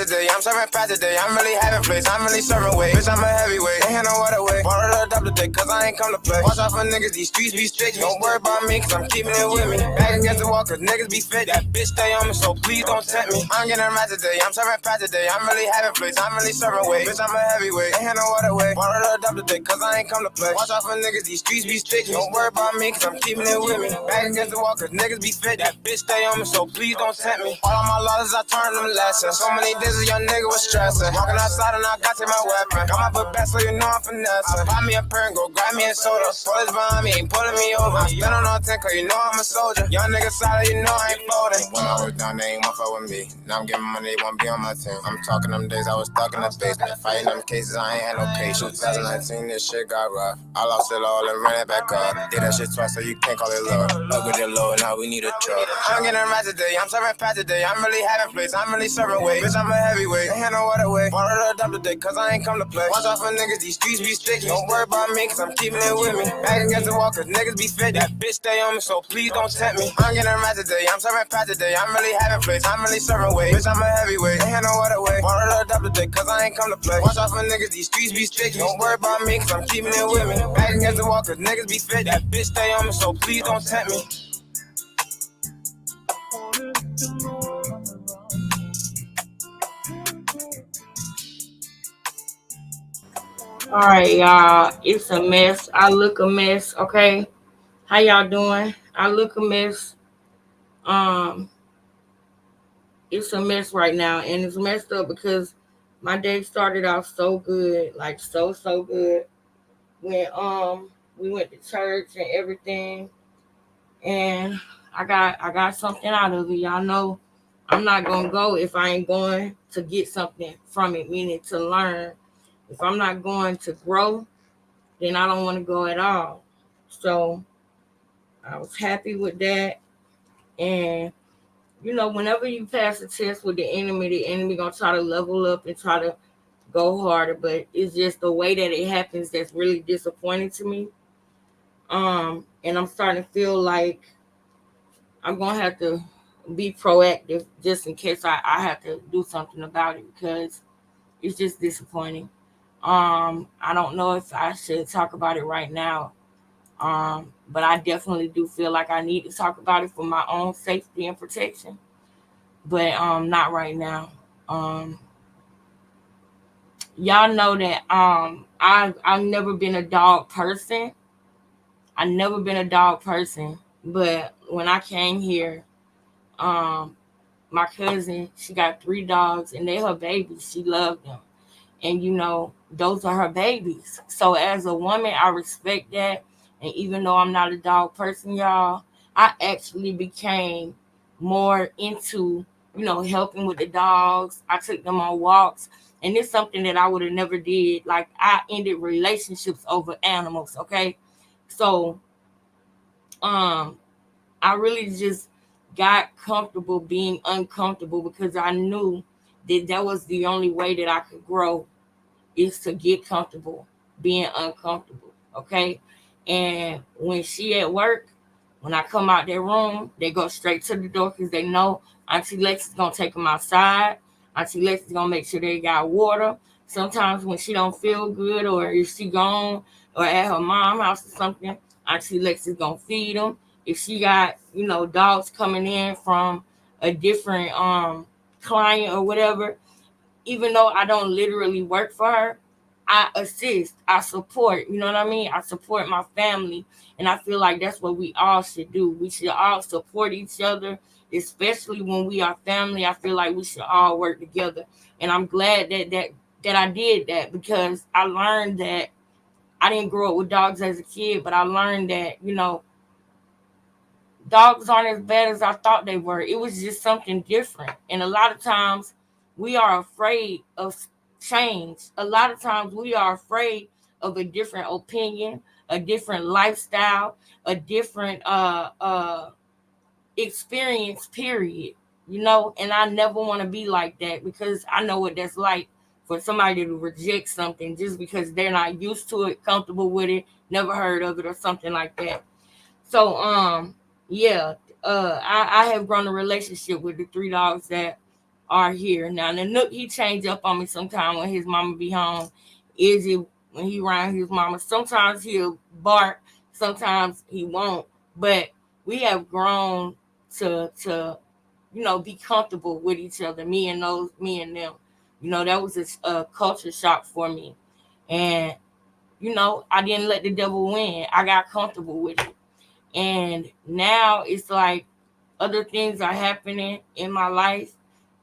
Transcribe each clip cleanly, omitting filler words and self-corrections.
today, I'm serving fast today. I'm really having place, I'm really serving weight. Bitch, I'm a heavyweight, ain't had no other way. Borrowed a double today, cause I ain't come to play. Watch out for niggas, these streets be strict. Don't worry about me, cause I'm keeping it with me. Back against the wall, cause niggas be fit. That bitch stay on me, so please don't tempt me. I'm getting mad today, I'm serving fast today. I'm really having place, I'm really serving weight. Bitch, I'm a heavyweight, ain't had no other way. Borrowed a double today, cause I ain't come to play. Watch out for niggas, these streets be strict. Don't worry about me, cause I'm keeping it with me. Back against the wall, cause niggas be fit. That bitch stay on me, so please don't tempt me. All of my losses, I turn them lessons. So many days a young nigga was stressing. Walking outside and I got to my weapon. Got my foot back so you know I'm finessing. Buy me a pair and go grab me a soda. Police behind me ain't pulling me over. I'm spinning on 10 cause you know I'm a soldier. Young nigga solid, you know I ain't folding. When I was down, they ain't want fuck with me. Now I'm getting money, they won't be on my team. I'm talking them days I was stuck in the basement. Fighting them cases, I ain't had no patience. 2019, this shit got rough. I lost it all and ran it back up. Did that shit twice so you can't call it love. Up with it low, now we need a truck. I'm getting right today, I'm serving fast today. I'm really having place, I'm really serving weight. Bitch, I'm a heavyweight, ain't had no other way. Borrowed a double today, cause I ain't come to play. Watch out for niggas, these streets be sticky. Don't worry about me, cause I'm keeping it with me. Back against the wall, cause niggas be fit. That bitch stay on me, so please don't tempt me. I'm getting right today, I'm serving fast today. I'm really having place, I'm really serving weight. Bitch, I'm a heavyweight, ain't had no other way. Borrowed a double today, cause I ain't come to play. Watch out for niggas, these streets be sticky. Don't worry about me, cause I'm keeping it with me. Back against the wall, cause niggas be fit. That bitch stay on me, so please don't tempt me. All right, y'all. It's a mess. I look a mess. Okay, how y'all doing? I look a mess. Um, it's a mess right now, and it's messed up because my day started off so good, like so good. When we went to church and everything, and I got something out of it. Y'all know I'm not gonna go if I ain't going to get something from it, meaning to learn. If I'm not going to grow, then I don't want to go at all. So I was happy with that. And whenever you pass a test with the enemy gonna try to level up and try to go harder. But it's just the way that it happens that's really disappointing to me. And I'm starting to feel like I'm gonna have to be proactive just in case I have to do something about it because it's just disappointing. I don't know if I should talk about it right now. But I definitely do feel like I need to talk about it for my own safety and protection. But not right now. Um, y'all know that I've never been a dog person. I've never been a dog person. But when I came here, um, my cousin, she got 3 dogs and they her babies. She loved them. And those are her babies. So as a woman, I respect that. And even though I'm not a dog person, y'all, I actually became more into helping with the dogs. I took them on walks, and it's something that I would have never did. Like, I ended relationships over animals. Okay, so um I really just got comfortable being uncomfortable because I knew that that was the only way that I could grow, is to get comfortable being uncomfortable. Okay. And when she at work, when I come out their room, they go straight to the door because they know Auntie Lex is gonna take them outside. Auntie Lex is gonna make sure they got water. Sometimes when she don't feel good or if she gone or at her mom house or something, Auntie Lex is gonna feed them. If she got dogs coming in from a different client or whatever, even though I don't literally work for her, I assist, I support, you know what I mean? I support my family. And I feel like that's what we all should do. We should all support each other, especially when we are family. I feel like we should all work together. And I'm glad that I did that because I learned that I didn't grow up with dogs as a kid, but I learned that, dogs aren't as bad as I thought they were. It was just something different. And a lot of times we are afraid of change. A lot of times we are afraid of a different opinion, a different lifestyle, a different experience, period. And I never want to be like that because I know what that's like for somebody to reject something just because they're not used to it, comfortable with it, never heard of it or something like that. So yeah, I have grown a relationship with the 3 dogs that are here. Now the Nook, he change up on me sometimes when his mama be home. Izzy, when he around his mama, sometimes he'll bark, sometimes he won't. But we have grown to be comfortable with each other. Me and them. That was a culture shock for me, and I didn't let the devil win. I got comfortable with it, and now it's like other things are happening in my life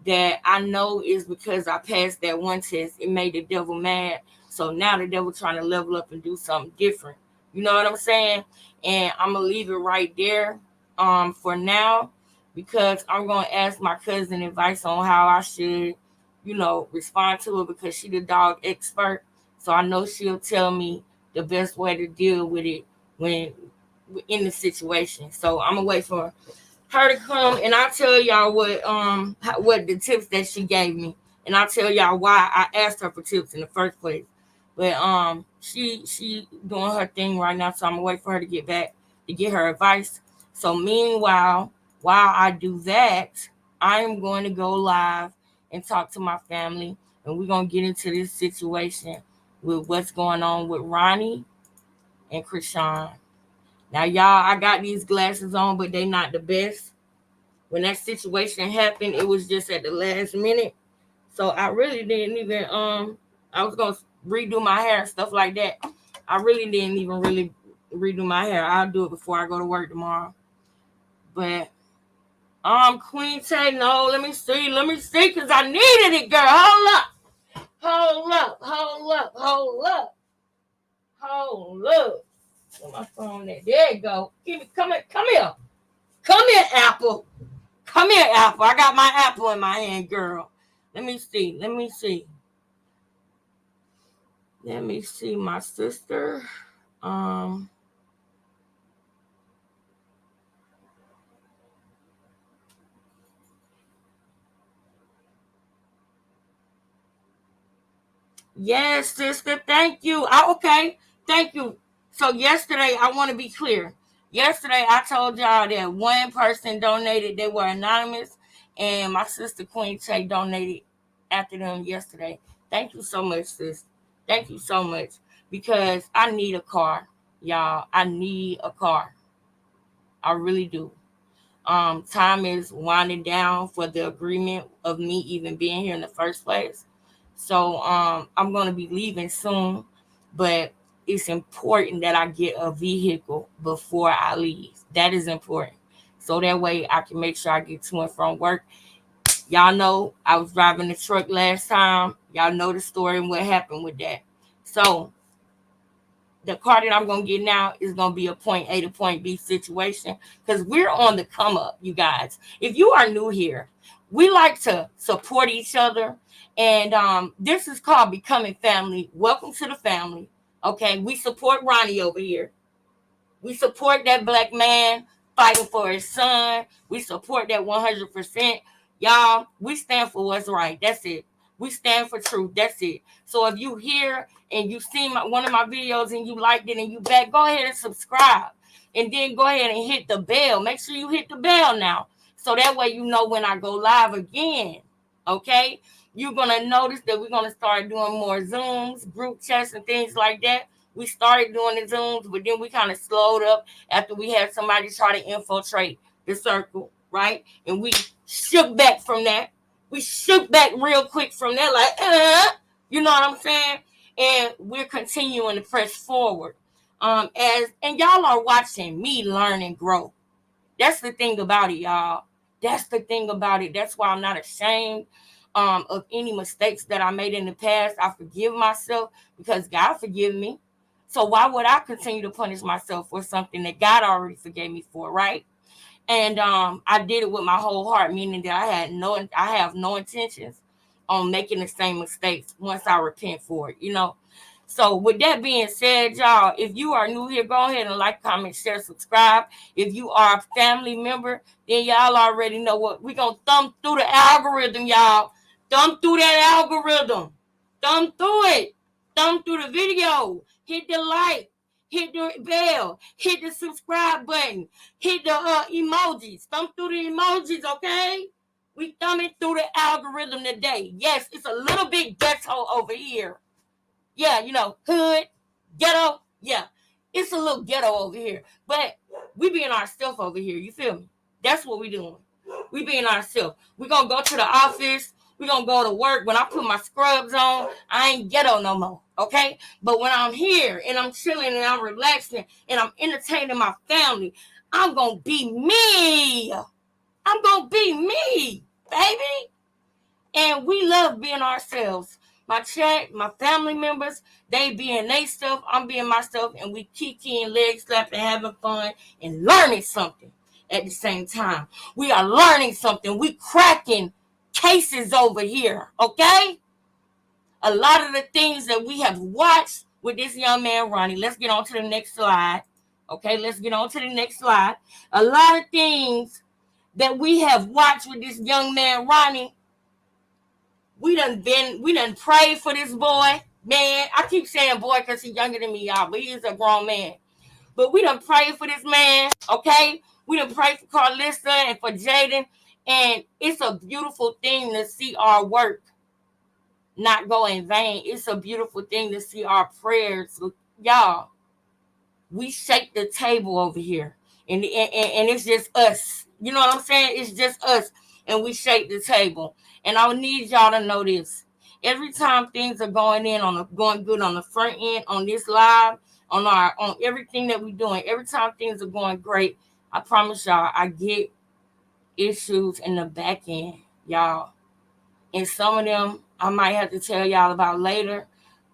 that I know is because I passed that one test. It made the devil mad. So now the devil trying to level up and do something different. You know what I'm saying? And I'm gonna leave it right there for now, because I'm gonna ask my cousin advice on how I should, respond to it, because she the dog expert. So I know she'll tell me the best way to deal with it when in the situation. So I'm gonna wait for her to come, and I'll tell y'all what the tips that she gave me, and I'll tell y'all why I asked her for tips in the first place. But she doing her thing right now, so I'm gonna wait for her to get back to get her advice. So meanwhile, while I do that, I am going to go live and talk to my family, and we're gonna get into this situation with what's going on with Ronnie and Krishan. Now, y'all, I got these glasses on, but they not the best. When that situation happened, it was just at the last minute. So I really didn't even I was gonna redo my hair and stuff like that. I really didn't even really redo my hair. I'll do it before I go to work tomorrow. But Queen Tay, no, let me see, because I needed it, girl. Hold up. Where my phone at? There you go. Come here. Come here, Apple. Come here, Apple. I got my apple in my hand, girl. Let me see, my sister. Yes, sister. Thank you. Okay. Thank you. So yesterday, I want to be clear. Yesterday, I told y'all that one person donated. They were anonymous, and my sister Queen Tay donated after them yesterday. Thank you so much, sis. Thank you so much, because I need a car, y'all. I need a car. I really do. Time is winding down for the agreement of me even being here in the first place. So I'm going to be leaving soon, but it's important that I get a vehicle before I leave. That is important. So that way I can make sure I get to and from work. Y'all know I was driving the truck last time. Y'all know the story and what happened with that. So the car that I'm going to get now is going to be a point A to point B situation, because we're on the come up, you guys. If you are new here, we like to support each other. And this is called Becoming Family. Welcome to the family. Okay, we support Ronnie over here. We support that black man fighting for his son. We support that 100%. Y'all, we stand for what's right. That's it. We stand for truth. That's it. So if you here and you see one of my videos and you liked it and you back, go ahead and subscribe. And then go ahead and hit the bell. Make sure you hit the bell now, so that way you know when I go live again. Okay? You're going to notice that we're going to start doing more Zooms, group chats, and things like that. We started doing the Zooms, but then we kind of slowed up after we had somebody try to infiltrate the circle, right? And we shook back from that. We shook back real quick from that, like, you know what I'm saying? And we're continuing to press forward. And y'all are watching me learn and grow. That's the thing about it, y'all. That's the thing about it. That's why I'm not ashamed of any mistakes that I made in the past. I forgive myself because God forgive me. So why would I continue to punish myself for something that God already forgave me for, right? And I did it with my whole heart, meaning that I have no intentions on making the same mistakes once I repent for it, So with that being said, y'all, if you are new here, go ahead and like, comment, share, subscribe. If you are a family member, then y'all already know what we're going to thumb through the algorithm, y'all. Thumb through that algorithm. Thumb through it. Thumb through the video. Hit the like. Hit the bell. Hit the subscribe button. Hit the emojis. Thumb through the emojis, okay? We thumbing through the algorithm today. Yes, it's a little bit ghetto over here. Yeah, hood, ghetto. Yeah, it's a little ghetto over here. But we being ourselves over here. You feel me? That's what we doing. We being ourselves. We gonna go to the office. We gonna go to work. When I put my scrubs on, I ain't ghetto no more. Okay? But when I'm here and I'm chilling and I'm relaxing and I'm entertaining my family, I'm gonna be me. I'm gonna be me, baby. And we love being ourselves. My chat, my family members, they being they stuff, I'm being myself, and we kikiing, leg slapping, having fun, and learning something at the same time. We are learning something. We cracking cases over here, okay? A lot of the things that we have watched with this young man, Ronnie. Let's get on to the next slide. Okay, let's get on to the next slide. A lot of things that we have watched with this young man, Ronnie. We done prayed for this boy, man. I keep saying boy because he's younger than me, y'all, but he's a grown man. But we done prayed for this man, okay? We done prayed for Carlissa and for Jaden, and it's a beautiful thing to see our work not go in vain. It's a beautiful thing to see our prayers, y'all. We shake the table over here, and it's just us. You know what I'm saying? It's just us, and we shake the table. And I need y'all to know this. Every time things are going good on the front end, on this live, on everything that we're doing, every time things are going great, I promise y'all, I get issues in the back end, y'all. And some of them I might have to tell y'all about later,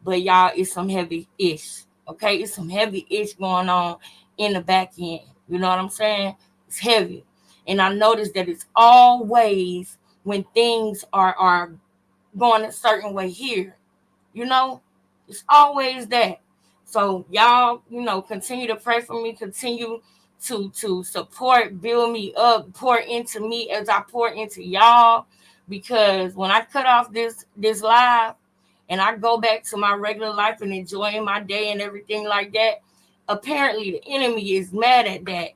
but y'all, it's some heavy ish. Okay, it's some heavy ish going on in the back end. You know what I'm saying? It's heavy. And I noticed that it's always when things are going a certain way here. You know, it's always that. So y'all, continue to pray for me, continue to support, build me up, pour into me as I pour into y'all. Because when I cut off this live and I go back to my regular life and enjoying my day and everything like that, apparently the enemy is mad at that.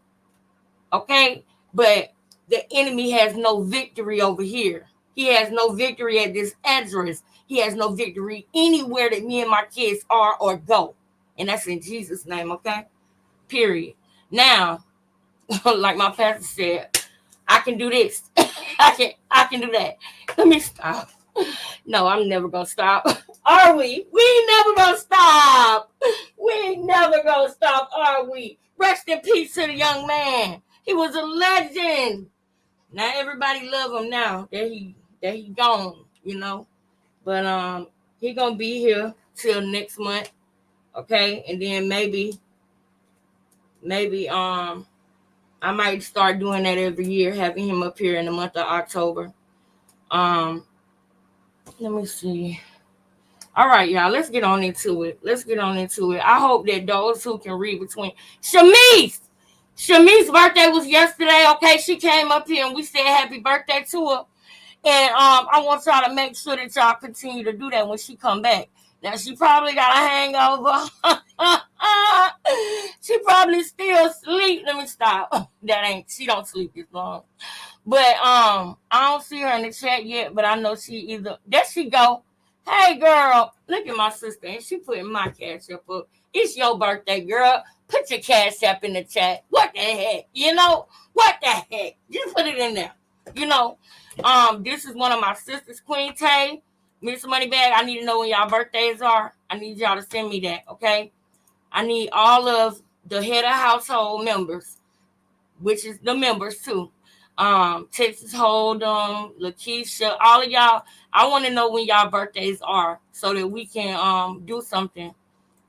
Okay? But the enemy has no victory over here. He has no victory at this address. He has no victory anywhere that me and my kids are or go. And that's in Jesus' name, okay? Period. Now, like my pastor said, I can do this. I can do that. Let me stop. No, I'm never gonna stop. Are we? We ain't never gonna stop. We ain't never gonna stop, are we? Rest in peace to the young man. He was a legend. Now everybody love him now that he gone, But he gonna be here till next month, okay? And then maybe I might start doing that every year, having him up here in the month of October. Let me see. All right, y'all, let's get on into it. I hope that those who can read between Shamice's birthday was yesterday, okay? She came up here and we said happy birthday to her. And I want y'all to make sure that y'all continue to do that when she come back. Now, she probably got a hangover. She probably still sleep. Let me stop. She don't sleep this long. But I don't see her in the chat yet, but I know there she go. Hey, girl, look at my sister. And she putting my cash up. It's your birthday, girl. Put your cash app in the chat. What the heck? What the heck? You put it in there. This is one of my sisters, Queen Tay. Miss Moneybag, I need to know when y'all birthdays are. I need y'all to send me that, okay? I need all of the head of household members, which is the members too. Texas Hold'em, Lakeisha, all of y'all. I want to know when y'all birthdays are so that we can do something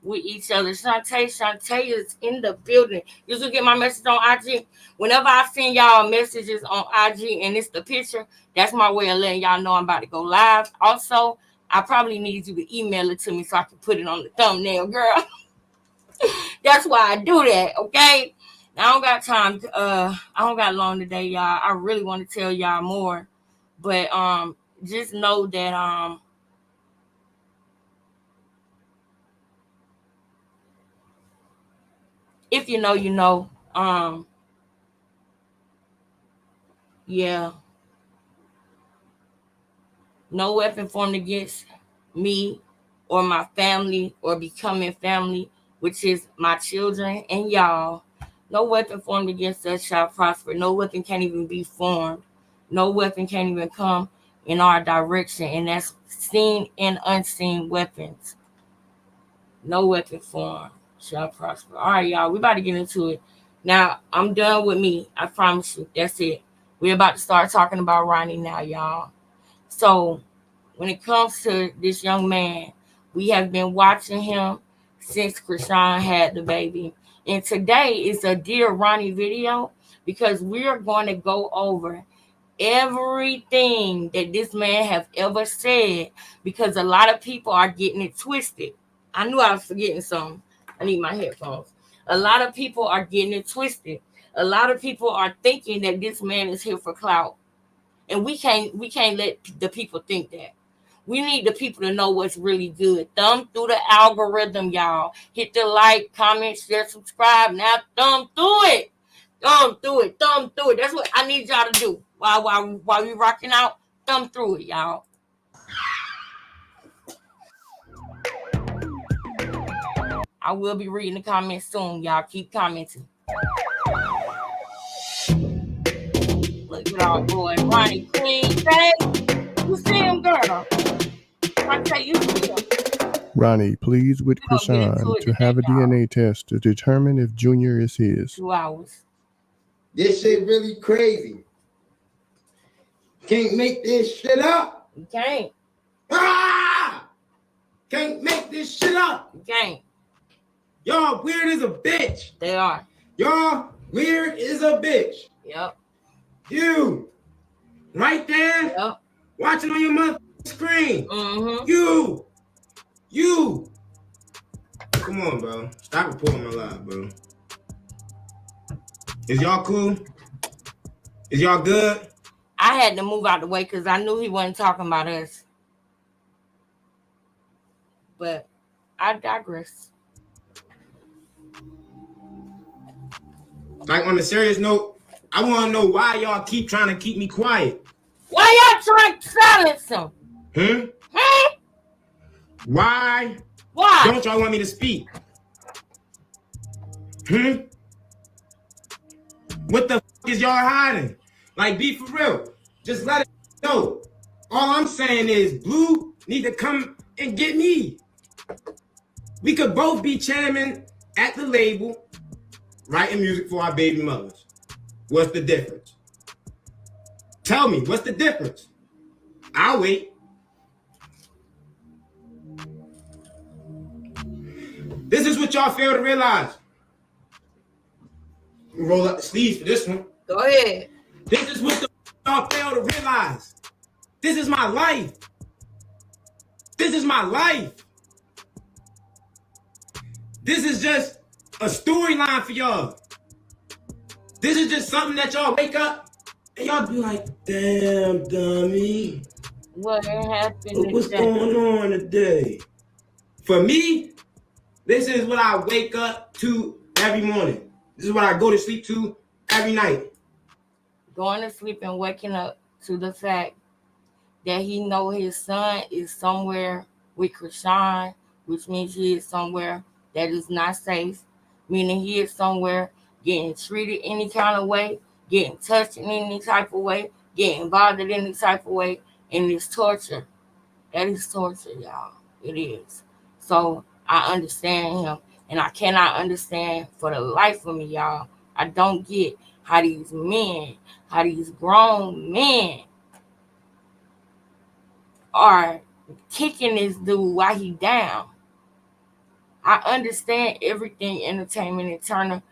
with each other. Shantae is in the building. You should get my message on IG. Whenever I send y'all messages on IG and it's the picture, that's my way of letting y'all know I'm about to go live. Also, I probably need you to email it to me so I can put it on the thumbnail, girl. That's why I do that, okay? I don't got time. I don't got long today, y'all. I really want to tell y'all more, but just know that if you know, you know. Yeah. No weapon formed against me or my family or becoming family, which is my children and y'all. No weapon formed against us shall prosper. No weapon can't even be formed. No weapon can't even come in our direction. And that's seen and unseen weapons. No weapon formed shall prosper. All right, y'all. We about to get into it. Now, I'm done with me. I promise you. That's it. We're about to start talking about Ronnie now, y'all. So, when it comes to this young man, we have been watching him since Krishan had the baby. And today is a Dear Ronnie video because we are going to go over everything that this man have ever said because a lot of people are getting it twisted. I knew I was forgetting something. I need my headphones. A lot of people are getting it twisted. A lot of people are thinking that this man is here for clout. And we can't let the people think that. We need the people to know what's really good. Thumb through the algorithm, y'all. Hit the like, comment, share, subscribe. Now thumb through it. Thumb through it. Thumb through it. That's what I need y'all to do. While we rocking out, thumb through it, y'all. I will be reading the comments soon, y'all. Keep commenting. Look at our boy, Ronnie Queen. Hey, you see him, girl? I tell you, see him. Ronnie pleads with Krishan to have a DNA test to determine if Junior is his. 2 hours. This shit really crazy. Can't make this shit up. You can't. Ah! Can't make this shit up. You can't. Y'all weird as a bitch. They are. Y'all weird as a bitch. Yep. You. Right there. Yep. Watching on your mother screen. Mm-hmm. You. Come on, bro. Stop reporting my live, bro. Is y'all cool? Is y'all good? I had to move out the way because I knew he wasn't talking about us. But I digress. Like, on a serious note, I want to know why y'all keep trying to keep me quiet. Why y'all trying to silence him? Why? Why? Don't y'all want me to speak? What the fuck is y'all hiding? Like, be for real. Just let it know. All I'm saying is Blue need to come and get me. We could both be chairman at the label, writing music for our baby mothers. What's the difference? Tell me, what's the difference? I'll wait. This is what y'all fail to realize. Roll up the sleeves for this one. Go ahead. This is what y'all fail to realize. This is my life. This is my life. This is just a storyline for y'all. This is just something that y'all wake up and y'all be like, damn, dummy. What happened? What's going on today? For me, this is what I wake up to every morning. This is what I go to sleep to every night. Going to sleep and waking up to the fact that he know his son is somewhere with Krishan, which means he is somewhere that is not safe, meaning he is somewhere getting treated any kind of way, getting touched in any type of way, getting bothered in any type of way, and it's torture. That is torture, y'all. It is. So I understand him, and I cannot understand for the life of me, y'all. I don't get how these grown men are kicking this dude while he down. I understand everything entertainment and Turner.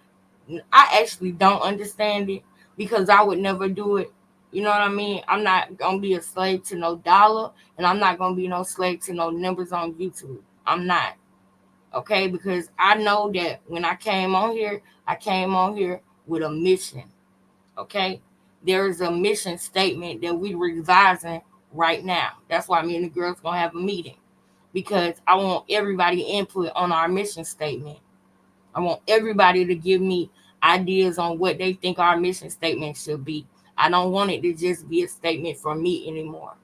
I actually don't understand it because I would never do it. You know what I mean? I'm not going to be a slave to no dollar, and I'm not going to be no slave to no numbers on YouTube. I'm not. Okay? Because I know that when I came on here with a mission. Okay? There is a mission statement that we revising right now. That's why me and the girls going to have a meeting. Because I want everybody input on our mission statement. I want everybody to give me ideas on what they think our mission statement should be. I don't want it to just be a statement for me anymore.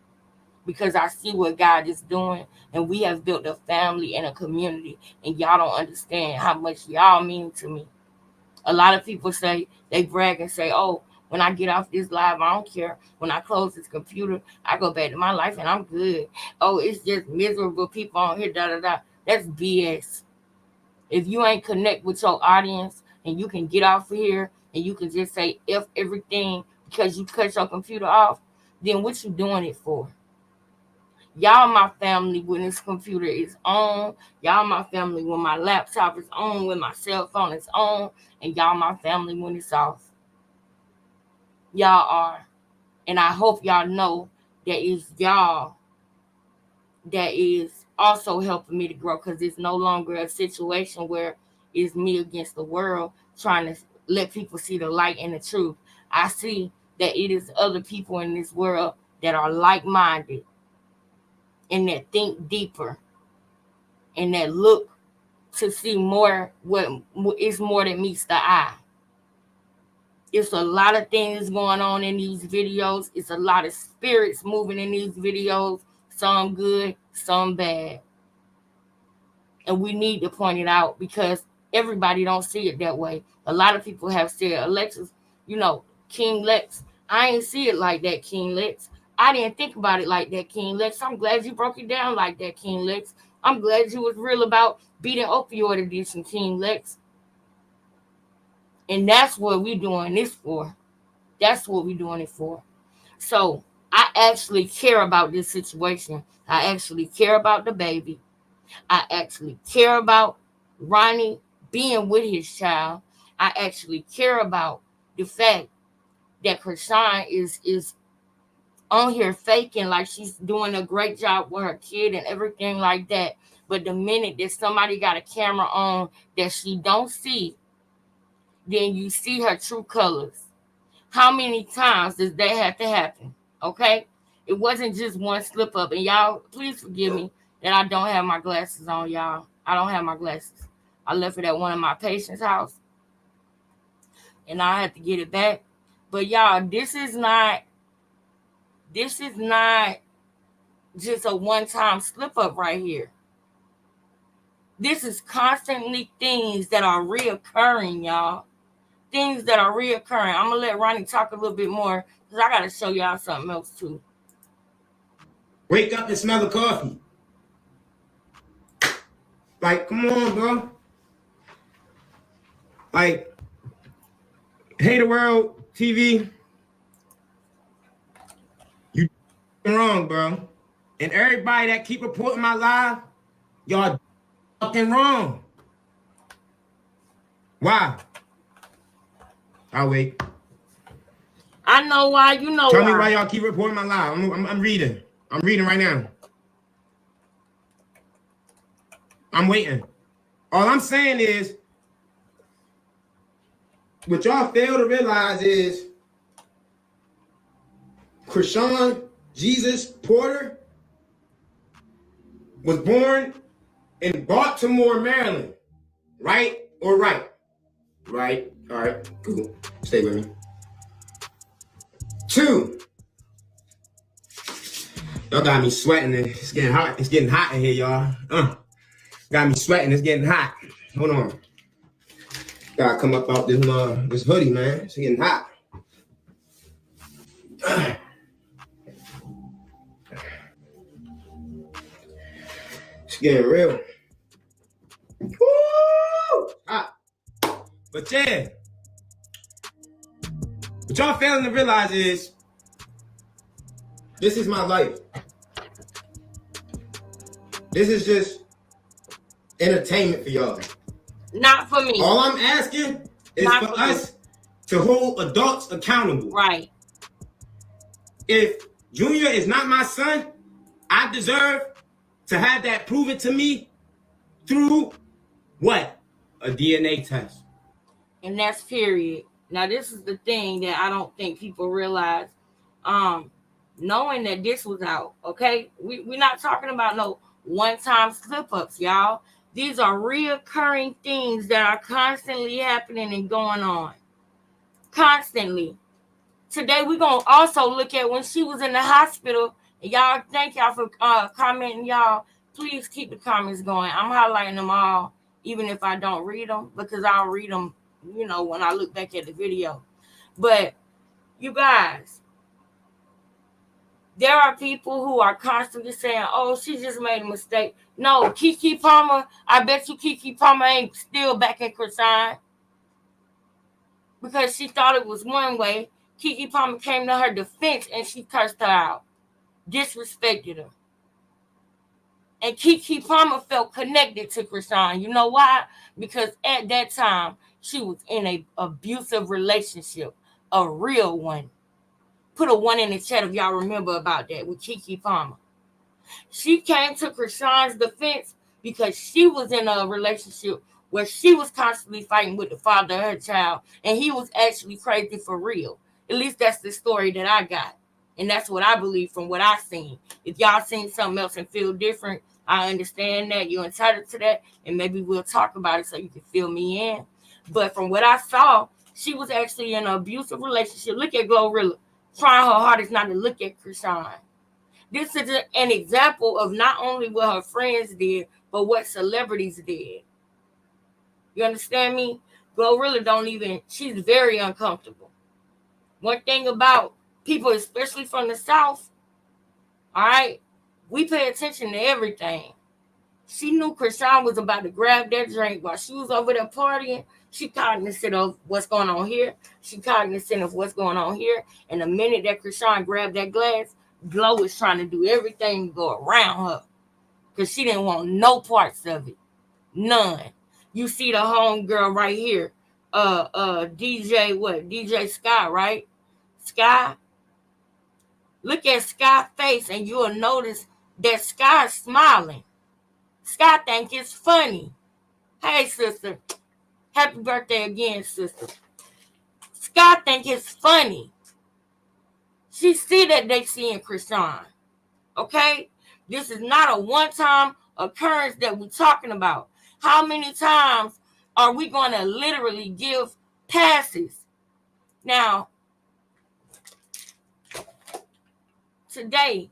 because I see what God is doing, and we have built a family and a community, and y'all don't understand how much y'all mean to me. A lot of people say, they brag and say, oh, when I get off this live, I don't care. When I close this computer, I go back to my life and I'm good. Oh, it's just miserable people on here, da-da-da. That's BS. If you ain't connect with your audience and you can get off of here and you can just say F everything because you cut your computer off, then what you doing it for? Y'all my family when this computer is on. Y'all my family when my laptop is on, when my cell phone is on. And y'all my family when it's off. Y'all are. And I hope y'all know that it's y'all that is also helping me to grow, because it's no longer a situation where it's me against the world trying to let people see the light and the truth. I see that it is other people in this world that are like-minded and that think deeper and that look to see more, what is more than meets the eye. It's a lot of things going on in these videos. It's a lot of spirits moving in these videos. Some good, some bad. And we need to point it out because everybody don't see it that way. A lot of people have said, Alexis, King Lex, I ain't see it like that, King Lex. I didn't think about it like that, King Lex. I'm glad you broke it down like that, King Lex. I'm glad you was real about beating opioid addiction, King Lex. And that's what we're doing this for. That's what we're doing it for. So I actually care about this situation. I actually care about the baby. I actually care about Ronnie being with his child. I actually care about the fact that Krishan is on here faking like she's doing a great job with her kid and everything like that. But the minute that somebody got a camera on that she don't see, then you see her true colors. How many times does that have to happen? Okay? It wasn't just one slip up. And y'all, please forgive me that I don't have my glasses on, y'all. I don't have my glasses. I left it at one of my patients' house. And I had to get it back. But y'all, this is not just a one-time slip up right here. This is constantly things that are reoccurring, y'all. Things that are reoccurring. I'm going to let Ronnie talk a little bit more because I got to show y'all something else too. Wake up and smell the coffee. Like, come on, bro. Like, Hey the World TV. You wrong, bro. And everybody that keep reporting my live, y'all fucking wrong. Why? I'll wait. I know why. You know Tell why. me why y'all keep reporting my live. I'm reading. I'm reading right now. I'm waiting. All I'm saying is, what y'all fail to realize is Krishan Jesus Porter was born in Baltimore, Maryland. Right or right? Right. All right. Cool. Stay with me. 2. Y'all got me sweating. It's getting hot. It's getting hot in here, y'all. Got me sweating. It's getting hot. Hold on. Gotta come up out this hoodie, man. It's getting hot. It's getting real. Woo! Hot. But yeah. What y'all failing to realize is this is my life. This is just entertainment for y'all. Not for me. All I'm asking is Not for for us to hold adults accountable. Right. If Junior is not my son, I deserve to have that proven to me through what? A DNA test. And that's period. Now, this is the thing that I don't think people realize. Knowing that this was out, okay? We're not talking about no one-time slip-ups, y'all. These are reoccurring things that are constantly happening and going on. Constantly. Today, we're going to also look at when she was in the hospital Y'all, thank y'all for commenting. Y'all, please keep the comments going. I'm highlighting them all, even if I don't read them, because I'll read them, when I look back at the video. But you guys, there are people who are constantly saying, oh, she just made a mistake. No, Keke Palmer, I bet you Keke Palmer ain't still back in Krishan, because she thought it was one way. Keke Palmer came to her defense and she cursed her out, disrespected her. And Keke Palmer felt connected to Krishan. You know why? Because at that time, she was in an abusive relationship, a real one. Put a 1 in the chat if y'all remember about that with Keke Palmer. She came to Krishan's defense because she was in a relationship where she was constantly fighting with the father of her child, and he was actually crazy for real. At least that's the story that I got. And that's what I believe from what I've seen. If y'all seen something else and feel different, I understand that. You're entitled to that. And maybe we'll talk about it so you can fill me in. But from what I saw, she was actually in an abusive relationship. Look at Glorilla, trying her hardest not to look at Krishan. This is an example of not only what her friends did, but what celebrities did. You understand me? Glorilla she's very uncomfortable. One thing about people, especially from the South, all right, we pay attention to everything. She knew Krishan was about to grab that drink while she was over there partying. She cognizant of what's going on here. She cognizant of what's going on here. And the minute that Krishan grabbed that glass, Glow was trying to do everything to go around her, because she didn't want no parts of it. None. You see the homegirl right here. DJ Sky, right? Sky. Look at Sky's face and you'll notice that Sky's smiling. Sky think it's funny. Hey, sister. Happy birthday again, sister. Sky think it's funny. She see that they seeing Krishan. Okay? This is not a one-time occurrence that we're talking about. How many times are we going to literally give passes? Now, today,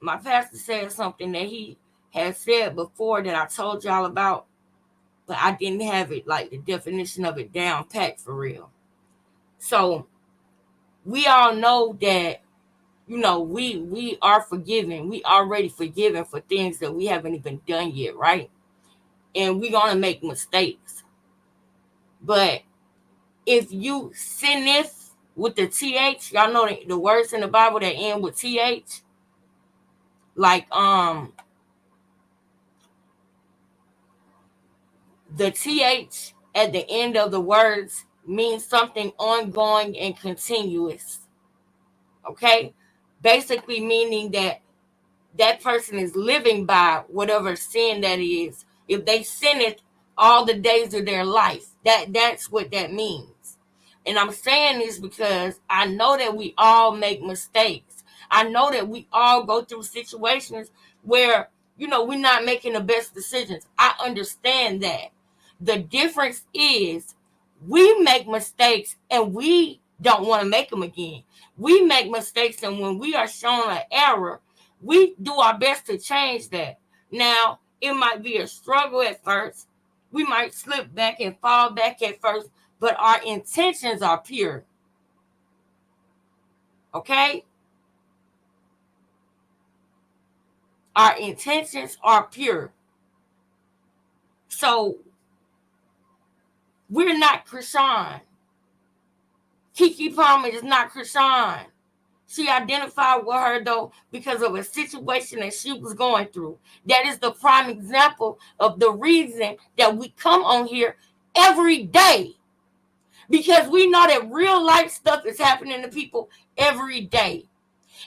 my pastor said something that he had said before that I told y'all about, but I didn't have it, like the definition of it down pat for real. So, we all know that, we are forgiven. We already forgiven for things that we haven't even done yet, right? And we're going to make mistakes. But if you sinneth with the TH, y'all know the words in the Bible that end with TH? Like, the TH at the end of the words means something ongoing and continuous. Okay? Basically meaning that person is living by whatever sin that is. If they sin it all the days of their life, that's what that means. And I'm saying this because I know that we all make mistakes. I know that we all go through situations where, we're not making the best decisions. I understand that. The difference is we make mistakes and we don't want to make them again. We make mistakes, and when we are shown an error, we do our best to change that. Now, it might be a struggle at first. We might slip back and fall back at first, but our intentions are pure. Okay? Our intentions are pure. So, we're not Krishan. Keke Palmer is not Krishan. She identified with her, though, because of a situation that she was going through. That is the prime example of the reason that we come on here every day. Because we know that real life stuff is happening to people every day.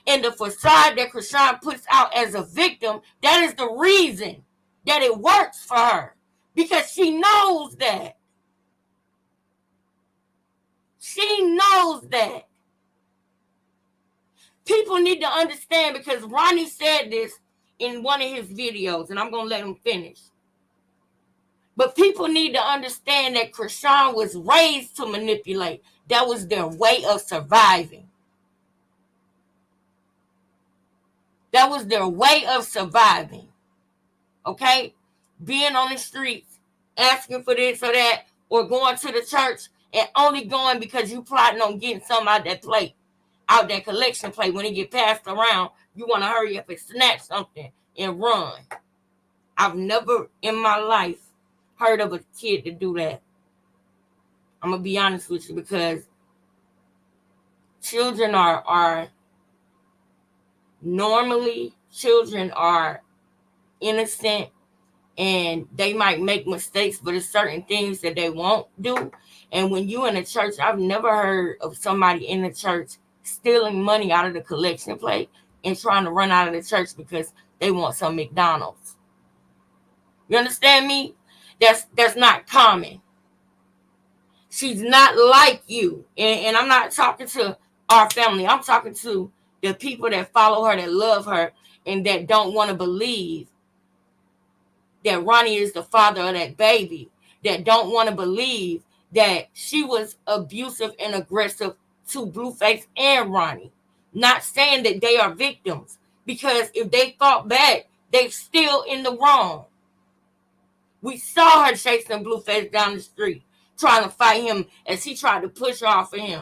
And the facade that Krishan puts out as a victim, that is the reason that it works for her. Because she knows that. She knows that. People need to understand, because Ronnie said this in one of his videos, and I'm going to let him finish. But people need to understand that Krishan was raised to manipulate. That was their way of surviving. That was their way of surviving. Okay? Being on the streets, asking for this or that, or going to the church and only going because you plotting on getting something out that plate, out that collection plate. When it get passed around, you want to hurry up and snatch something and run. I've never in my life heard of a kid to do that. I'm going to be honest with you, because children are normally, children are innocent, and they might make mistakes, but there's certain things that they won't do. And when you in a church, I've never heard of somebody in the church stealing money out of the collection plate and trying to run out of the church because they want some McDonald's. You understand me? That's not common. She's not like you. And I'm not talking to our family. I'm talking to the people that follow her, that love her, and that don't want to believe that Ronnie is the father of that baby, that don't want to believe that she was abusive and aggressive to Blueface and Ronnie. Not saying that they are victims, because if they fought back, they still in the wrong. We saw her chasing Blueface down the street, trying to fight him as he tried to push her off of him.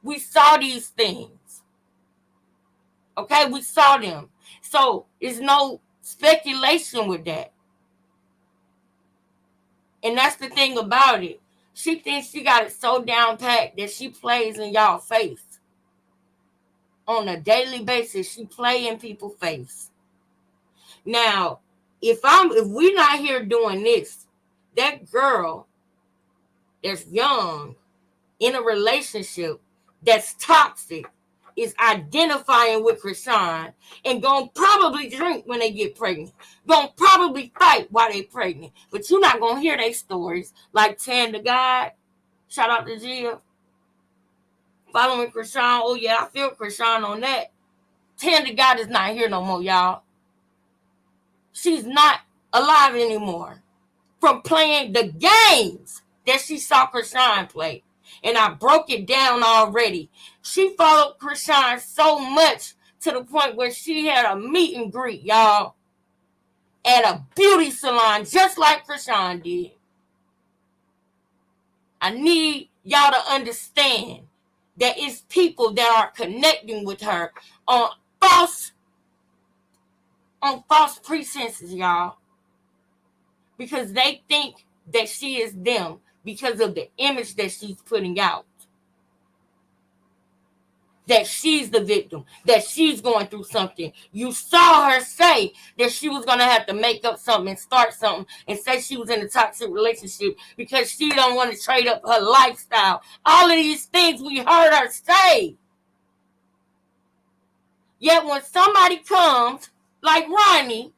We saw these things. Okay, we saw them. So there's no speculation with that. And that's the thing about it. She thinks she got it so down packed that she plays in y'all face. On a daily basis, she play in people's face. Now, if we're not here doing this, that girl that's young in a relationship that's toxic is identifying with Krishan and gonna probably drink when they get pregnant. Gonna probably fight while they pregnant. But you're not gonna hear their stories like Chan the God. Shout out to Gia. Following Krishan. Oh yeah, I feel Krishan on that. Chan the God is not here no more, y'all. She's not alive anymore from playing the games that she saw Krishan play. And I broke it down already. She followed Krishan so much to the point where she had a meet and greet, y'all, at a beauty salon, just like Krishan did. I need y'all to understand that it's people that are connecting with her on false pretenses, y'all. Because they think that she is them because of the image that she's putting out. That she's the victim, that she's going through something. You saw her say that she was going to have to make up something and start something and say she was in a toxic relationship because she don't want to trade up her lifestyle. All of these things we heard her say. Yet when somebody comes, like Ronnie,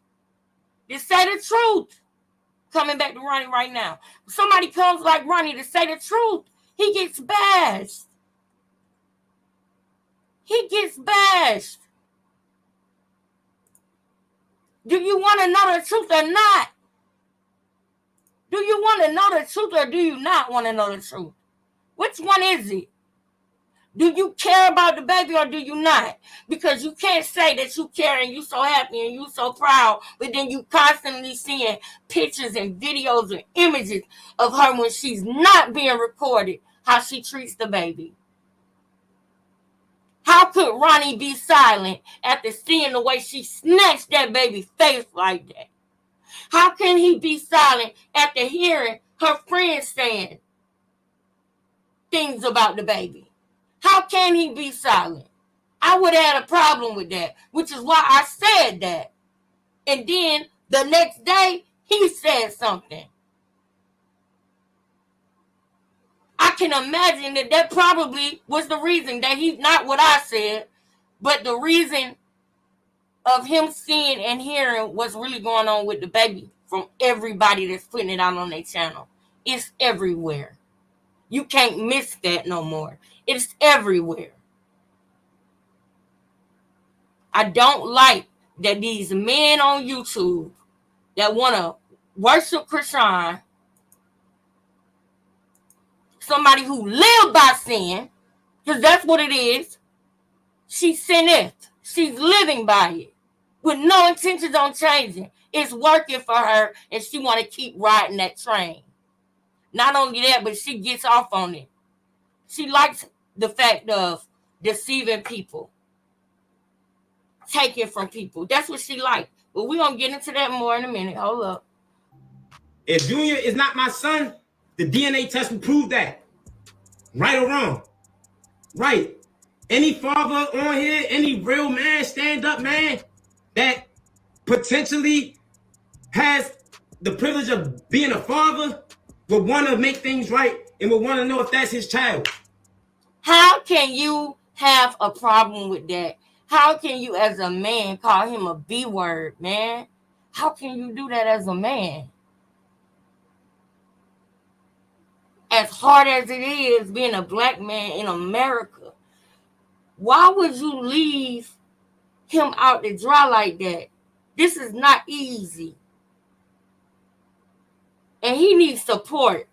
to say the truth, coming back to Ronnie right now, when somebody comes like Ronnie to say the truth, he gets bashed. He gets bashed. Do you want to know the truth or not? Do you want to know the truth or do you not want to know the truth? Which one is it? Do you care about the baby or do you not? Because you can't say that you care and you so happy and you so proud, but then you constantly seeing pictures and videos and images of her when she's not being recorded, how she treats the baby. How could Ronnie be silent after seeing the way she snatched that baby's face like that? How can he be silent after hearing her friends saying things about the baby? How can he be silent? I would have had a problem with that, which is why I said that. And then the next day, he said something. I can imagine that probably was the reason that he's not what I said, but the reason of him seeing and hearing what's really going on with the baby from everybody that's putting it out on their channel. It's everywhere. You can't miss that no more. It's everywhere. I don't like that these men on YouTube that want to worship Krishan, somebody who lived by sin, because that's what it is. She sinneth. She's living by it. with no intentions on changing. It's working for her, and she want to keep riding that train. Not only that, but she gets off on it. She likes the fact of deceiving people, taking from people. That's what she likes. But we're going to get into that more in a minute. Hold up. If Junior is not my son, the DNA test will prove that. Right or wrong? Right. Any father on here, any real man, stand-up man that potentially has the privilege of being a father would want to make things right and would want to know if that's his child. How can you have a problem with that? How can you as a man call him a B word, man? How can you do that as a man? As hard as it is being a black man in America, why would you leave him out to dry like that? This is not easy. And he needs support.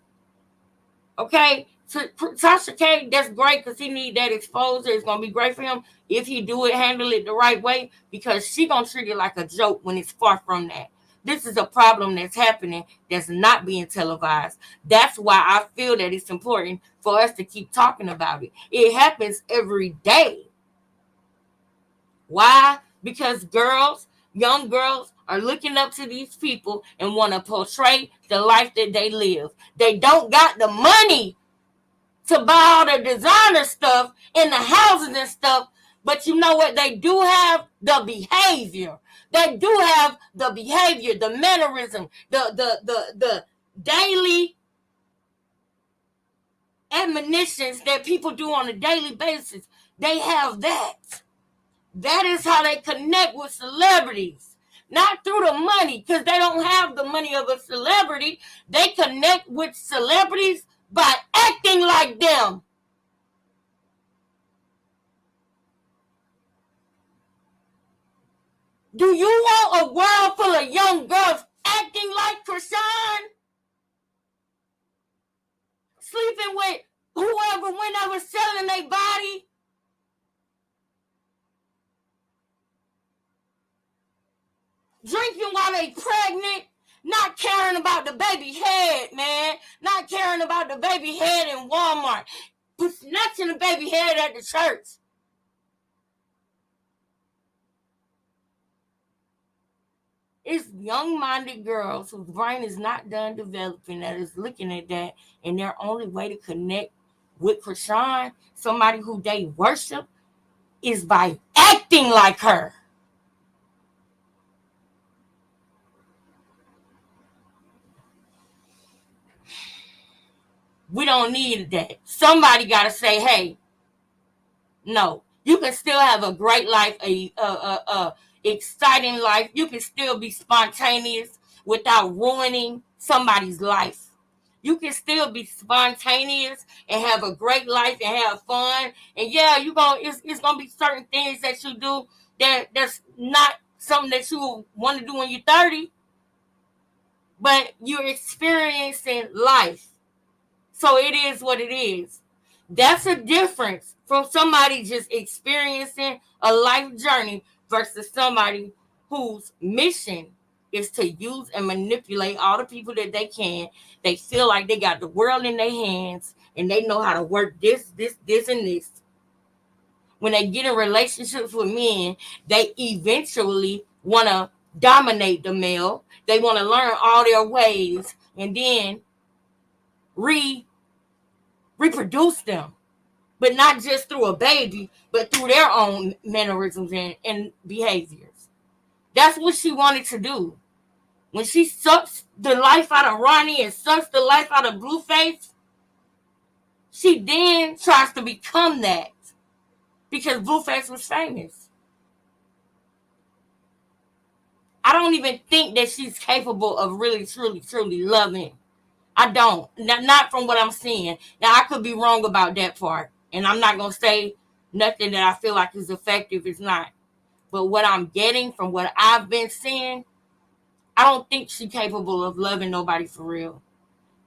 Okay? So Tasha K, that's great because he need that exposure. It's going to be great for him if he do it, handle it the right way, because she going to treat it like a joke when it's far from that. This is a problem that's happening that's not being televised. That's why I feel that it's important for us to keep talking about it. It happens every day. Why? Because young girls are looking up to these people and want to portray the life that they live. They don't got the money to buy all the designer stuff and the houses and stuff, but you know what? They do have the behavior. They do have the behavior, the mannerism, the daily admonitions that people do on a daily basis. They have that. That is how they connect with celebrities. Not through the money, because they don't have the money of a celebrity. They connect with celebrities by acting like them. Do you want a world full of young girls acting like Krishan? Sleeping with whoever, whenever, selling their body? Drinking while they pregnant? Not caring about the baby head, man. Not caring about the baby head in Walmart. Snatching the baby head at the church. It's young-minded girls whose brain is not done developing that is looking at that, and their only way to connect with Krishan, somebody who they worship, is by acting like her. We don't need that. Somebody got to say, hey, no. You can still have a great life, a exciting life. You can still be spontaneous without ruining somebody's life. You can still be spontaneous and have a great life and have fun. And yeah, it's gonna be certain things that you do that's not something that you want to do when you're 30. But you're experiencing life. So it is what it is. That's a difference from somebody just experiencing a life journey versus somebody whose mission is to use and manipulate all the people that they can. They feel like they got the world in their hands and they know how to work this, and this. When they get in relationships with men, they eventually want to dominate the male. They want to learn all their ways and then reproduce them, but not just through a baby, but through their own mannerisms and behaviors. That's what she wanted to do. When she sucks the life out of Ronnie and sucks the life out of Blueface, she then tries to become that because Blueface was famous. I don't even think that she's capable of really, truly, truly loving. I don't. Not from what I'm seeing. Now, I could be wrong about that part. And I'm not going to say nothing that I feel like is effective. It's not. But what I'm getting from what I've been seeing, I don't think she's capable of loving nobody for real.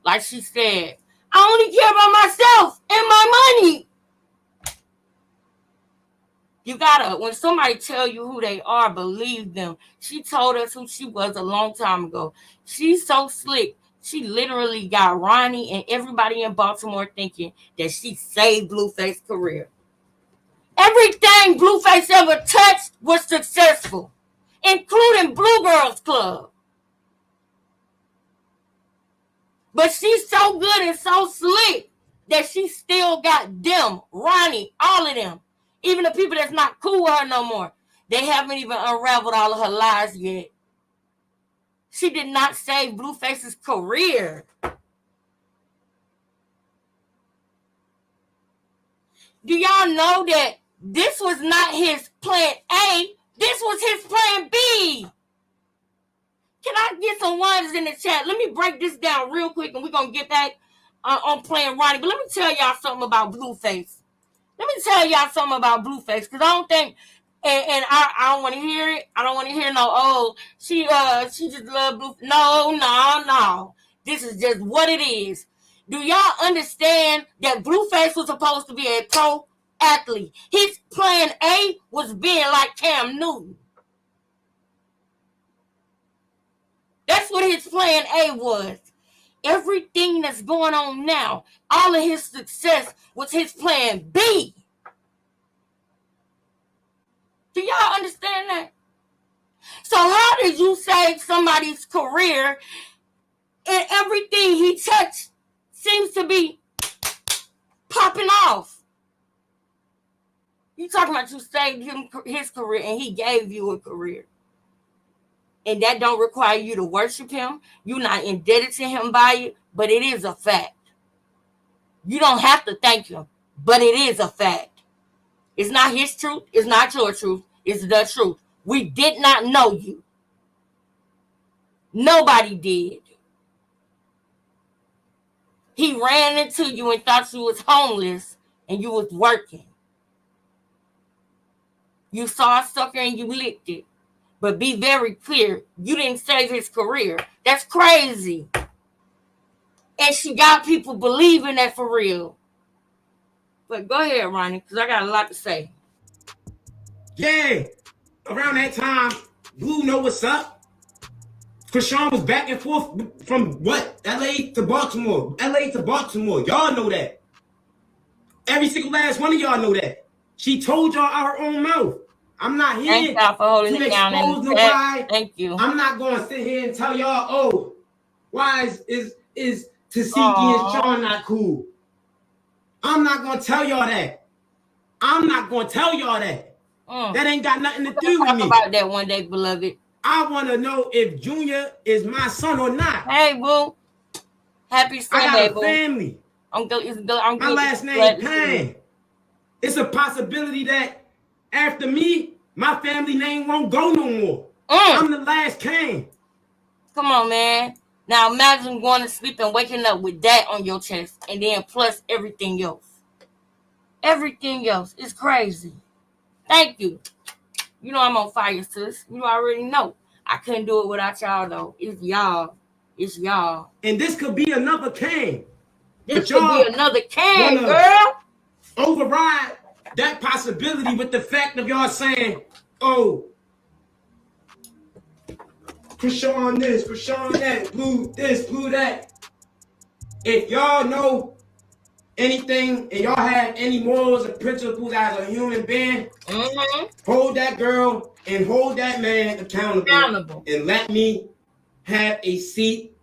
Like she said, I only care about myself and my money. You gotta, when somebody tell you who they are, believe them. She told us who she was a long time ago. She's so slick. She literally got Ronnie and everybody in Baltimore thinking that she saved Blueface's career. Everything Blueface ever touched was successful, including Blue Girls Club. But she's so good and so slick that she still got them, Ronnie, all of them. Even the people that's not cool with her no more. They haven't even unraveled all of her lies yet. She did not save Blueface's career. Do y'all know that this was not his plan A? This was his plan B. Can I get some ones in the chat? Let me break this down real quick and we're going to get back on playing Ronnie. But let me tell y'all something about Blueface. Let me tell y'all something about Blueface, because I don't think, and I don't want to hear it. I don't want to hear no, she just love Blueface. No. This is just what it is. Do y'all understand that Blueface was supposed to be a pro athlete? His plan A was being like Cam Newton. That's what his plan A was. Everything that's going on now, all of his success was his plan B. Do y'all understand that? So how did you save somebody's career and everything he touched seems to be popping off? You talking about you saved him his career and he gave you a career. And that don't require you to worship him. You're not indebted to him by it, but it is a fact. You don't have to thank him, but it is a fact. It's not his truth. It's not your truth. It's the truth. We did not know you. Nobody did. He ran into you and thought you was homeless and you was working. You saw a sucker and you licked it. But be very clear, you didn't save his career. That's crazy. And she got people believing that for real. But go ahead, Ronnie, because I got a lot to say. Yeah. Around that time, Blue know what's up. Krishan was back and forth from what? LA to Baltimore. LA to Baltimore. Y'all know that. Every single last one of y'all know that. She told y'all out her own mouth. I'm not here for holding to it down expose nobody. Thank you. I'm not going to sit here and tell y'all, why is Tasiki and Sean not cool? I'm not going to tell y'all that. That ain't got nothing to do with me. Talk about that one day, beloved. I want to know if Junior is my son or not. Hey, boo. Happy Sunday, I got a boo. family. I'm my last name Pan. It's a possibility that after me, my family name won't go no more. I'm the last Kane. Come on, man. Now imagine going to sleep and waking up with that on your chest, and then plus everything else. Everything else is crazy. Thank you. You know I'm on fire, sis. You already know. I couldn't do it without y'all, though. It's y'all. It's y'all. And this could be another Kane. This could be another Kane, girl. Override that possibility with the fact of y'all saying, Krishan this, Krishan that, Blue this, Blue that. If y'all know anything and y'all have any morals and principles as a human being, hold that girl and hold that man accountable. And let me have a seat,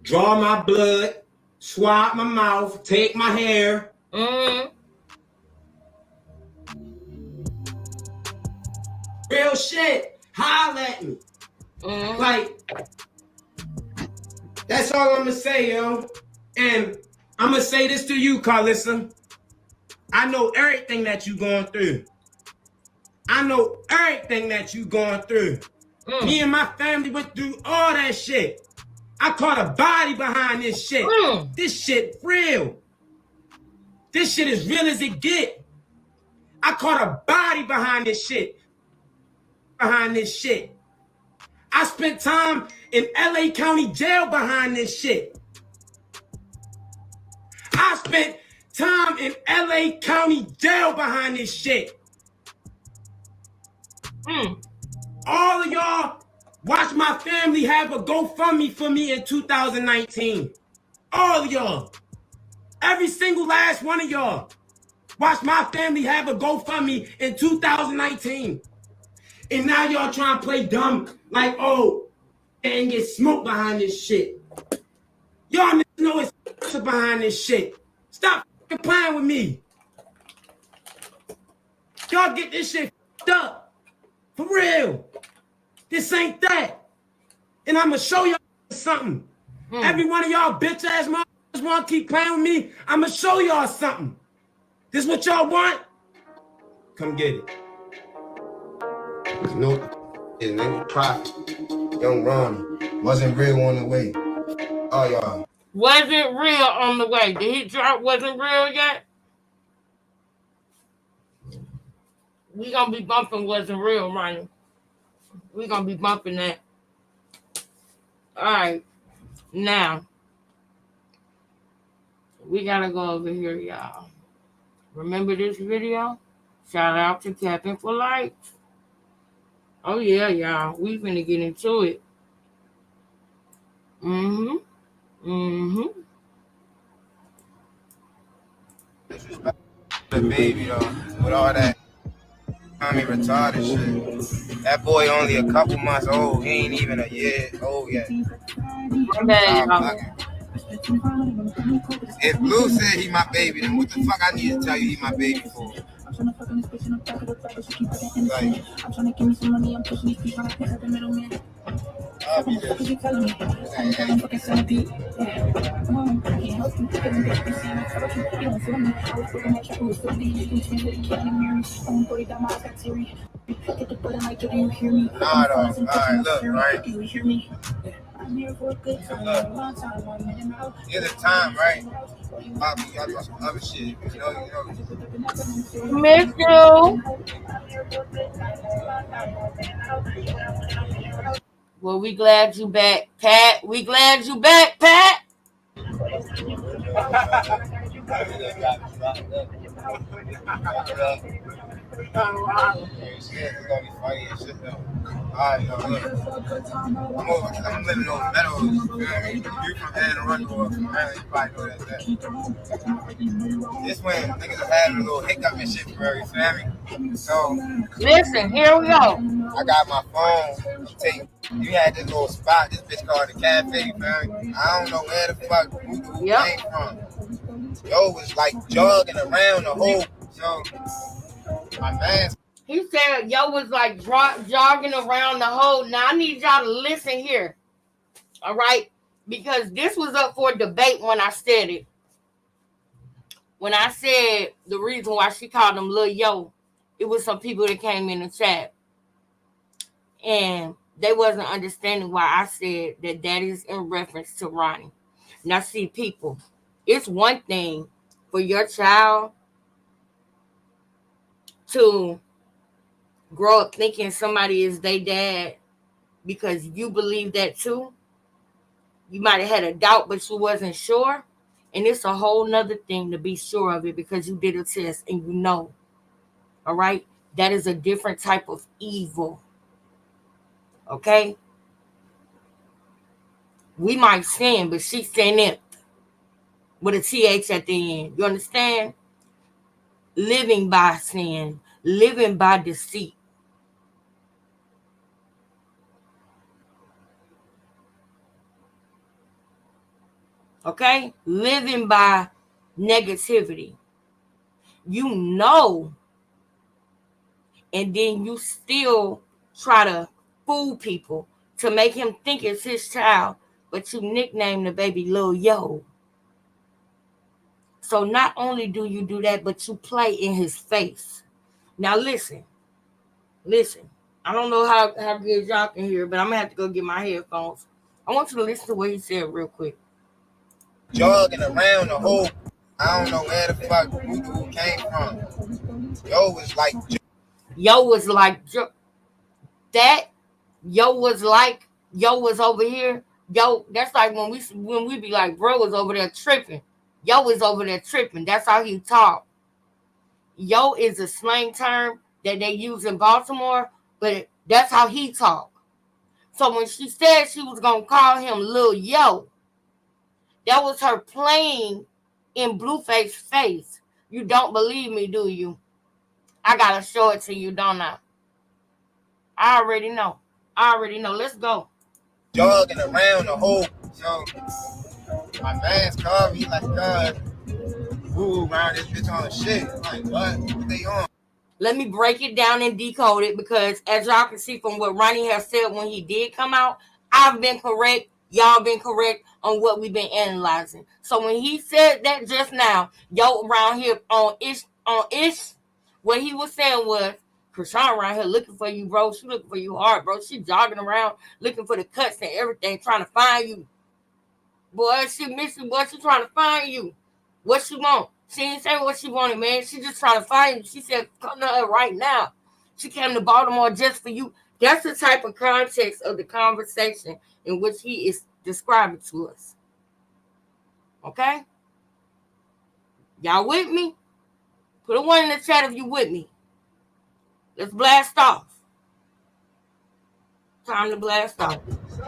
draw my blood, swab my mouth, take my hair. Real shit. Holla at me. Like, that's all I'm gonna say, yo. And I'm gonna say this to you, Carlissa. I know everything that you going through. Me and my family went through all that shit. I caught a body behind this shit. This shit real. This shit is real as it get. I caught a body behind this shit. I spent time in LA County Jail behind this shit. I spent time in LA County jail behind this shit. All of y'all watch my family have a GoFundMe for me in 2019. All of y'all. Every single last one of y'all. Watch my family have a GoFundMe in 2019. And now y'all trying to play dumb like, oh, and get smoked behind this shit. Y'all know it's behind this shit. Stop playing with me. Y'all get this shit up. For real. This ain't that. And I'm going to show y'all something. Every one of y'all bitch ass motherfuckers want to keep playing with me. I'm going to show y'all something. This what y'all want? Come get it. No, nigga, profit. Young Ronnie wasn't real on the way. Oh, y'all. Wasn't real on the way. Did he drop wasn't real yet? We gonna be bumping wasn't real, Ronnie. We gonna be bumping that. All right. Now, we gotta go over here, y'all. Remember this video? Shout out to Captain for likes. Oh, yeah, y'all. We finna get into it. The baby, though, with all that retarded shit. That boy only a couple months old. He ain't even a year old yet. If Blue said he my baby, then what the fuck I need to tell you he my baby for? Like, nah, though. Alright, look, right? Here's the time, right? Bobby, y'all do some other shit. You know. Miss you. Well, we glad you back, Pat. We glad you back, Pat. It's gonna be funny and shit though. Alright, yo, look. I'm living on Meadows, you feel me? You from Anne Arundel or from Maryland, you probably know that. This when niggas are having a little hiccup and shit for real, you feel me? So, listen, here we go. I got my phone tape. You had this little spot, this bitch called the cafe, you feel me? I don't know where the fuck who came from. Yo was like jogging around the whole, so my man. He said yo was like jogging around the hole. Now I need y'all to listen here. All right? Because this was up for debate when I said it. When I said the reason why she called him Lil Yo, it was some people that came in the chat. And they wasn't understanding why I said that is in reference to Ronnie. Now see, people, it's one thing for your child to grow up thinking somebody is their dad because you believe that too. You might have had a doubt, but you wasn't sure. And it's a whole nother thing to be sure of it because you did a test and you know. All right? That is a different type of evil. Okay? We might sin, but she sinned with a TH at the end. You understand? Living by sin, living by deceit. Okay? Living by negativity. You know, and then you still try to fool people to make him think it's his child, but you nickname the baby Lil Yo. So not only do you do that, but you play in his face. Now listen. I don't know how good y'all can hear, but I'm going to have to go get my headphones. I want you to listen to what he said real quick. Jogging around the whole, I don't know where the fuck who came from. Yo was like that. Yo was over here. Yo, that's like when we be like, bro was over there tripping. Yo is over there tripping. That's how he talk. Yo is a slang term that they use in Baltimore, but that's how he talk. So when she said she was going to call him Lil Yo, that was her playing in Blueface's face. You don't believe me, do you? I got to show it to you, don't I? I already know. Let's go. Jogging around the whole, my man's called me like, who around this bitch on shit. I'm like, what they on? Let me break it down and decode it, because as y'all can see from what Ronnie has said when he did come out, I've been correct. Y'all been correct on what we've been analyzing. So when he said that just now, yo around here on ish, what he was saying was, Krishan around here looking for you, bro. She looking for you hard, bro. She jogging around looking for the cuts and everything, trying to find you. Boy, she miss you, boy. She trying to find you. What she want? She ain't saying what she wanted, man. She just trying to find you. She said, come to her right now. She came to Baltimore just for you. That's the type of context of the conversation in which he is describing to us. Okay? Y'all with me? Put a 1 in the chat if you with me. Let's blast off. Time to blast off.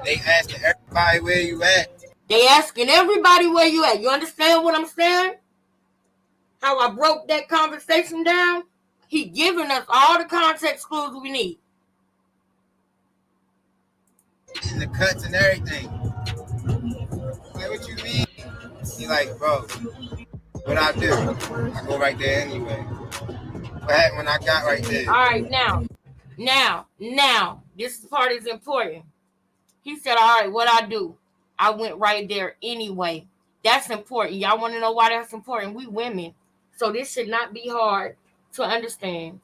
They asking everybody where you at. They asking everybody where you at. You understand what I'm saying? How I broke that conversation down? He giving us all the context clues we need. And the cuts and everything. Like, what you mean? He like, bro, what I do? I go right there anyway. What happened when I got right there? All right, now, this part is important. He said, all right, what I do? I went right there anyway. That's important. Y'all want to know why that's important? We women. So this should not be hard to understand.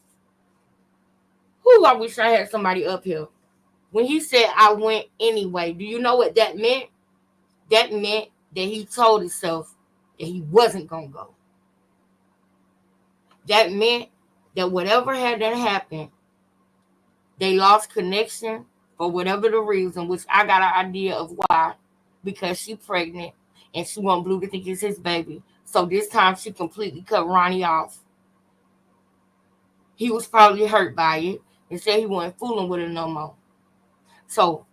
Who I wish I had somebody up here. When he said, I went anyway, do you know what that meant? That meant that he told himself that he wasn't going to go. That meant that whatever had that happened, they lost connection for whatever the reason, which I got an idea of why. Because she's pregnant and she want Blue to think it's his baby. So this time she completely cut Ronnie off. He was probably hurt by it and said he wasn't fooling with her no more. So,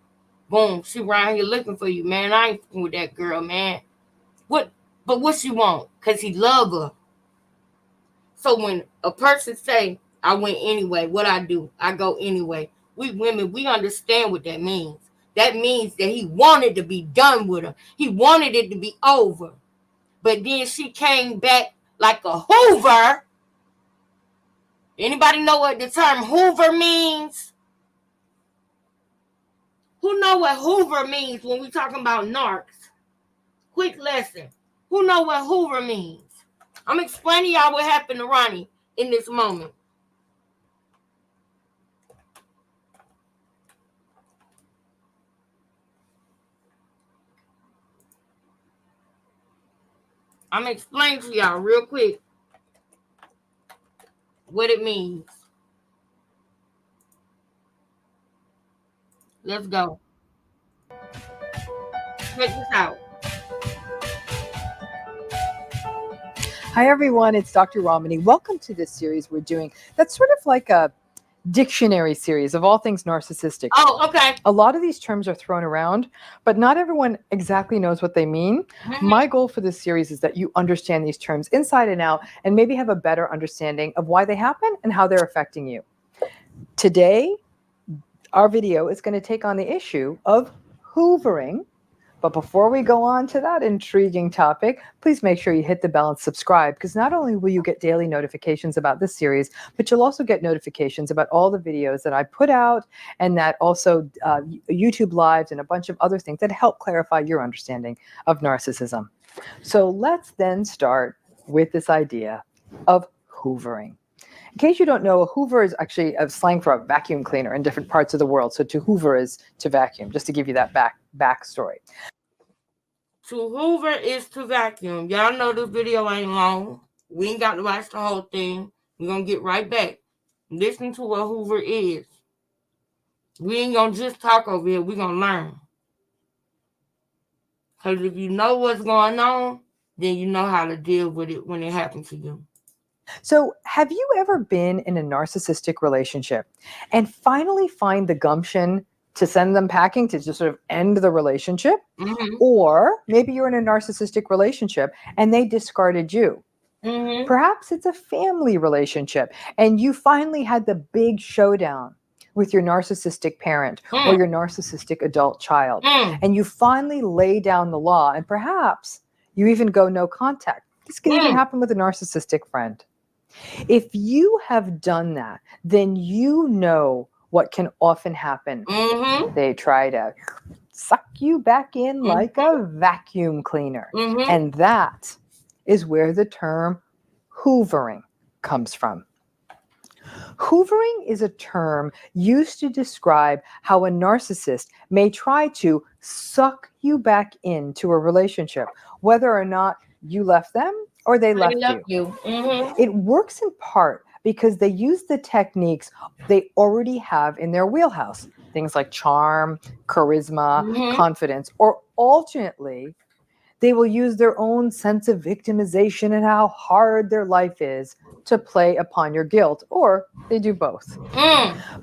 boom, she around here looking for you, man. I ain't fooling with that girl, man. But what she want? Because he love her. So when a person say, I went anyway, what I do? I go anyway. We women, we understand what that means. That means that he wanted to be done with her. He wanted it to be over. But then she came back like a hoover. Anybody know what the term hoover means? Who know what hoover means when we talking about narcs? Quick lesson. Who know what hoover means? I'm explaining y'all what happened to Ronnie in this moment. I'm explaining to y'all real quick what it means. Let's go. Check this out. Hi, everyone. It's Dr. Ronny. Welcome to this series we're doing. That's sort of like a dictionary series of all things narcissistic. Oh, okay. A lot of these terms are thrown around, but not everyone exactly knows what they mean. Mm-hmm. My goal for this series is that you understand these terms inside and out and maybe have a better understanding of why they happen and how they're affecting you. Today, our video is going to take on the issue of hoovering. But before we go on to that intriguing topic, please make sure you hit the bell and subscribe, because not only will you get daily notifications about this series, but you'll also get notifications about all the videos that I put out, and that also YouTube Lives and a bunch of other things that help clarify your understanding of narcissism. So let's then start with this idea of hoovering. In case you don't know, a hoover is actually a slang for a vacuum cleaner in different parts of the world. So to hoover is to vacuum, just to give you that backstory. To hoover is to vacuum. Y'all know this video ain't long. We ain't got to watch the whole thing. We're going to get right back. Listen to what hoover is. We ain't going to just talk over here. We're going to learn. Because if you know what's going on, then you know how to deal with it when it happens to you. So, have you ever been in a narcissistic relationship and finally find the gumption to send them packing to just sort of end the relationship? Mm-hmm. Or maybe you're in a narcissistic relationship and they discarded you. Mm-hmm. Perhaps it's a family relationship and you finally had the big showdown with your narcissistic parent or your narcissistic adult child. And you finally lay down the law and perhaps you even go no contact. This can even happen with a narcissistic friend. If you have done that, then you know what can often happen. Mm-hmm. They try to suck you back in like a vacuum cleaner. Mm-hmm. And that is where the term hoovering comes from. Hoovering is a term used to describe how a narcissist may try to suck you back into a relationship, whether or not you left them or they left you. Mm-hmm. It works in part because they use the techniques they already have in their wheelhouse, things like charm, charisma, confidence, or alternately, they will use their own sense of victimization and how hard their life is to play upon your guilt, or they do both.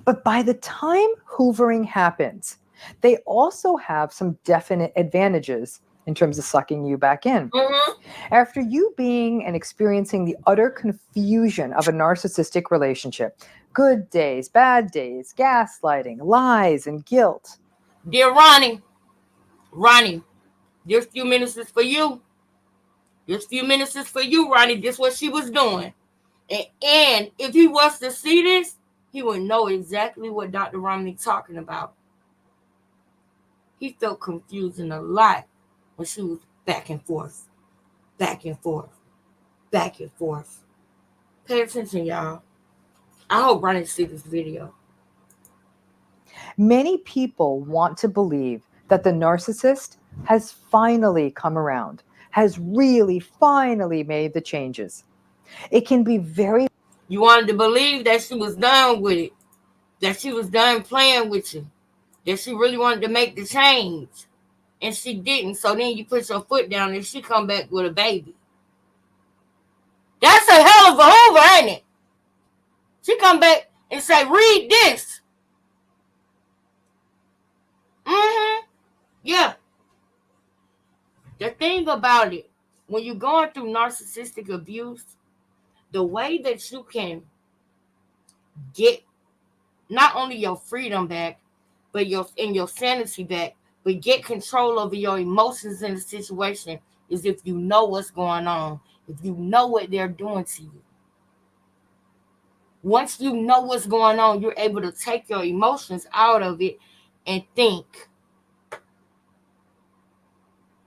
But by the time hoovering happens, they also have some definite advantages in terms of sucking you back in. After you being and experiencing the utter confusion of a narcissistic relationship, good days, bad days, gaslighting, lies, and guilt. Dear Ronnie, this few minutes is for you. Ronnie. This is what she was doing. And if he was to see this, he would know exactly what Dr. Ronnie talking about. He felt confusing a lot when she was back and forth. Pay attention, y'all. I hope Ronnie see this video. Many people want to believe that the narcissist has finally come around, has really finally made the changes. It can be very... You wanted to believe that she was done with it, that she was done playing with you, that she really wanted to make the change, and she didn't. So then you put your foot down and she come back with a baby. That's a hell of a hoover, ain't it? She come back and say, read this. Yeah. The thing about it, when you're going through narcissistic abuse, the way that you can get not only your freedom back, but your sanity back, but get control over your emotions in the situation is if you know what's going on, if you know what they're doing to you. Once you know what's going on, you're able to take your emotions out of it and think.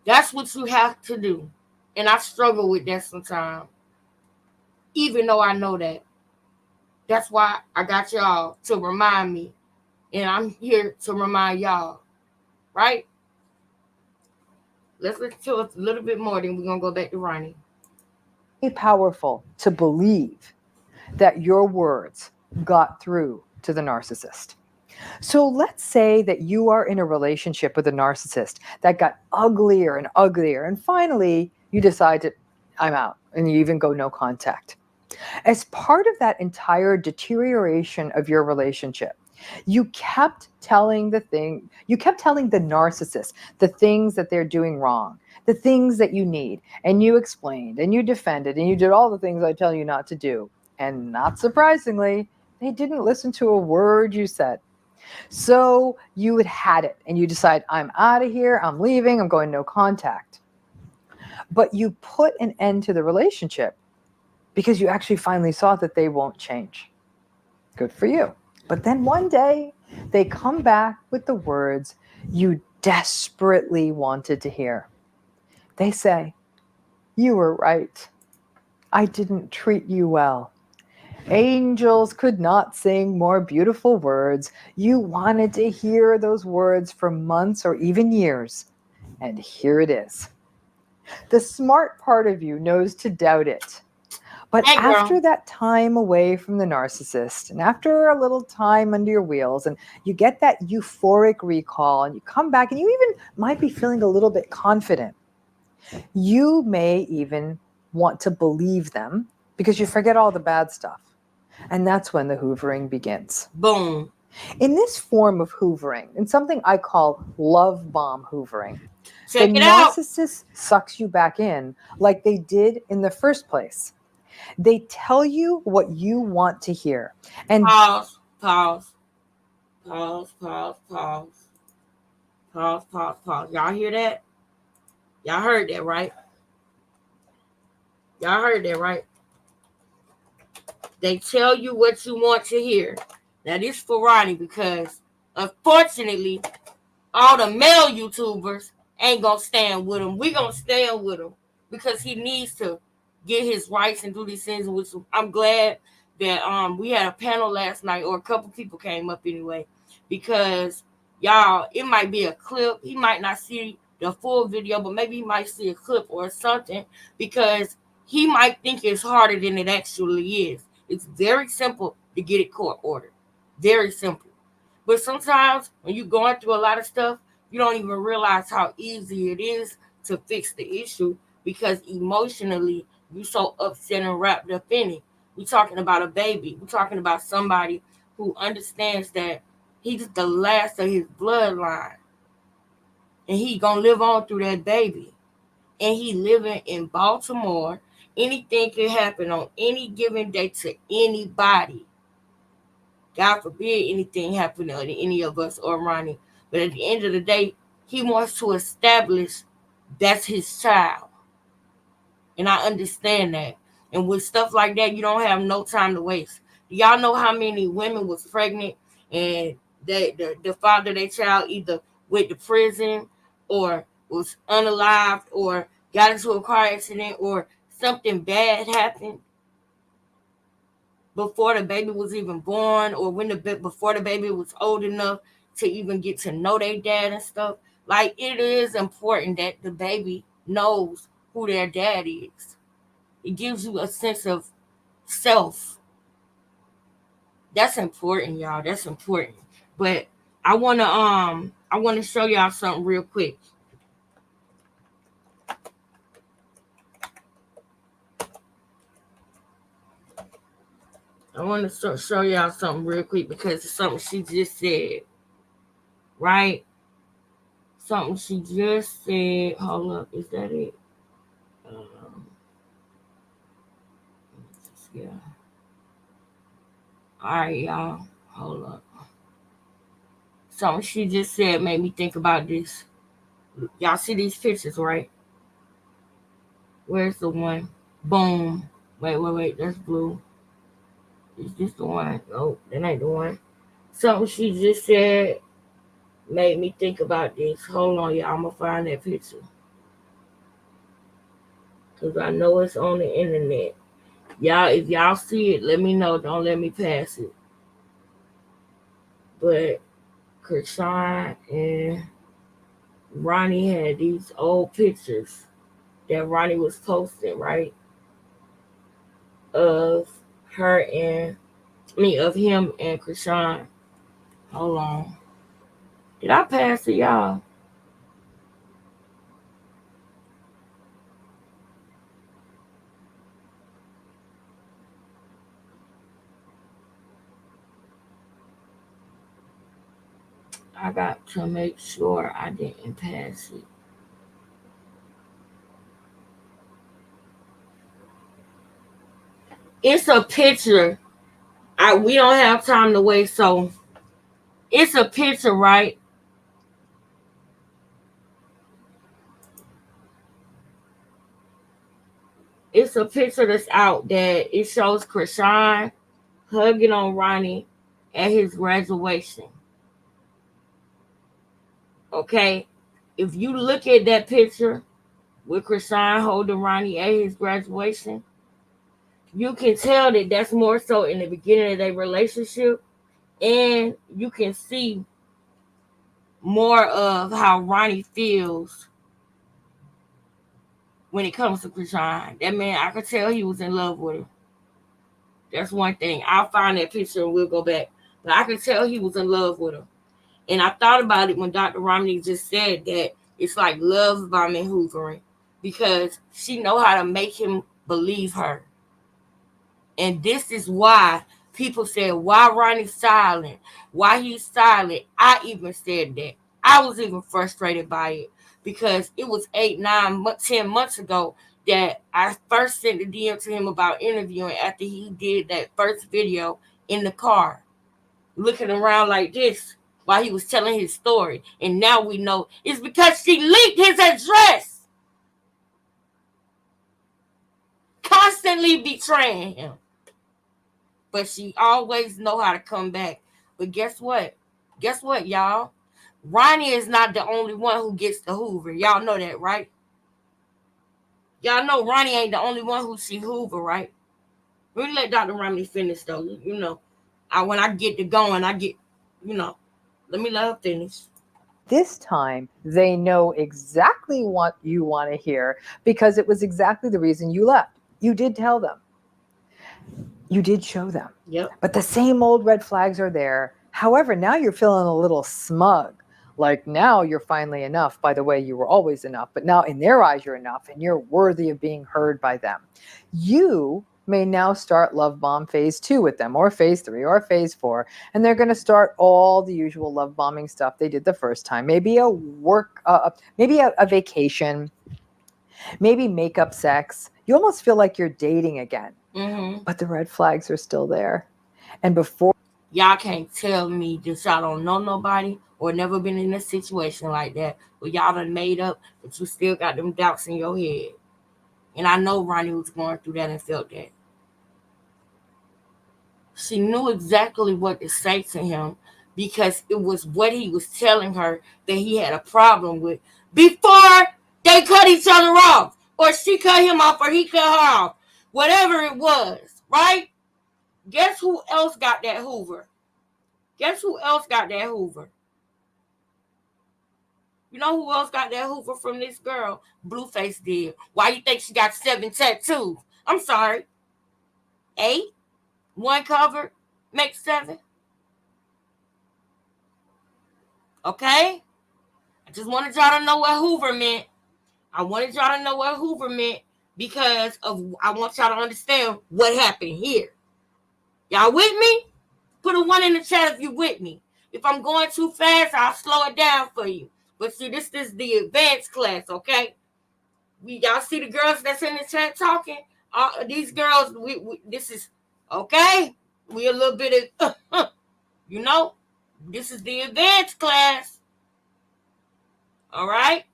That's what you have to do. And I struggle with that sometimes, even though I know that. That's why I got y'all to remind me. And I'm here to remind y'all. Right? Let's listen to it a little bit more, then we're going to go back to Ronnie. It's powerful to believe that your words got through to the narcissist. So let's say that you are in a relationship with a narcissist that got uglier and uglier, and finally you decide to, I'm out, and you even go no contact. As part of that entire deterioration of your relationship, you kept telling the narcissist the things that they're doing wrong, the things that you need, and you explained and you defended and you did all the things I tell you not to do. And not surprisingly, they didn't listen to a word you said. So you had it and you decide, I'm out of here, I'm leaving, I'm going no contact. But you put an end to the relationship because you actually finally saw that they won't change. Good for you. But then one day they come back with the words you desperately wanted to hear. They say, you were right. I didn't treat you well. Angels could not sing more beautiful words. You wanted to hear those words for months or even years. And here it is. The smart part of you knows to doubt it. But after that time away from the narcissist, and after a little time under your wheels, and you get that euphoric recall, and you come back, and you even might be feeling a little bit confident, You may even want to believe them because you forget all the bad stuff. And that's when the hoovering begins. Boom. In this form of hoovering, in something I call love bomb hoovering, Check the it out. narcissist sucks you back in like they did in the first place. They tell you what you want to hear. And Pause. Y'all hear that? Y'all heard that, right? Y'all heard that, right? They tell you what you want to hear. Now, this is for Ronnie because, unfortunately, all the male YouTubers ain't going to stand with him. We going to stand with him because he needs to get his rights and do these things. Which I'm glad that we had a panel last night, or a couple people came up anyway, because, y'all, it might be a clip. He might not see the full video, but maybe he might see a clip or something, because he might think it's harder than it actually is. It's very simple to get it court ordered. Very simple. But sometimes when you're going through a lot of stuff, you don't even realize how easy it is to fix the issue, because emotionally you're so upset and wrapped up in it. We're talking about a baby. We're talking about somebody who understands that he's the last of his bloodline. And he going to live on through that baby. And he living in Baltimore. Anything can happen on any given day to anybody. God forbid anything happen to any of us or Ronnie. But at the end of the day, he wants to establish that's his child. And I understand that. And with stuff like that, you don't have no time to waste. Y'all know how many women was pregnant and the father of their child either went to prison or was unalived or got into a car accident or something bad happened before the baby was even born, or before the baby was old enough to even get to know their dad and stuff. Like, it is important that the baby knows who their dad is. It gives you a sense of self. That's important, y'all. That's important. But I wanna show y'all something real quick. I want to show y'all something real quick because it's something she just said. Right? Something she just said. Hold up. Is that it? Yeah. All right, y'all. Hold up. Something she just said made me think about this. Y'all see these pictures, right? Where's the one? Boom. Wait. That's blue. Is this the one? No, that ain't the one. Something she just said made me think about this. Hold on, y'all. I'm going to find that picture. Because I know it's on the internet. Y'all, if y'all see it, let me know. Don't let me pass it. But Krishan and Ronnie had these old pictures that Ronnie was posting, right? Of him and Krishan. Hold on. Did I pass it, y'all? I got to make sure I didn't pass it. It's a picture. We don't have time to waste, so it's a picture, right? It's a picture that's out that it shows Krishan hugging on Ronnie at his graduation. Okay? If you look at that picture with Krishan holding Ronnie at his graduation, you can tell that that's more so in the beginning of their relationship, and you can see more of how Ronnie feels when it comes to Krishan. That man, I could tell he was in love with her. That's one thing. I'll find that picture and we'll go back. But I could tell he was in love with her. And I thought about it when Dr. Ronnie just said that it's like love bombing hoovering. because she know how to make him believe her. And this is why people said, why Ronnie's silent? Why he's silent? I even said that. I was even frustrated by it because it was 8, 9, 10 months ago that I first sent a DM to him about interviewing after he did that first video in the car, looking around like this while he was telling his story. And now we know it's because she leaked his address, constantly betraying him. But she always know how to come back. But guess what? Guess what, y'all? Ronnie is not the only one who gets the hoover. Y'all know that, right? Y'all know Ronnie ain't the only one who see hoover, right? We let Dr. Ronnie finish, though. You know, when I get to going, I get, let me let her finish. This time, they know exactly what you want to hear because it was exactly the reason you left. You did tell them. You did show them. Yep. But the same old red flags are there. However, now you're feeling a little smug. Like now you're finally enough. By the way, you were always enough. But now in their eyes, you're enough and you're worthy of being heard by them. You may now start love bomb phase 2 with them, or phase 3, or phase 4. And they're going to start all the usual love bombing stuff they did the first time. Maybe a vacation, maybe makeup sex. You almost feel like you're dating again. Mm-hmm. But the red flags are still there. And before y'all can't tell me that y'all don't know nobody or never been in a situation like that where y'all done made up, but you still got them doubts in your head. And I know Ronnie was going through that and felt that. She knew exactly what to say to him because it was what he was telling her that he had a problem with before they cut each other off, or she cut him off, or he cut her off. Whatever it was, right? Guess who else got that hoover? Guess who else got that hoover? You know who else got that hoover from this girl? Blueface did. Why you think she got 7 tattoos? I'm sorry. 8? 1 covered makes 7. Okay? I just wanted y'all to know what hoover meant. I wanted y'all to know what hoover meant because I want y'all to understand what happened here. Y'all with me? Put a 1 in the chat if you with me. If I'm going too fast, I'll slow it down for you. But see, this is the advanced class, okay? Y'all see the girls that's in the chat talking? These girls, this is, okay? We a little bit of, this is the advanced class. All right?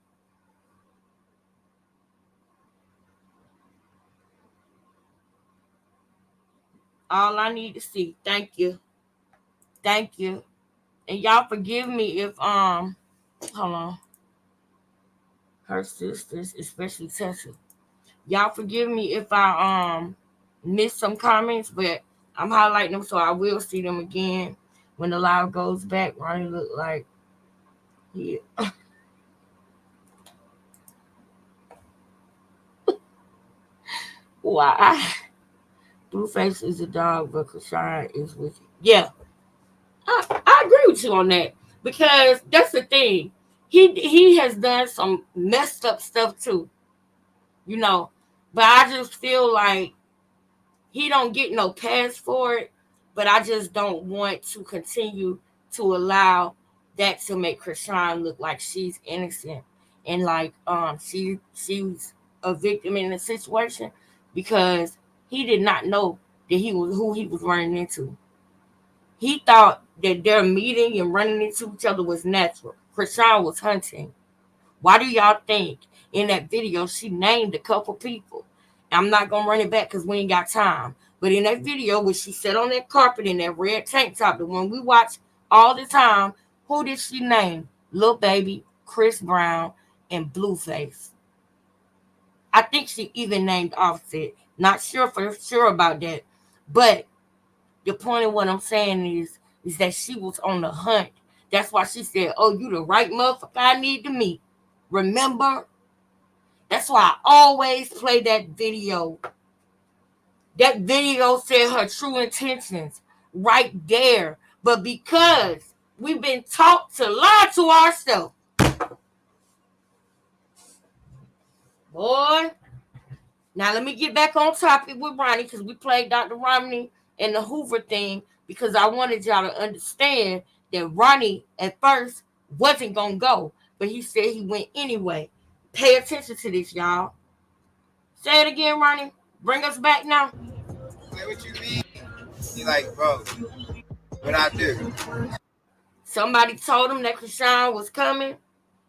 All I need to see. Thank you. Thank you. And y'all forgive me if, hold on. Her sisters, especially Tessa. Y'all forgive me if I missed some comments, but I'm highlighting them so I will see them again when the live goes back. Ronnie look like why? Blueface is a dog, but Krishan is with you. Yeah, I agree with you on that because that's the thing. He has done some messed up stuff too, but I just feel like he don't get no pass for it, but I just don't want to continue to allow that to make Krishan look like she's innocent and like she's a victim in the situation because he did not know that who he was running into. He thought that their meeting and running into each other was natural. Krishan was hunting. Why do y'all think in that video she named a couple people? I'm not going to run it back because we ain't got time. But in that video where she sat on that carpet in that red tank top, the one we watch all the time, who did she name? Lil Baby, Chris Brown, and Blueface. I think she even named Offset. Not sure for sure about that. But the point of what I'm saying is that she was on the hunt. That's why she said, oh, you the right motherfucker I need to meet. Remember? That's why I always play that video. That video said her true intentions right there. But because we've been taught to lie to ourselves. Boy. Now let me get back on topic with Ronnie, because we played Dr. Ronnie and the Hoover thing, because I wanted y'all to understand that Ronnie at first wasn't going to go, but he said he went anyway. Pay attention to this, y'all. Say it again, Ronnie. Bring us back now. Like, what you mean? He like, bro, what I do? Somebody told him that Krishan was coming,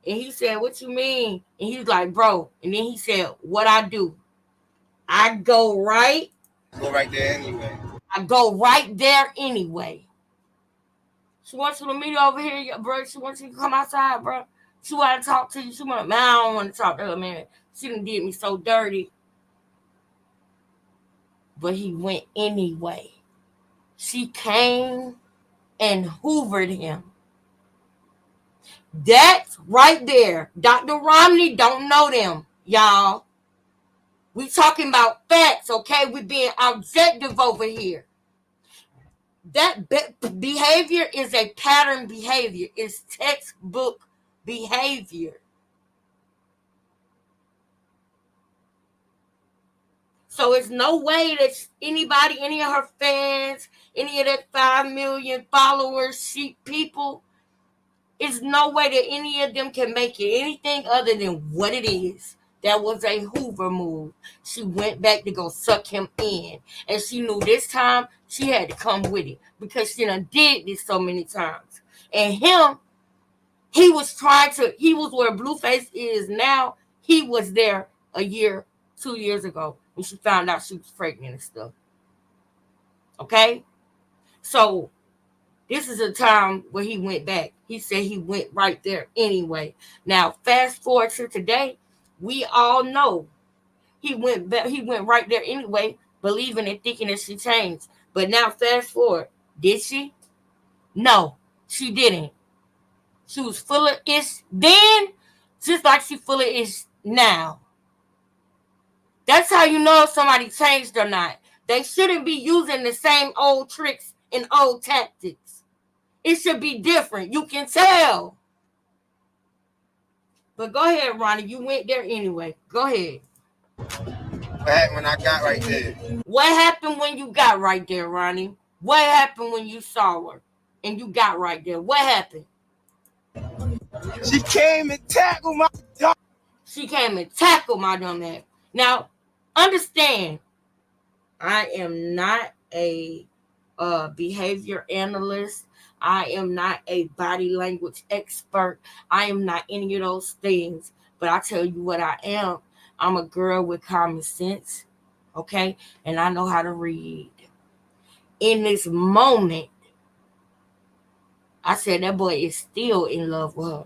and he said, what you mean? And he was like, bro. And then he said, what I do? I go right. Go right there anyway. I go right there anyway. She wants you to meet over here, bro. She wants you to come outside, bro. She want to talk to you. She want, man, I don't want to talk to her, man. She done did me so dirty. But he went anyway. She came and hoovered him. That's right there. Dr. Romney don't know them, y'all. We talking about facts, okay? We being objective over here. That behavior is a pattern behavior. It's textbook behavior. So it's no way that anybody, any of her fans, any of that 5 million followers, sheep people, it's no way that any of them can make it anything other than what it is. That was a Hoover move. She went back to go suck him in. And she knew this time she had to come with it, because she done did this so many times. And him, he was where Blueface is now. He was there a year, 2 years ago, when she found out she was pregnant and stuff. Okay? So this is a time where he went back. He said he went right there anyway. Now, fast forward to today, we all know he went back. He went right there anyway, believing and thinking that she changed. But now, fast forward, did she? No, she didn't. She was full of ish then, just like she full of ish now. That's how you know if somebody changed or not. They shouldn't be using the same old tricks and old tactics. It should be different. You can tell. But go ahead, Ronnie. You went there anyway. Go ahead. What happened when I got right there? What happened when you got right there, Ronnie? What happened when you saw her and you got right there? What happened? She came and tackled my dumb. She came and tackled my dumb ass. Now, understand, I am not a behavior analyst. I am not a body language expert. I am not any of those things. But I tell you what I am. I'm a girl with common sense, okay? And I know how to read. In this moment, I said that boy is still in love with her.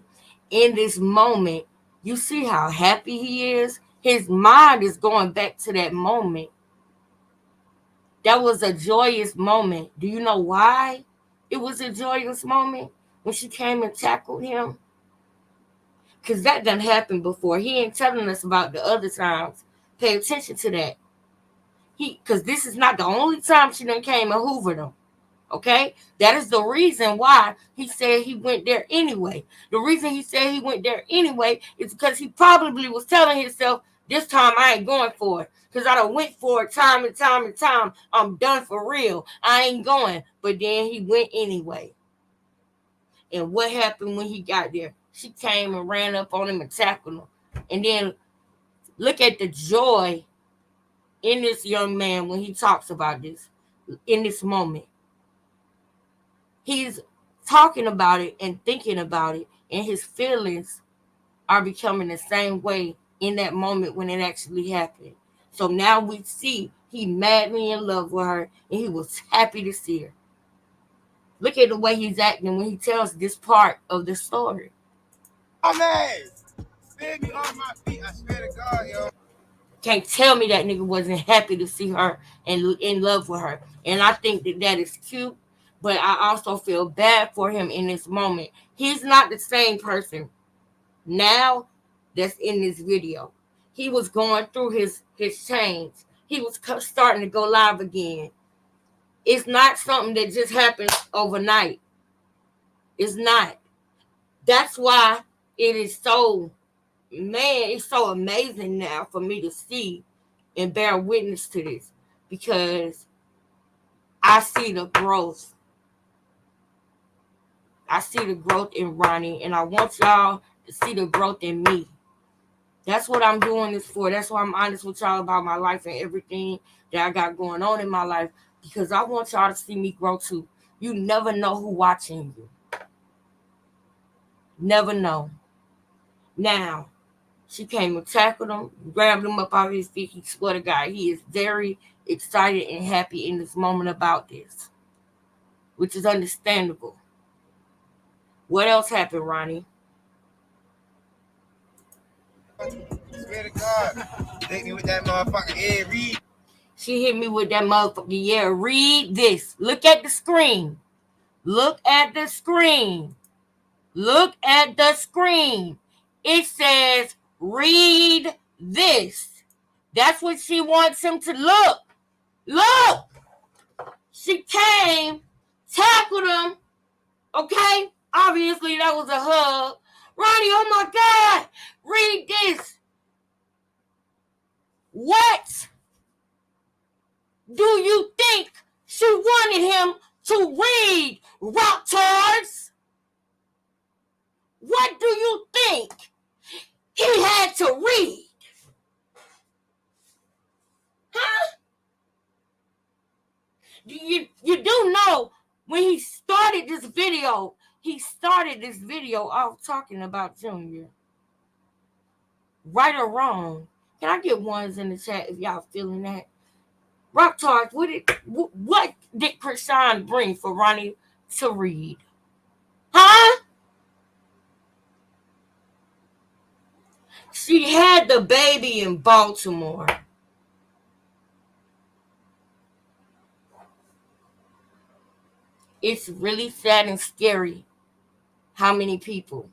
In this moment, you see how happy he is? His mind is going back to that moment. That was a joyous moment. Do you know why it was a joyous moment? When she came and tackled him? Because that done happened before. He ain't telling us about the other times. Pay attention to that. Because this is not the only time she done came and hoovered him. Okay? That is the reason why he said he went there anyway. The reason he said he went there anyway is because he probably was telling himself, this time I ain't going for it. Because I done went for it time and time and time. I'm done for real. I ain't going. But then he went anyway. And what happened when he got there? She came and ran up on him and tackled him. And then look at the joy in this young man when he talks about this, in this moment. He's talking about it and thinking about it, and his feelings are becoming the same way in that moment when it actually happened. So now we see he madly in love with her, and he was happy to see her. Look at the way he's acting when he tells this part of the story. Oh, man. Spin me off my feet. I swear to God, yo. Can't tell me that nigga wasn't happy to see her and in love with her. And I think that is cute, but I also feel bad for him in this moment. He's not the same person now that's in this video. He was going through his change. He was starting to go live again. It's not something that just happens overnight. It's not. That's why it is so man, it's so amazing now for me to see and bear witness to this, because I see the growth. I see the growth in Ronnie, and I want y'all to see the growth in me. That's what I'm doing this for. That's why I'm honest with y'all about my life and everything that I got going on in my life, because I want y'all to see me grow too. You never know who watching you. Never know. Now, she came and tackled him, grabbed him up off his feet. He swear to God, he is very excited and happy in this moment about this, which is understandable. What else happened, Ronnie? Swear to God. Hit me with that motherfucker. Yeah, read. She hit me with that motherfucker. Yeah, read this. Look at the screen. Look at the screen. Look at the screen. It says, read this. That's what she wants him to look. Look. She came, tackled him. Okay? Obviously, that was a hug. Ronnie, oh my God. Read this. What do you think she wanted him to read, rock tards? What do you think he had to read? Huh? You do know when he started this video off talking about Junior. Right or wrong? Can I get ones in the chat if y'all feeling that? Rock Tards, what did Krishan bring for Ronnie to read? Huh? She had the baby in Baltimore. It's really sad and scary how many people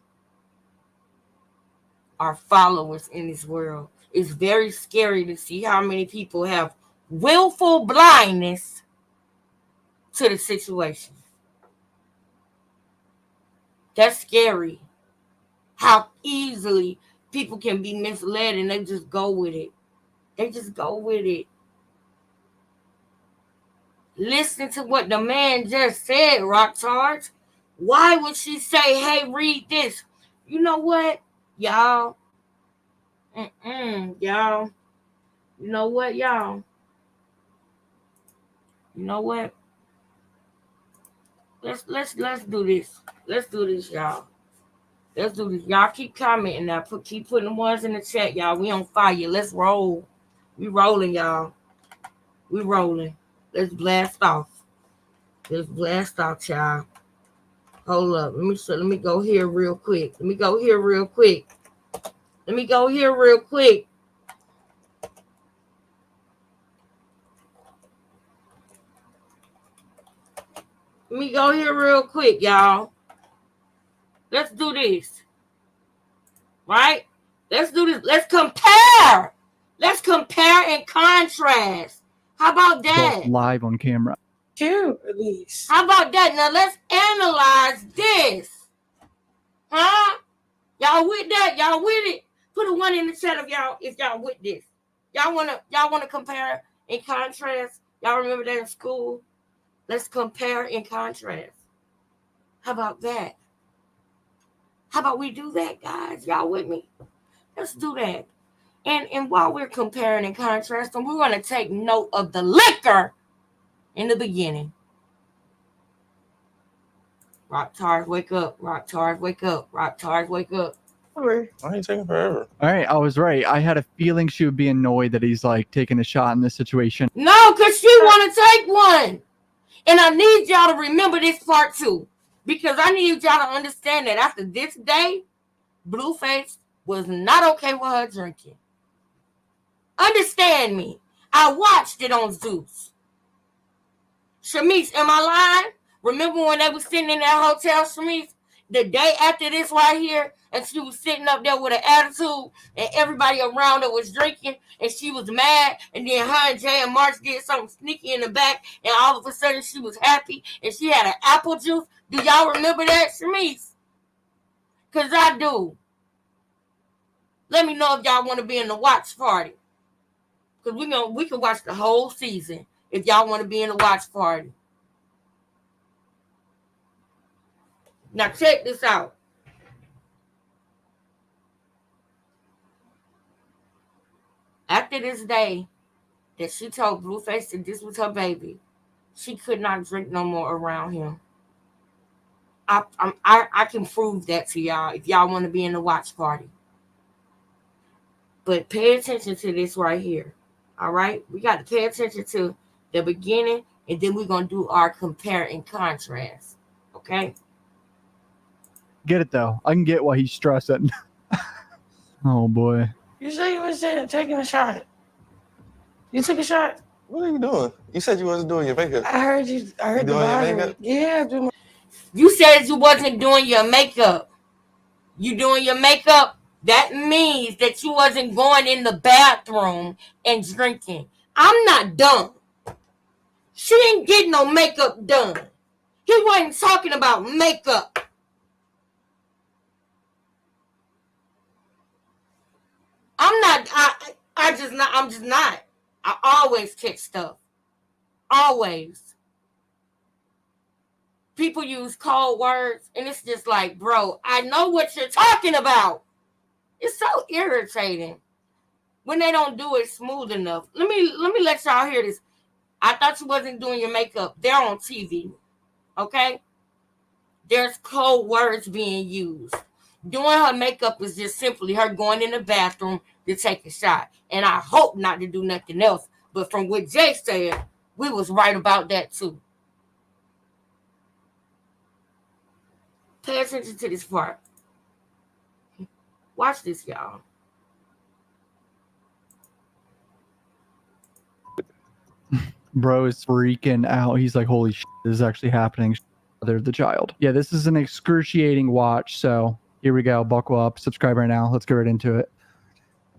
are followers in this world. It's very scary to see how many people have willful blindness to the situation. That's scary. How easily people can be misled and they just go with it. They just go with it. Listen to what the man just said, Rock Tards. Why would she say, hey, read this? You know what, y'all? Y'all. You know what, y'all? You know what? Let's do this. Let's do this, y'all. Let's do this. Y'all keep commenting now. Keep putting the ones in the chat, y'all. We on fire. Let's roll. We rolling, y'all. We rolling. Let's blast off. Let's blast off, y'all. Hold up. Let me go here real quick. Let me go here real quick. Y'all. Let's do this. Right? Let's do this. Let's compare. Let's compare and contrast. How about that? Live on camera. Cute, at least. How about that? Now let's analyze this. Huh? Y'all with that? Y'all with it? Put a one in the chat if y'all with this. Y'all wanna compare and contrast? Y'all remember that in school? Let's compare and contrast. How about that? How about we do that, guys? Y'all with me? Let's do that. And while we're comparing and contrasting, we're going to take note of the liquor in the beginning. Rock Tards, wake up. Rock Tards, wake up. Rock Tards, wake up. Why are you taking forever? All right, I was right. I had a feeling she would be annoyed that he's like taking a shot in this situation. No, because she want to take one. And I need y'all to remember this part too. Because I need y'all to understand that after this day, Blueface was not okay with her drinking. Understand me. I watched it on Zeus. Shamice, am I lying? Remember when they was sitting in that hotel, Shamice? The day after this right here, and she was sitting up there with an attitude, and everybody around her was drinking, and she was mad, and then her and Jay and March did something sneaky in the back, and all of a sudden she was happy, and she had an apple juice. Do y'all remember that, Shamice? Because I do. Let me know if y'all want to be in the watch party. Because we can watch the whole season if y'all want to be in the watch party. Now check this out. After this day that she told Blueface that this was her baby, she could not drink no more around him. I can prove that to y'all if y'all want to be in the watch party. But pay attention to this right here. All right? We got to pay attention to the beginning, and then we're going to do our compare and contrast. Okay? Get it, though. I can get why he's stressing. Oh, boy. You said you was taking a shot. You took a shot? What are you doing? You said you wasn't doing your makeup. I heard you. I heard You the doing your bottom. makeup? Yeah, I'm doing my... You said you wasn't doing your makeup. You doing your makeup? That means that you wasn't going in the bathroom and drinking. I'm not dumb. She ain't getting no makeup done. He wasn't talking about makeup. I'm just not. I always catch stuff. Always. People use cold words, and it's just like, bro, I know what you're talking about. It's so irritating when they don't do it smooth enough. Let me let y'all hear this. I thought you wasn't doing your makeup. They're on TV, okay? There's cold words being used. Doing her makeup is just simply her going in the bathroom to take a shot. And I hope not to do nothing else. But from what Jay said, we was right about that too. Pay attention to this part. Watch this, y'all. Bro is freaking out. He's like, holy shit, this is actually happening. They're the child. Yeah, this is an excruciating watch. So here we go. Buckle up. Subscribe right now. Let's get right into it.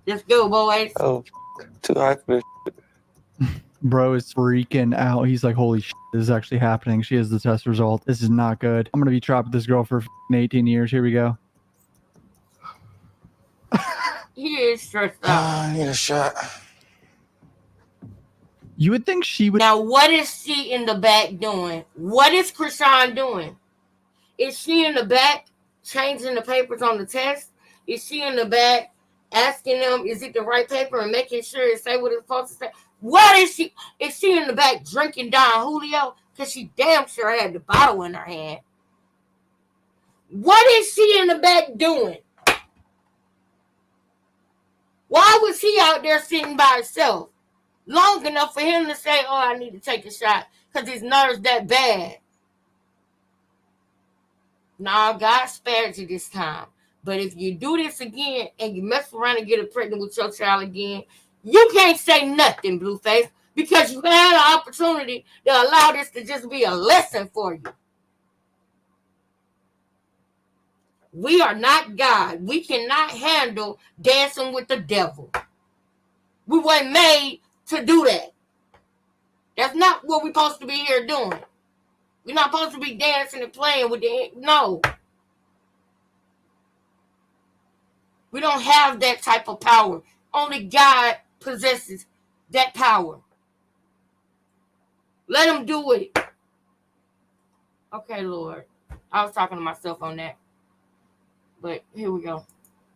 Let's go, boys. Oh, too high for this. Bro is freaking out. He's like, holy shit, this is actually happening. She has the test result. This is not good. I'm going to be trapped with this girl for 18 years. Here we go. He is stressed out. I need a shot. You would think she would. Now, what is she in the back doing? What is Krishan doing? Is she in the back changing the papers on the test? Is she in the back asking them, is it the right paper, and making sure it say what it's supposed to say? What is she? Is she in the back drinking Don Julio? Because she damn sure had the bottle in her hand. What is she in the back doing? Why was he out there sitting by himself long enough for him to say, oh, I need to take a shot because his nerves that bad? Nah, God spared you this time. But if you do this again and you mess around and get her pregnant with your child again, you can't say nothing, Blueface, because you had an opportunity to allow this to just be a lesson for you. We are not God. We cannot handle dancing with the devil. We weren't made to do that. That's not what we're supposed to be here doing. We're not supposed to be dancing and playing with the... No. We don't have that type of power. Only God possesses that power. Let him do it. Okay, Lord. I was talking to myself on that. But here we go.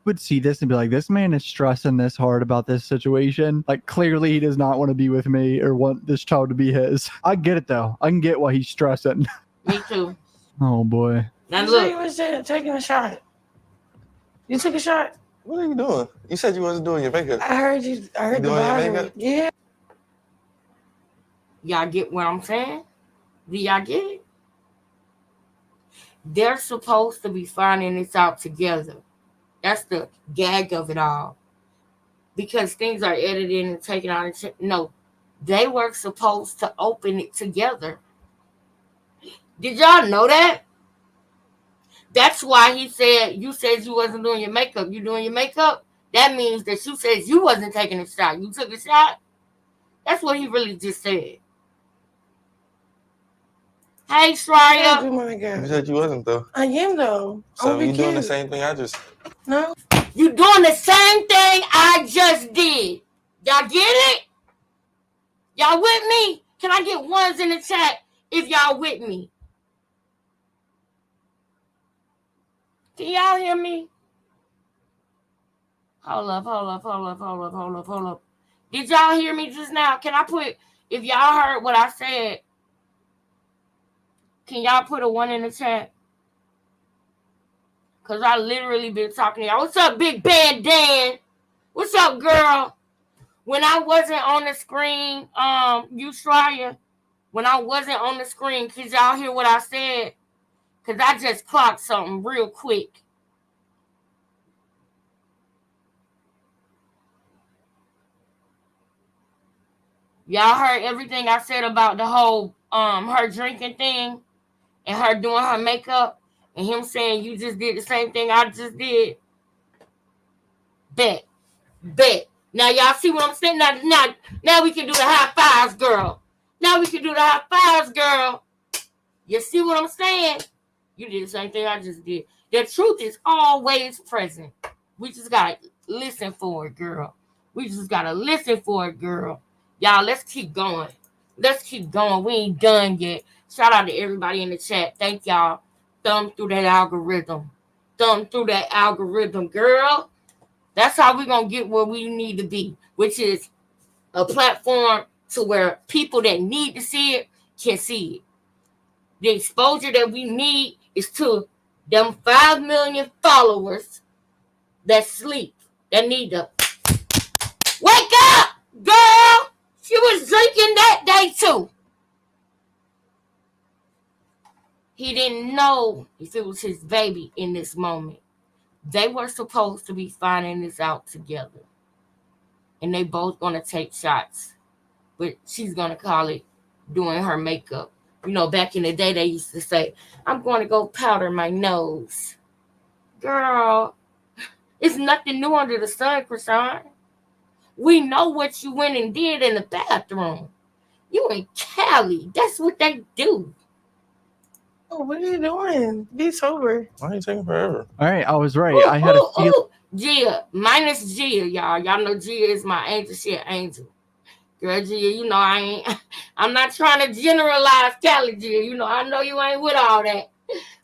Would see this and be like, this man is stressing this hard about this situation. Like, clearly he does not want to be with me or want this child to be his. I get it, though. I can get why he's stressing. Me too. Oh, boy. Now You look. said you was taking a shot. You took a shot? What are you doing? You said you wasn't doing your makeup. I heard you. I heard You the doing your bottom. makeup? Yeah. Y'all get what I'm saying? Do y'all get it? They're supposed to be finding this out together. That's the gag of it all. Because things are edited and taken out. No, they were supposed to open it together. Did y'all know that? That's why he said, you said you wasn't doing your makeup. You doing your makeup? That means that you said you wasn't taking a shot. You took a shot? That's what he really just said. Hey, I Shreya. do my You makeup. said you wasn't, though. I am though. So I'll be you doing the cute. same thing I just... No. You doing the same thing I just did. Y'all get it? Y'all with me? Can I get ones in the chat if y'all with me? Can y'all hear me? Hold up. Did y'all hear me just now? Can I put, if y'all heard what I said, can y'all put a 1 in the chat? Because I literally been talking to y'all. What's up, Big Bad Dan? What's up, girl? When I wasn't on the screen, Ushraya, when I wasn't on the screen, could y'all hear what I said? Because I just clocked something real quick. Y'all heard everything I said about the whole her drinking thing and her doing her makeup and him saying you just did the same thing I just did? Bet. Now y'all see what I'm saying? Now we can do the high fives, girl. Now we can do the high fives, girl. You see what I'm saying? You did the same thing I just did. The truth is always present. We just gotta listen for it, girl. We just gotta listen for it, girl. Y'all, let's keep going. Let's keep going. We ain't done yet. Shout out to everybody in the chat. Thank y'all. Thumb through that algorithm. Girl. That's how we're going to get where we need to be, which is a platform to where people that need to see it can see it. The exposure that we need is to them 5 million followers that sleep, that need to wake up, girl. She was drinking that day too. He didn't know if it was his baby in this moment. They were supposed to be finding this out together. And they both going to take shots. But she's going to call it doing her makeup. You know, back in the day, they used to say, I'm going to go powder my nose. Girl, it's nothing new under the sun, Krishan. We know what you went and did in the bathroom. You in Cali. That's what they do. Oh, what are you doing? Be sober. Why are you taking forever? All right, I was right. I had a feel. Gia, minus Gia, y'all. Y'all know Gia is my angel. She an angel. Girl, Gia, you know I'm not trying to generalize Cali, Gia. You know, I know you ain't with all that.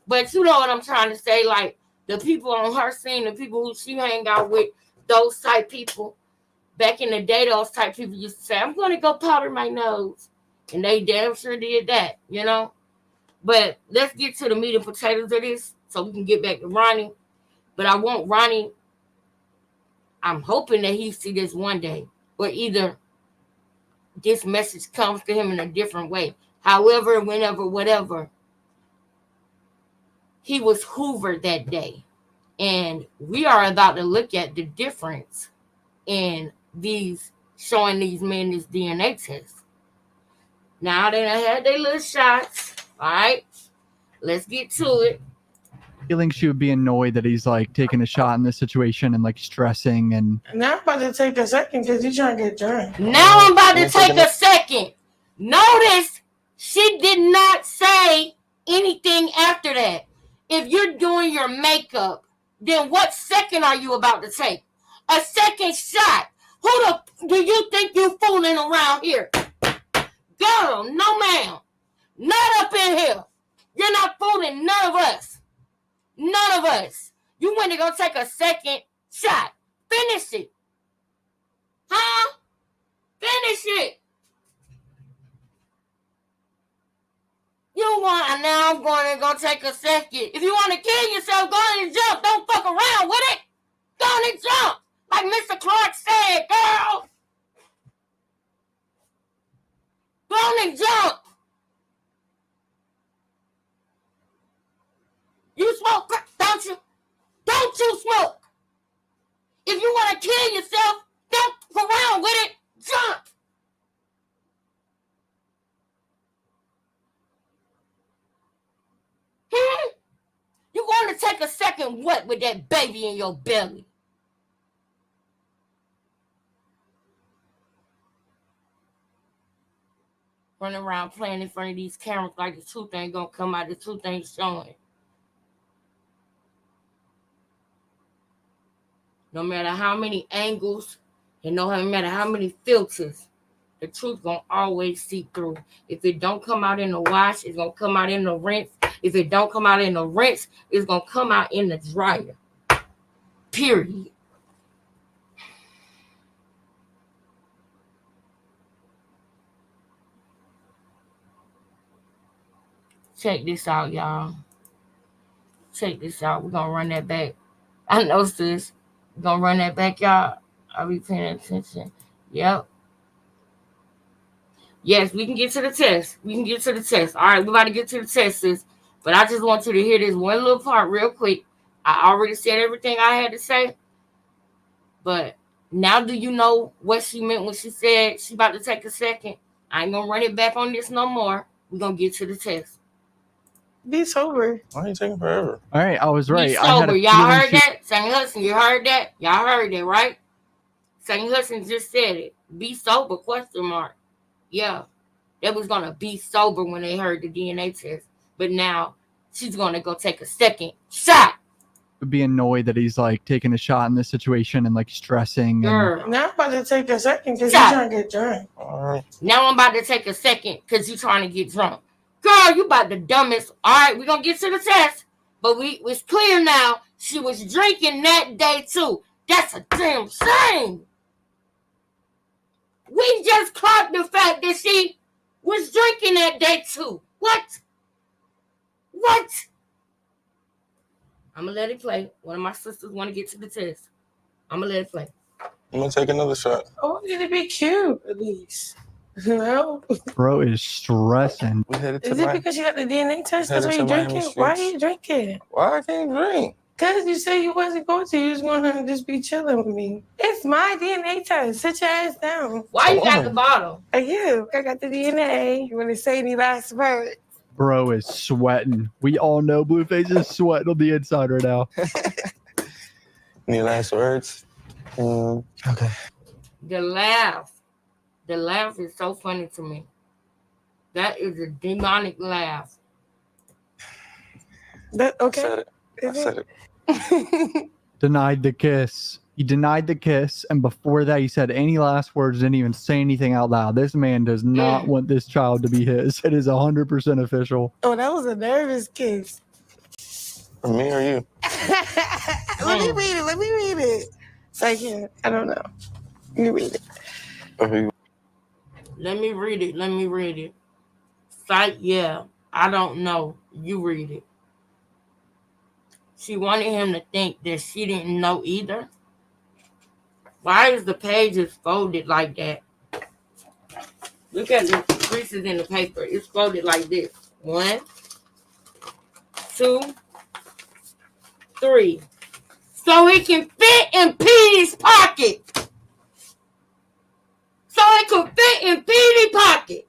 But you know what I'm trying to say. Like, the people on her scene, the people who she hang out with, those type people. Back in the day, those type people used to say, I'm going to go powder my nose. And they damn sure did that, you know? But let's get to the meat and potatoes of this so we can get back to Ronnie. But I want Ronnie, I'm hoping that he see this one day. Or either this message comes to him in a different way. However, whenever, whatever. He was hoovered that day. And we are about to look at the difference in these, showing these men this DNA test. Now they done had their little shots. All right. Let's get to it. Feeling she would be annoyed that he's like taking a shot in this situation and like stressing and Now I'm about to take a second because you're trying to get drunk. Now I'm about to take a second. Notice she did not say anything after that. If you're doing your makeup, then what second are you about to take? A second shot. Who the do you think you fooling around here? Girl, no ma'am. Not up in here. You're not fooling none of us. None of us. You went to go take a second shot. Finish it. Huh? Finish it. You want, and now I'm going to go take a second. If you want to kill yourself, go on and jump. Don't fuck around with it. Go on and jump. Like Mr. Clark said, girl. Go on and jump. You smoke crack, don't you? Don't you smoke? If you want to kill yourself, don't fuck around with it. Jump. You want to take a second what with that baby in your belly? Running around playing in front of these cameras like the truth ain't gonna come out, the truth ain't showing. No matter how many angles and no matter how many filters, the truth gonna always seep through. If it don't come out in the wash, it's gonna come out in the rinse. If it don't come out in the rinse, it's gonna come out in the dryer. Period. Check this out, y'all. Check this out. We're gonna run that back. I know, sis. We're gonna run that back, y'all. I'll be paying attention. Yep. Yes, we can get to the test. We can get to the test. All right, we're about to get to the test, sis. But I just want you to hear this one little part real quick. I already said everything I had to say. But now do you know what she meant when she said she about to take a second? I ain't gonna run it back on this no more. We're gonna get to the test. Be sober. Why are you taking forever? All right, I was right. Be sober. Y'all heard that? St. Hudson, you heard that? Y'all heard it, right? St. Hudson just said it. Be sober, question mark. Yeah. They was gonna be sober when they heard the DNA test. But now she's gonna go take a second shot. Be annoyed that he's like taking a shot in this situation and like stressing. Girl. Now I'm about to take a second because you're trying to get drunk. All right. Now I'm about to take a second because you trying to get drunk. Girl, you about the dumbest. All right, we're going to get to the test. But it's clear now she was drinking that day too. That's a damn shame. We just caught the fact that she was drinking that day too. What? What? I'm going to let it play. One of my sisters want to get to the test. I'm going to let it play. I'm going to take another shot. I want you to be cute, at least. No. Bro is stressing. We headed to Is it because you got the DNA test? That's why you drinking? Why are you drinking? Why I can't drink? Because you said you wasn't going to. You was going to just be chilling with me. It's my DNA test. Sit your ass down. Why you got the bottle? I got the DNA. You want to say any last words? Bro is sweating. We all know Blueface is sweating on the inside right now. Any last words? Okay. The laugh is so funny to me. That is a demonic laugh. Okay. I said it. Denied the kiss. He denied the kiss, and before that, he said any last words, didn't even say anything out loud. This man does not want this child to be his. It is 100% official. Oh, that was a nervous kiss. For me or you? Let me read it. It's like, yeah, I don't know. You read it. Okay. Let me read it. Psych, yeah, I don't know. You read it. She wanted him to think that she didn't know either. Why is the pages folded like that? Look at the creases in the paper. It's folded like this. 1, 2, 3. So it can fit in Petey's pocket. So it could fit in Petey's pocket.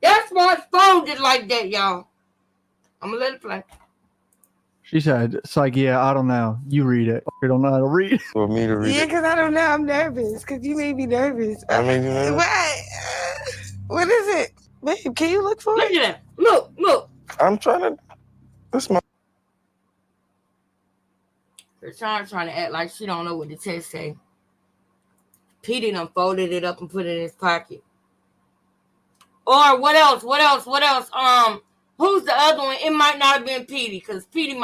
That's why it's folded like that, y'all. I'm going to let it play. She said, it's like, yeah, I don't know. You read it. I don't know how to read. For me to read Yeah, it. because I don't know. I'm nervous. Because you made me nervous. I made you nervous? What is it? Babe, can you look for Look it? at that. Look. I'm trying to... This my... Krishan trying to act like she don't know what the test say. Petey done folded it up and put it in his pocket. Or what else? Who's the other one? It might not have been Petey, because Petey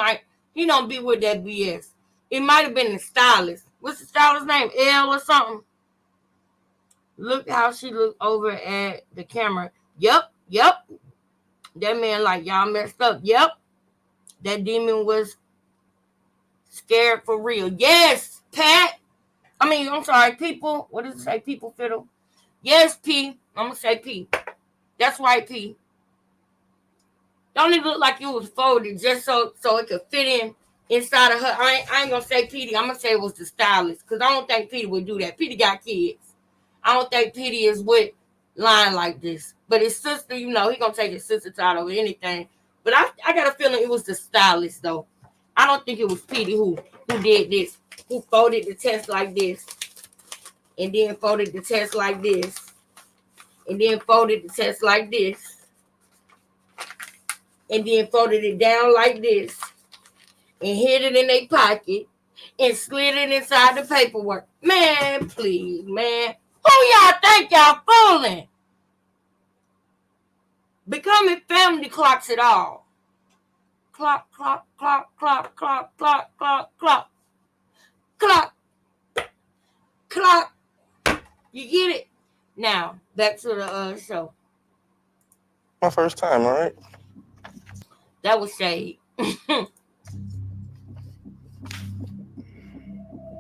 he don't be with that BS. It might have been the stylist. What's the stylist's name? L or something? Look how she looked over at the camera. Yep. That man like, y'all messed up. Yep. That demon was scared for real. Yes, Pat. I'm sorry, people. What does it say? People fiddle. Yes, P. I'm going to say P. That's right, P. Don't it look like it was folded just so it could fit inside of her? I ain't going to say Petey. I'm going to say it was the stylist, because I don't think Petey would do that. Petey got kids. I don't think Petey is with lying like this. But his sister, he going to take his sister out over anything. But I got a feeling it was the stylist, though. I don't think it was Petey who did this, who folded the test like this, and then folded the test like this, and then folded the test like this, and then folded it down like this, and hid it in their pocket and slid it inside the paperwork. Man, please, man. Who y'all think y'all fooling? Becoming family clocks it all. Clock, clock, clock, clock, clock, clock, clock, clock. Clock. Clock. You get it? Now, back to the show. My first time, all right? That was shade.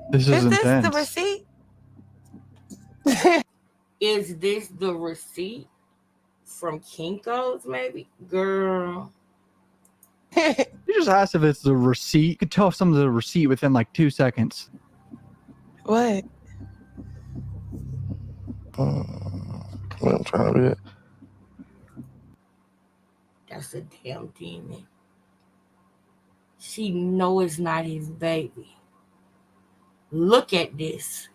This is this intense. the receipt? Is this the receipt from Kinko's, maybe? Girl. You just asked if it's the receipt. You could tell if someone's a receipt within like 2 seconds. What? I'm trying to read it. That's a damn demon. She know it's not his baby. Look at this.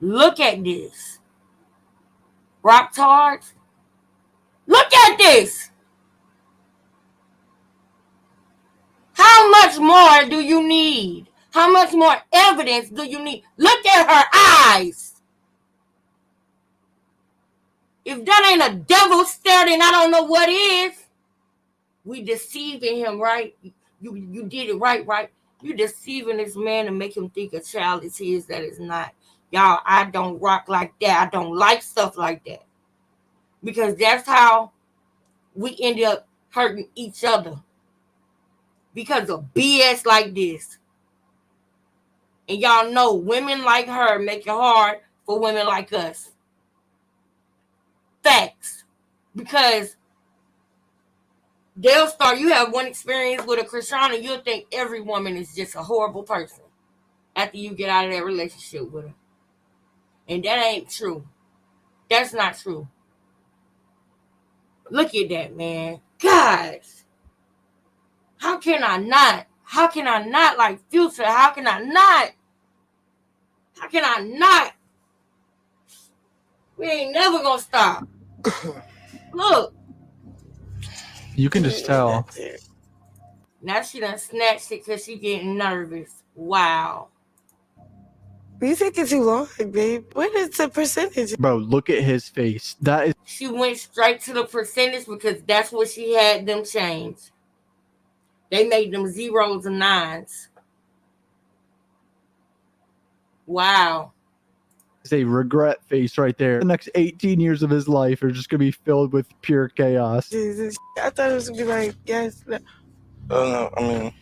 Look at this. Rock tards. Look at this. How much more do you need? How much more evidence do you need? Look at her eyes. If that ain't a devil stare, then I don't know what is. We deceiving him, right? You did it right? You deceiving this man to make him think a child is his that is not. Y'all, I don't rock like that. I don't like stuff like that. Because that's how we end up hurting each other. Because of BS like this. And y'all know women like her make it hard for women like us. Facts. Because they'll start, you have one experience with a Christian and you'll think every woman is just a horrible person after you get out of that relationship with her. And that ain't true. That's not true. Look at that, man. Guys. How can I not? How can I not like Future? How can I not? How can I not? We ain't never gonna stop. Look. You can just tell. Now she done snatched it because she getting nervous. Wow. You taking too long, babe. What is the percentage? Bro, look at his face. That is. She went straight to the percentage because that's what she had them change. They made them zeros and nines. Wow. It's a regret face right there. The next 18 years of his life are just going to be filled with pure chaos. Jesus. I thought it was going to be like, yes. No. Oh, no, I mean,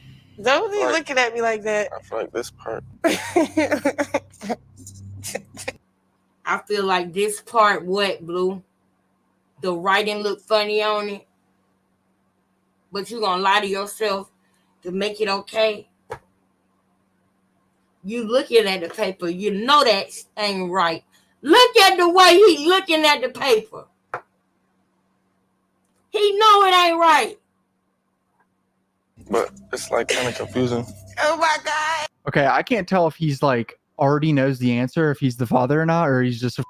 Don't be looking at me like that. I feel like this part. I feel like this part, what, Blue? The writing look funny on it. But you gonna lie to yourself to make it okay. You looking at the paper, you know that ain't right. Look at the way he looking at the paper. He know it ain't right. But it's like kind of confusing. Oh my God. Okay, I can't tell if he's like already knows the answer, if he's the father or not, or he's just a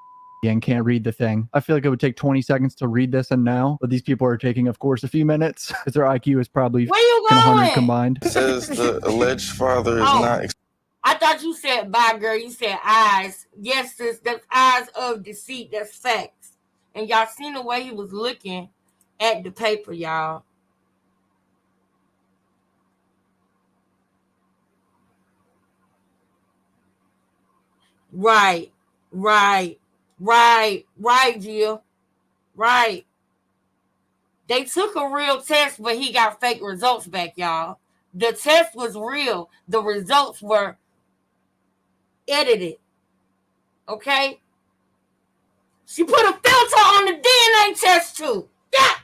and can't read the thing. I feel like it would take 20 seconds to read this and know, but these people are taking, of course, a few minutes because their IQ is probably Where you 100 going? combined. It says the alleged father is not. I thought you said bye, girl. You said eyes. Yes, sis, that's eyes of deceit. That's facts. And y'all seen the way he was looking at the paper, y'all. Right, Jill. Right. They took a real test, but he got fake results back, y'all. The test was real. The results were edited. Okay? She put a filter on the DNA test, too. Yeah.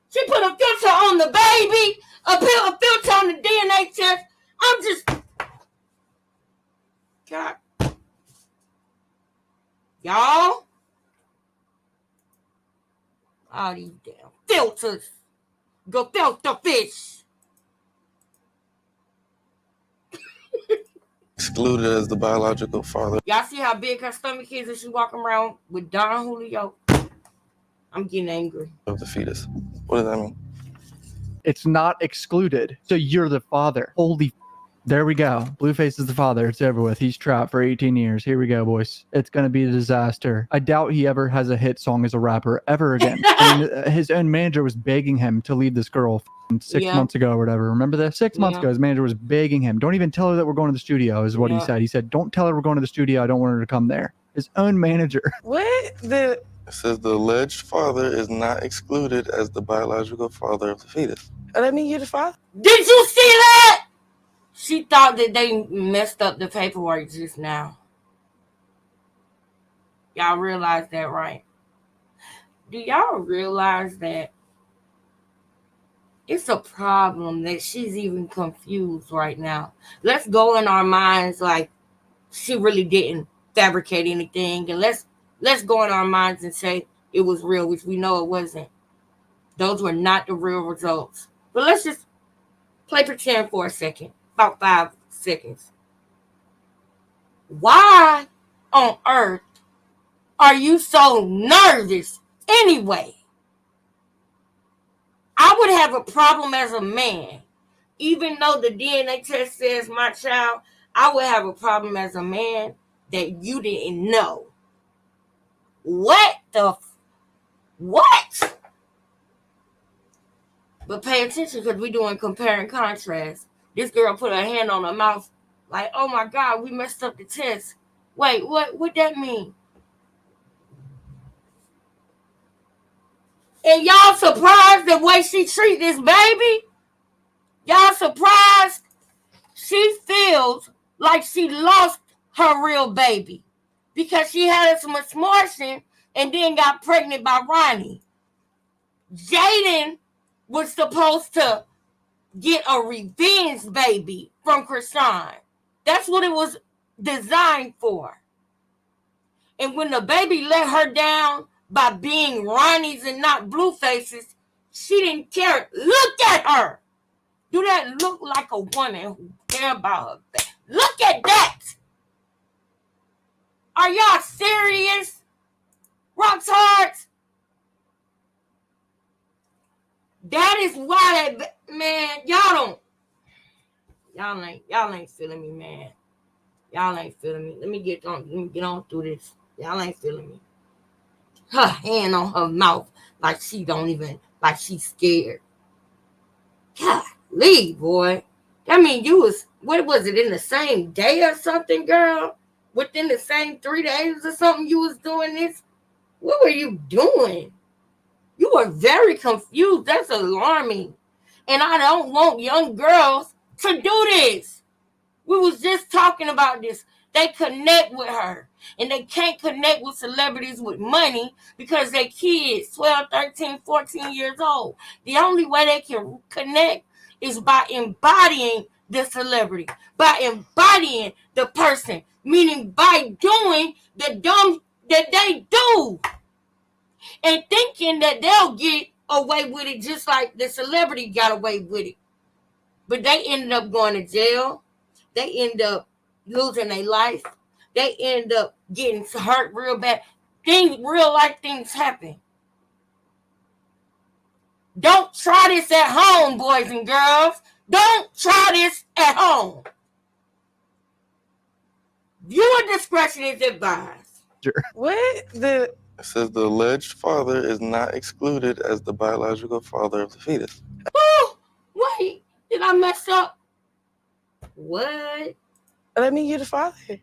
She put a filter on the baby, a filter on the DNA test. I'm just... God. Y'all. All these damn filters. Go filter fish. Excluded as the biological father. Y'all see how big her stomach is as she walking around with Don Julio? I'm getting angry. Of the fetus. What does that mean? It's not excluded. So you're the father. Holy. There we go. Blueface is the father. It's over with. He's trapped for 18 years. Here we go, boys. It's going to be a disaster. I doubt he ever has a hit song as a rapper ever again. I mean, his own manager was begging him to leave this girl 6 months ago or whatever. Remember this? 6 months ago, his manager was begging him. Don't even tell her that we're going to the studio is what he said. He said, don't tell her we're going to the studio. I don't want her to come there. His own manager. What? It says the alleged father is not excluded as the biological father of the fetus. That mean you're the father? Did you see that? She thought that they messed up the paperwork just now. Y'all realize that, right? Do y'all realize that it's a problem that she's even confused right now? Let's go in our minds like she really didn't fabricate anything, and let's go in our minds and say it was real, which we know it wasn't. Those were not the real results. But let's just play pretend for a second. About 5 seconds. Why on earth are you so nervous anyway? I would have a problem as a man. Even though the DNA test says my child, I would have a problem as a man that you didn't know. What? But pay attention because we're doing compare and contrast. This girl put her hand on her mouth like, oh my God, we messed up the test. Wait, what that mean? And y'all surprised the way she treat this baby? Y'all surprised? She feels like she lost her real baby because she had some misfortune and then got pregnant by Ronnie. Jaden was supposed to get a revenge baby from Krishan. That's what it was designed for. And when the baby let her down by being Ronnie's and not Blueface's, she didn't care. Look at her. Do that look like a woman who cares about her baby? Look at that. Are y'all serious? Rocks Hearts? That is why that man, y'all ain't feeling me, man. Y'all ain't feeling me. Let me get on through this. Y'all ain't feeling me. Her hand on her mouth like like she's scared. God, leave, boy. That mean you was, what was it, in the same day or something, girl? Within the same 3 days or something you was doing this? What were you doing? You were very confused. That's alarming. And I don't want young girls to do this. We was just talking about this. They connect with her. And they can't connect with celebrities with money because they're kids, 12, 13, 14 years old. The only way they can connect is by embodying the celebrity, by embodying the person, meaning by doing the dumb that they do. And thinking that they'll get away with it just like the celebrity got away with it. But they ended up going to jail. They end up losing their life. They end up getting hurt real bad. Real life things happen. Don't try this at home, boys and girls. Don't try this at home. Viewer discretion is advised. What? It says the alleged father is not excluded as the biological father of the fetus. Oh, wait. Did I mess up? What? That mean you're the father.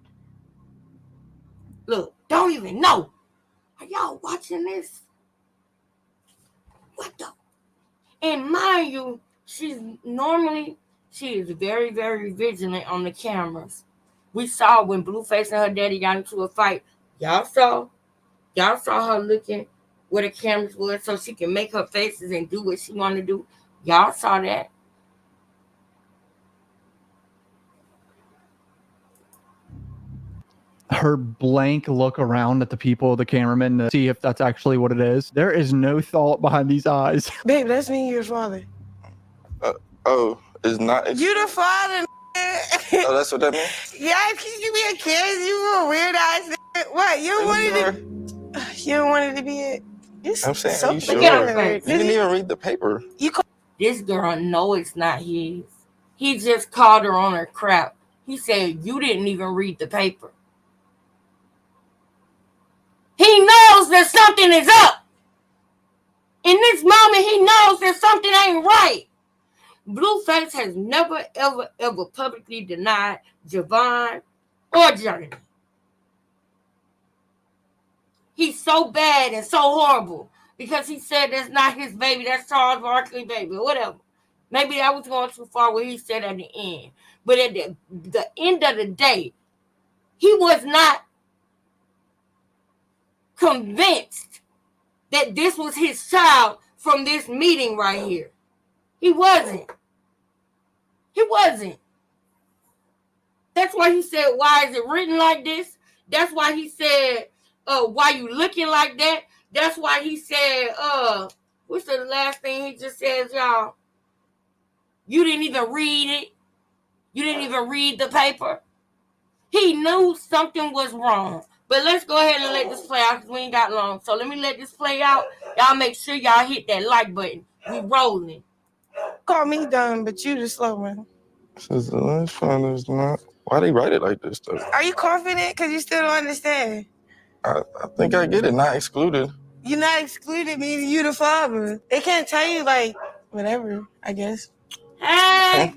Look, don't even know. Are y'all watching this? What the? And mind you, she is very, very vigilant on the cameras. We saw when Blueface and her daddy got into a fight. Y'all saw her looking where the cameras were so she can make her faces and do what she wanted to do. Y'all saw that. Her blank look around at the people, the cameraman, to see if that's actually what it is. There is no thought behind these eyes. Babe, that's me, your father. Is not. You the father. Oh, that's what that means? Yeah, you be a kid. You a weird ass. What? You don't want it to be it. I'm saying, so are you sure? Look at her face. You didn't even read the paper. You call This girl, no, it's not his. He just called her on her crap. He said, you didn't even read the paper. He knows that something is up. In this moment, he knows that something ain't right. Blueface has never, ever, ever publicly denied Javon or Journey. He's so bad and so horrible because he said that's not his baby, that's Charles Barkley's baby, whatever. Maybe I was going too far what he said at the end. But at the end of the day, he was not convinced that this was his child from this meeting right here. He wasn't. He wasn't. That's why he said, why is it written like this? That's why he said, why you looking like that? That's why he said, what's the last thing he just says, y'all? You didn't even read it. You didn't even read the paper. He knew something was wrong. But let's go ahead and let this play out because we ain't got long. So let me let this play out. Y'all make sure y'all hit that like button. We rolling. Call me dumb, but you the slow one. Says the lunch father's not. Why they write it like this though? Are you confident? Because you still don't understand. I think I get it. Not excluded. You're not excluded, meaning you the father. They can't tell you, like, whatever, I guess. Hey!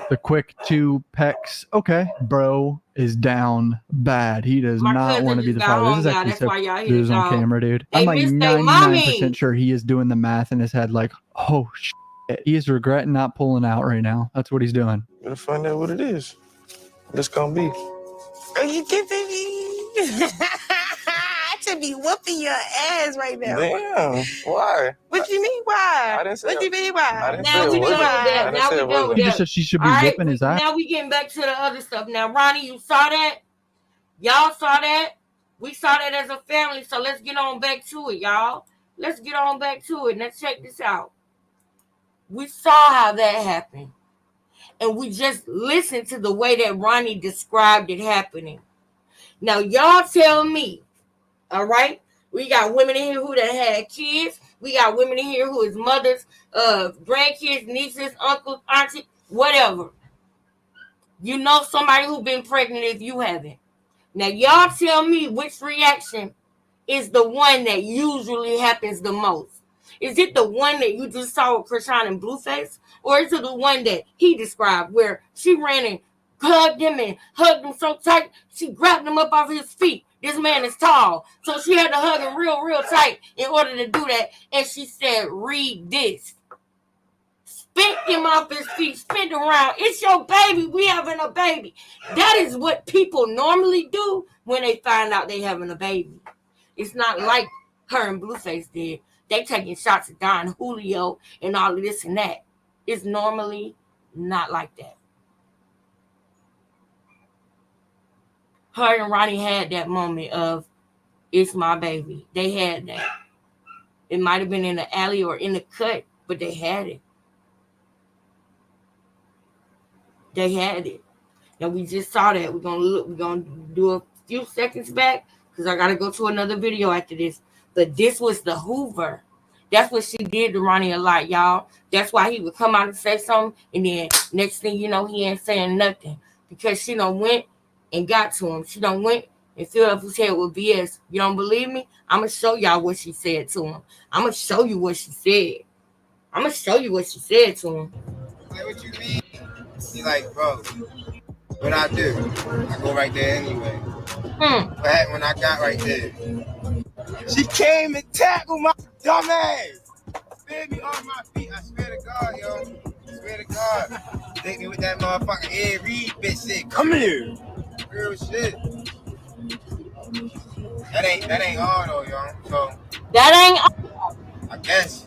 The quick 2 pecks. Okay. Bro is down bad. He does My not cousin want to be just the got father. This home, is y'all. actually That's so why y'all hear news on y'all. camera, dude. They I'm like miss their 99% mommy. sure he is doing the math in his head like, oh, shit. He is regretting not pulling out right now. That's what he's doing. Gotta find out what it is. It's gonna be. Are you kidding me? I should be whooping your ass right now. Damn. Why? What you mean, why? I didn't say What you mean, I why? didn't say Now it we wasn't. done with that. I didn't Now say we it done wasn't. with He that. just said she should be All right, whooping his ass. now we getting back to the other stuff. Now, Ronnie, you saw that? Y'all saw that? We saw that as a family, so let's get on back to it, y'all. Let's get on back to it. Let's check this out. We saw how that happened. And we just listened to the way that Ronnie described it happening. Now, y'all tell me, all right? We got women in here who done had kids. We got women in here who is mothers, grandkids, nieces, uncles, aunties, whatever. You know somebody who been pregnant if you haven't. Now, y'all tell me which reaction is the one that usually happens the most. Is it the one that you just saw with Krishan and Blueface? Or is it the one that he described where she ran and hugged him so tight, she grabbed him up off his feet? This man is tall, so she had to hug him real, real tight in order to do that. And she said, read this. Spit him off his feet, spin around. It's your baby. We having a baby. That is what people normally do when they find out they having a baby. It's not like her and Blueface did. They taking shots at Don Julio and all of this and that. It's normally not like that. Her and Ronnie had that moment of, it's my baby. They had that. It might have been in the alley or in the cut, but they had it. They had it. Now we just saw that. We're gonna do a few seconds back because I gotta go to another video after this. But this was the Hoover. That's what she did to Ronnie a lot, y'all. That's why he would come out and say something, and then next thing you know, he ain't saying nothing because she done went and got to him. She done went and filled up his head with BS. You don't believe me? I'm gonna show y'all what she said to him. I'm gonna show you what she said. I'm gonna show you what she said to him. Like, what you mean? He's like, bro, what I do? I go right there anyway. What happened when I got right there? She came and tackled my dumb ass. Spit me on my feet. I swear to God, yo. I swear to God. Hit me with that motherfucking Ed Reed bitch said, come here. Real shit. That ain't all though, yo. So That ain't. I guess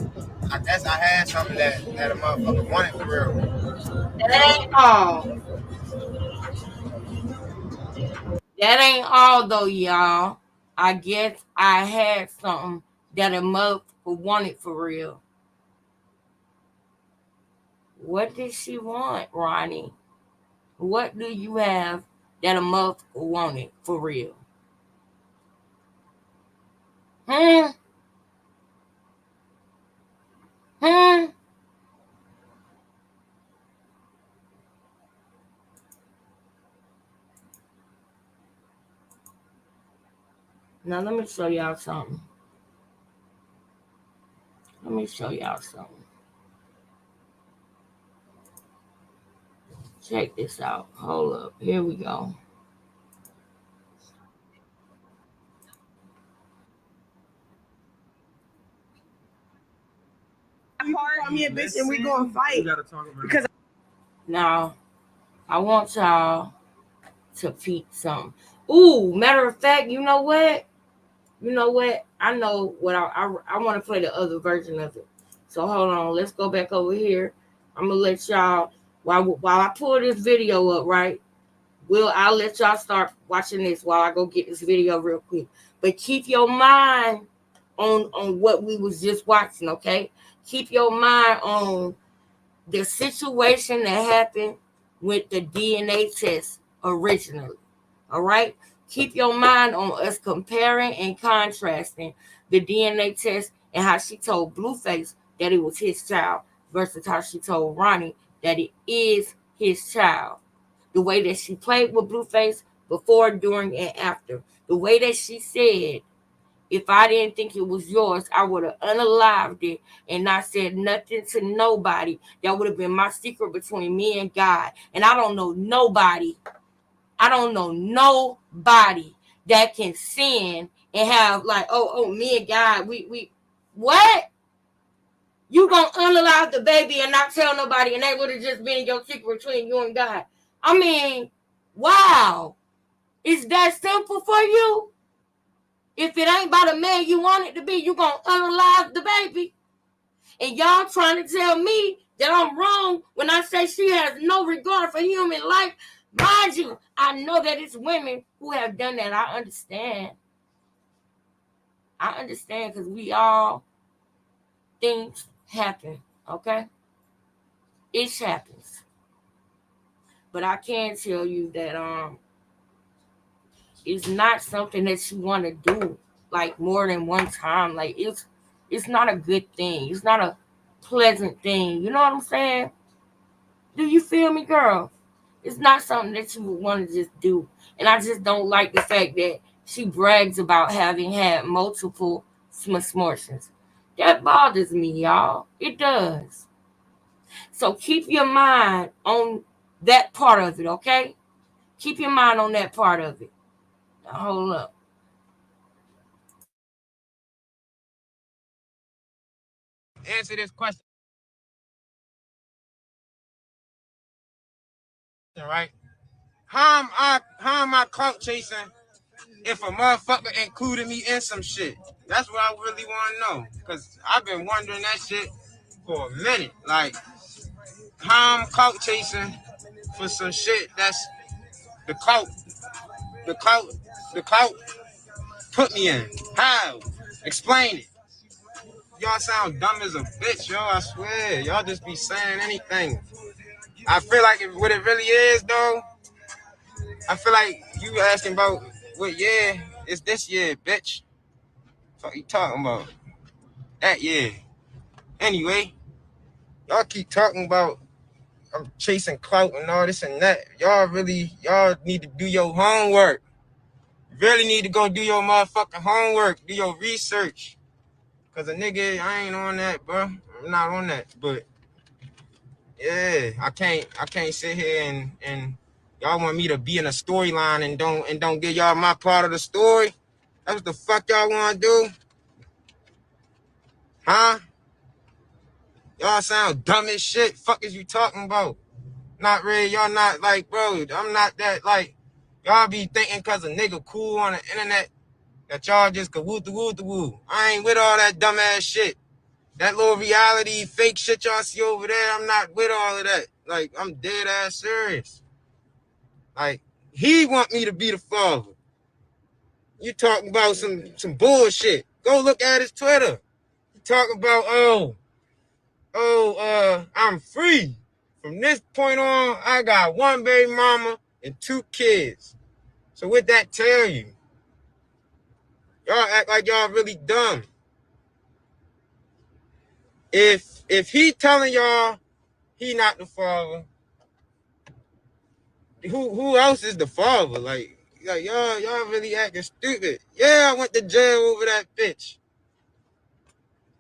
I had something that a motherfucker wanted for real. That ain't all. That ain't all though, y'all. I guess I had something that a motherfucker wanted for real. What did she want, Ronnie? What do you have that a motherfucker wanted for real? Now let me show y'all something. Let me show y'all something. Check this out. Hold up. Here we go. Call me a bitch and we gonna fight. Because now, I want y'all to peep something. Ooh, matter of fact, you know what? You know what? I know what I want to play the other version of it. So hold on. Let's go back over here. I'm gonna let y'all while I pull this video up, right? I'll let y'all start watching this while I go get this video real quick. But keep your mind on what we was just watching, okay? Keep your mind on the situation that happened with the DNA test originally. All right? Keep your mind on us comparing and contrasting the DNA test and how she told Blueface that it was his child versus how she told Ronnie that it is his child. The way that she played with Blueface before, during, and after. The way that she said, if I didn't think it was yours, I would have unalived it and not said nothing to nobody. That would have been my secret between me and God. And I don't know nobody. I don't know nobody that can sin and have like, oh, me and God, we what? You gonna unalive the baby and not tell nobody, and that would have just been your secret between you and God. I mean, wow. Is that simple for you? If it ain't by the man you want it to be, you gonna unalive the baby. And y'all trying to tell me that I'm wrong when I say she has no regard for human life. Mind you, I know that it's women who have done that. I understand. I understand because we all, things happen, okay? It happens. But I can tell you that it's not something that you want to do like more than one time. Like it's not a good thing. It's not a pleasant thing. You know what I'm saying? Do you feel me, girl? It's not something that you would want to just do. And I just don't like the fact that she brags about having had multiple misfortunes. That bothers me, y'all. It does. So keep your mind on that part of it, okay? Keep your mind on that part of it. Now, hold up. answer this question, right? How am I clout chasing if a motherfucker included me in some shit? That's what I really want to know. Cause I've been wondering that shit for a minute. Like, how I'm clout chasing for some shit that's the clout, the clout, the clout put me in. How? Explain it. Y'all sound dumb as a bitch, yo. I swear. Y'all just be saying anything. I feel like what it really is, though, I feel like you asking about what year is this year, bitch. Fuck you talking about? That year. Anyway, y'all keep talking about I'm chasing clout and all this and that. Y'all need to do your homework. Really need to go do your motherfucking homework. Do your research. Cause a nigga, I ain't on that, bro. I'm not on that. But yeah, I can't sit here and y'all want me to be in a storyline and don't give y'all my part of the story. That's what the fuck y'all want to do? Huh? Y'all sound dumb as shit. Fuck is you talking about? Not really. Y'all not like, bro, I'm not that like, y'all be thinking cause a nigga cool on the internet that y'all just could woo. I ain't with all that dumb ass shit. That little reality fake shit y'all see over there, I'm not with all of that. Like, I'm dead ass serious. Like, he want me to be the father. You talking about some bullshit. Go look at his Twitter. You talking about, I'm free. From this point on, I got one baby mama and 2 kids. So what that tell you? Y'all act like y'all really dumb. If he telling y'all he not the father, who else is the father? Like, like y'all really acting stupid. Yeah, I went to jail over that bitch.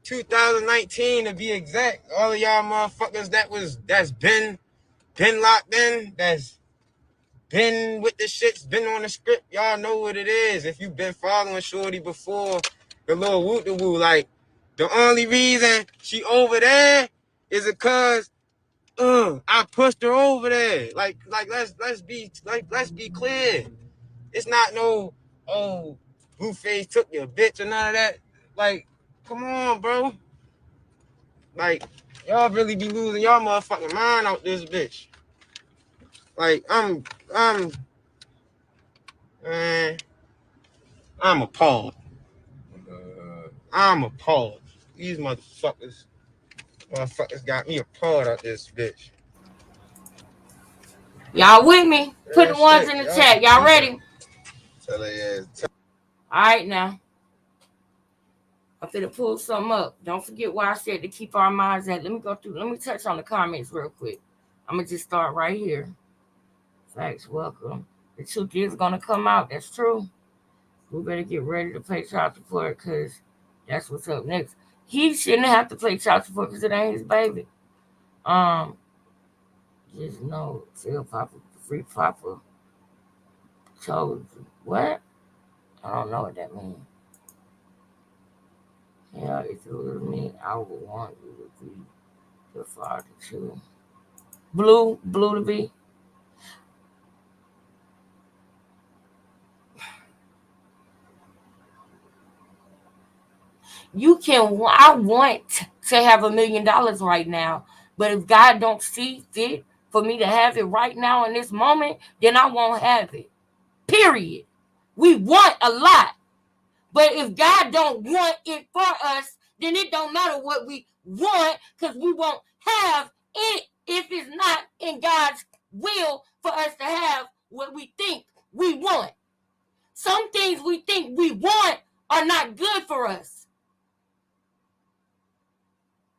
2019 to be exact. All of y'all motherfuckers that's been locked in, that's been with the shits, been on the script. Y'all know what it is. If you've been following Shorty before, the little woo-de-woo, like, the only reason she over there is because I pushed her over there. Like let's be clear. It's not no Blueface took your bitch or none of that. Like, come on, bro. Like, y'all really be losing y'all motherfucking mind out this bitch. Like, I'm appalled. I'm appalled. These motherfuckers got me appalled out this bitch. Y'all with me? Put the ones in the chat. Y'all ready? Tell her ass. All right, now. I'm finna pull something up. Don't forget why I said to keep our minds at. Let me touch on the comments real quick. I'm gonna just start right here. Facts, welcome. The truth is gonna come out. That's true. We better get ready to play child support because that's what's up next. He shouldn't have to play child support because it ain't his baby. Just know, tell Papa, free Papa told you. What? I don't know what that means. Yeah, if it was me, I would want you to be the father too. Blue to be. I want to have $1 million right now, but if God don't see fit for me to have it right now in this moment, then I won't have it. Period. We want a lot, but if God don't want it for us, then it don't matter what we want because we won't have it if it's not in God's will for us to have what we think we want. Some things we think we want are not good for us.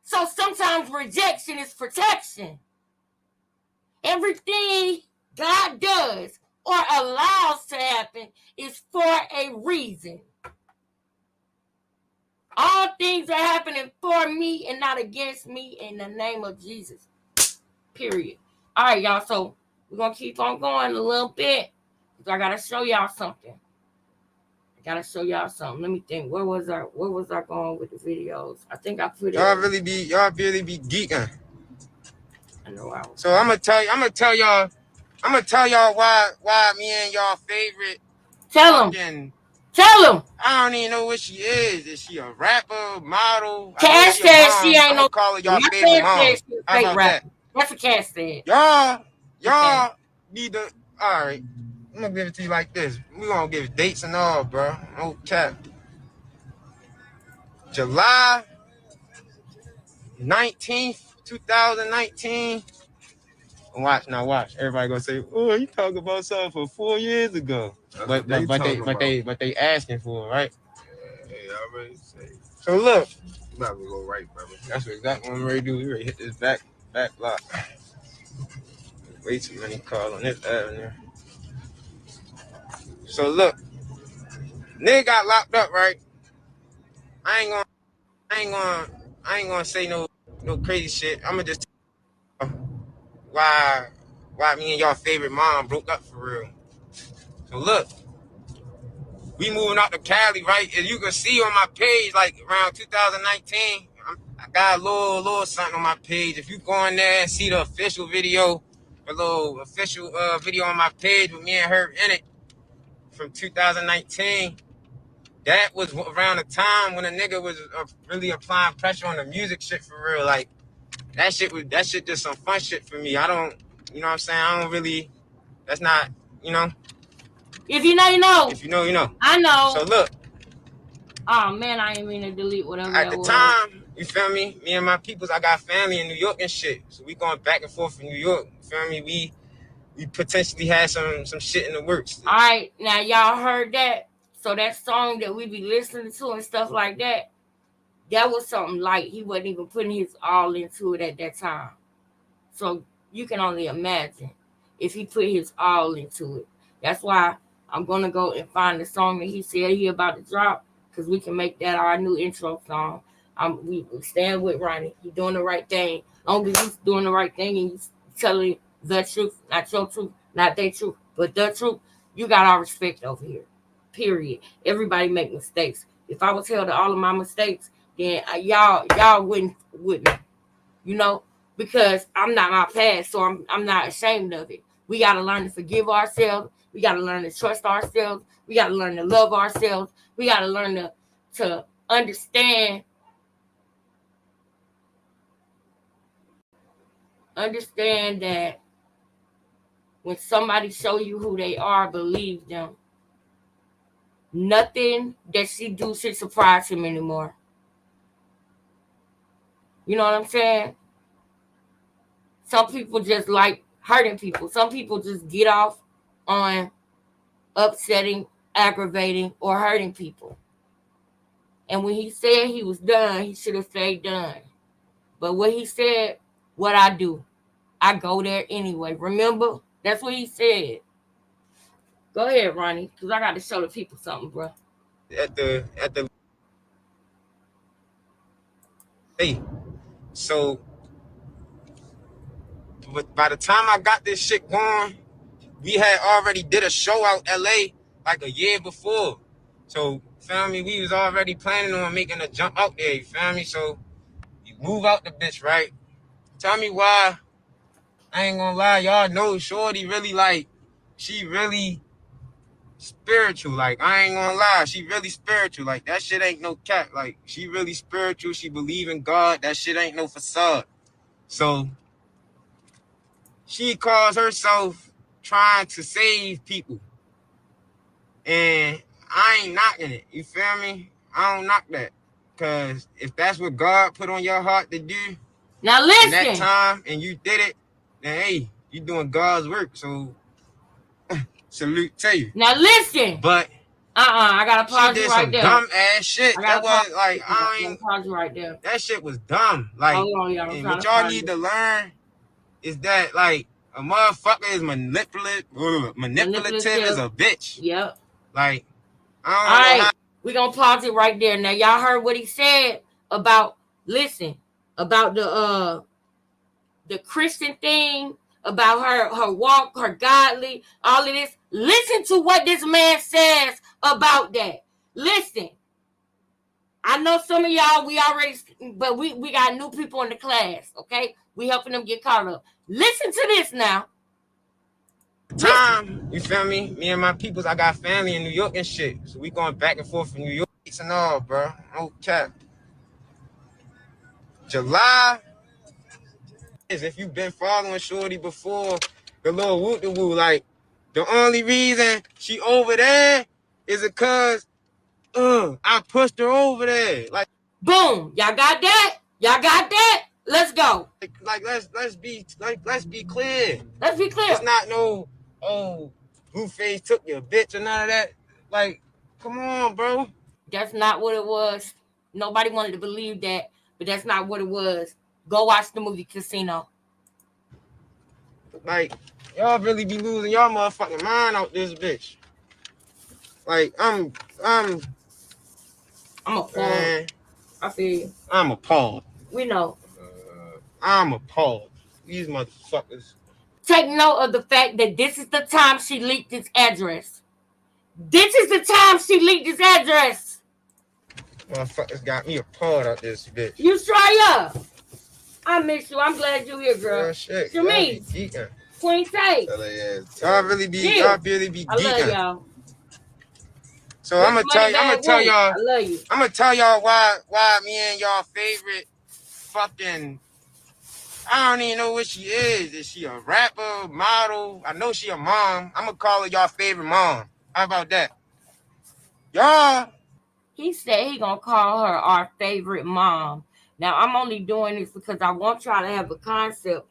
So sometimes rejection is protection. Everything God does or allows to happen is for a reason. All things are happening for me and not against me in the name of Jesus. Period. All right, y'all. So we're going to keep on going a little bit. I got to show y'all something. Let me think. Where was I going with the videos? I think I put it. Y'all really be geeking. I know I was. So I'm gonna tell y'all why me and y'all favorite. Tell them. I don't even know what she is. Is she a rapper, model? Cash said she ain't no. I'm call her y'all favorite mom. How about that? That's what Cash said. Y'all need to. All right. I'm gonna give it to you like this. We gonna give dates and all, bro. No cap. July 19th, 2019. Watch. Everybody gonna say, "Oh, you talking about something for 4 years ago." But they asking for it, right? Yeah, I already say. So look, I'm not gonna go right, brother. That's exactly what I'm ready to do. We ready to hit this back block. Way too many cars on this avenue. So look, nigga got locked up, right? I ain't gonna say no crazy shit. I'm gonna just tell you why me and y'all favorite mom broke up for real. So look, we moving out to Cali, right? As you can see on my page, like around 2019, I got a little something on my page. If you go in there and see the official video, a little official video on my page with me and her in it from 2019, that was around the time when a nigga was really applying pressure on the music shit for real. Like, that shit just some fun shit for me. I don't, you know what I'm saying? I don't really, that's not, you know. If you know, you know. If you know, you know. I know. So look. Oh man, I ain't mean to delete whatever at the time, you feel me? Me and my peoples, I got family in New York and shit. So we going back and forth in New York. You feel me? We potentially had some shit in the works. All right, now y'all heard that. So that song that we be listening to and stuff like that, that was something light. He wasn't even putting his all into it at that time. So you can only imagine if he put his all into it. That's why I'm gonna go and find the song that he said he about to drop, because we can make that our new intro song. We stand with Ronnie. He's doing the right thing. As long as he's doing the right thing and he's telling the truth, not your truth, not their truth, but the truth, you got our respect over here. Period. Everybody make mistakes. If I was held to all of my mistakes, then y'all wouldn't with me, you know, because I'm not my past, so I'm not ashamed of it. We got to learn to forgive ourselves. We got to learn to trust ourselves. We got to learn to love ourselves. We got to learn to understand that when somebody show you who they are, believe them. Nothing that she do should surprise him anymore. You know what I'm saying? Some people just like hurting people. Some people just get off on upsetting, aggravating, or hurting people. And when he said he was done, he should have stayed done. But what he said, what I do, I go there anyway. Remember? That's what he said. Go ahead, Ronnie, because I got to show the people something, bro. At the hey, so by the time I got this shit going, we had already did a show out LA like a year before. So, feel me, we was already planning on making a jump out there, you feel me? So, you move out the bitch, right? Tell me why. I ain't gonna lie, y'all know Shorty really like, she really spiritual. Like, I ain't gonna lie, she really spiritual. Like, that shit ain't no cat. Like, she really spiritual. She believe in God. That shit ain't no facade. So, she calls herself trying to save people. And I ain't knocking it. You feel me? I don't knock that. Because if that's what God put on your heart to do now listen, in that time and you did it, then hey, you doing God's work. So salute to you. Now listen. But I gotta pause you right there. She did some dumb ass shit. That was like, I ain't pause you right there. That shit was dumb. Like, and what y'all need to learn is that like a motherfucker is manipulative as a bitch. Yep. Like, I don't know how. We're gonna pause it right there. Now y'all heard what he said about about the Christian thing, about her walk, her godly, all of this. Listen to what this man says about that. Listen. I know some of y'all, but we got new people in the class, okay? We helping them get caught up. Listen to this now. Time, you feel me? Me and my peoples, I got family in New York and shit. So we going back and forth from New York and all, bro. No cap. July is, if you've been following Shorty before, the little woo-de-woo, like, the only reason she over there is because I pushed her over there. Like, boom. Y'all got that? Y'all got that? Let's go. Like let's be clear. Let's be clear. It's not no Blueface took your bitch or none of that. Like, come on, bro. That's not what it was. Nobody wanted to believe that, but that's not what it was. Go watch the movie Casino. Like, y'all really be losing y'all motherfucking mind out this bitch. Like, I'm appalled. Man, I feel you. I'm appalled. We know. I'm appalled. These motherfuckers. Take note of the fact that this is the time she leaked his address. This is the time she leaked his address. Motherfuckers got me appalled out this bitch. You try up. I miss you. I'm glad you're here, girl. Oh, shit. You mean? Queen Tay. Y'all really be geeking. I love y'all. So I'm gonna tell y'all. I love you. I'm gonna tell y'all why me and y'all favorite fucking. I don't even know what she is. Is she a rapper, model? I know she a mom. I'm gonna call her y'all favorite mom. How about that? Y'all. He said he gonna call her our favorite mom. Now I'm only doing this because I want y'all to have a concept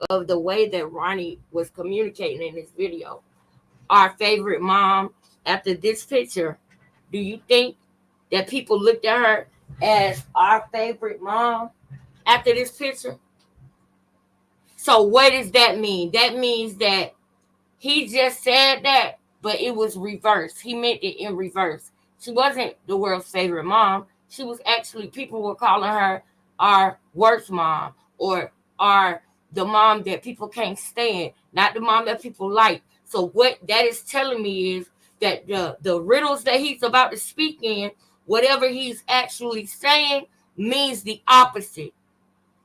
of the way that Ronnie was communicating in this video. Our favorite mom. After this picture, do you think that people looked at her as our favorite mom after this picture? So what does that mean? That means that he just said that but it was reversed. He meant it in reverse. She wasn't the world's favorite mom. She was actually, people were calling her our worst mom, or the mom that people can't stand, not the mom that people like. So what that is telling me is that the riddles that he's about to speak in, whatever he's actually saying, means the opposite.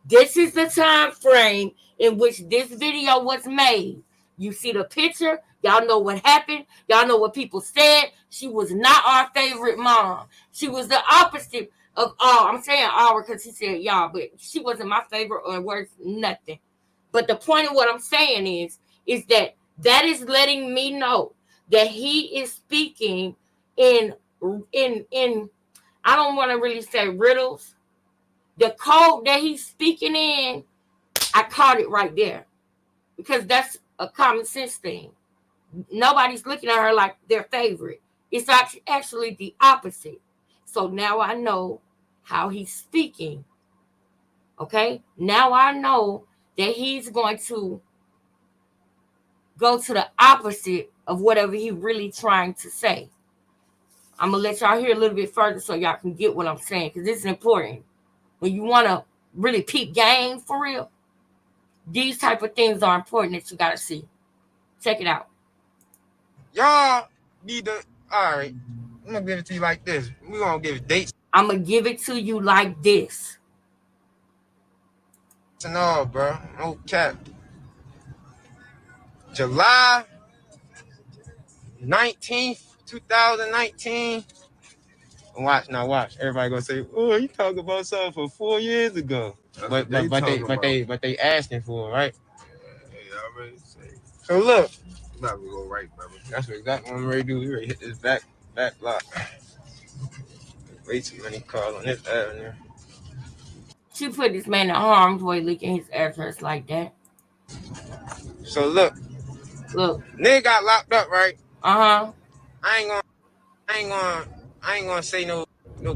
This is the time frame in which this video was made. You see the picture. Y'all know what happened. Y'all know what people said. She was not our favorite mom. She was the opposite of all. I'm saying our because he said y'all, but she wasn't my favorite or worse, nothing. But the point of what I'm saying is that is letting me know that he is speaking in I don't want to really say riddles. The code that he's speaking in, I caught it right there, because that's a common sense thing. Nobody's looking at her like their favorite. It's actually the opposite. So now I know how he's speaking. Okay? Now I know that he's going to go to the opposite of whatever he's really trying to say. I'm going to let y'all hear a little bit further so y'all can get what I'm saying, because this is important. When you want to really peep game for real, these type of things are important that you got to see. Check it out. Y'all need to, all right, I'm going to give it to you like this. We're going to give dates. I'm going to give it to you like this. And all, bro. No cap. July 19th, 2019. Watch. Everybody gonna say, "Oh, you talking about something for 4 years ago." But they asking for it, right? Yeah, I already say. So look, I'm not gonna go right, brother. That's exactly what I'm ready to do. We ready to hit this back block. Way too many cars on this avenue. She put this man in harm's way, leaking his address like that. So look, nigga got locked up, right? Uh-huh. I ain't gonna say no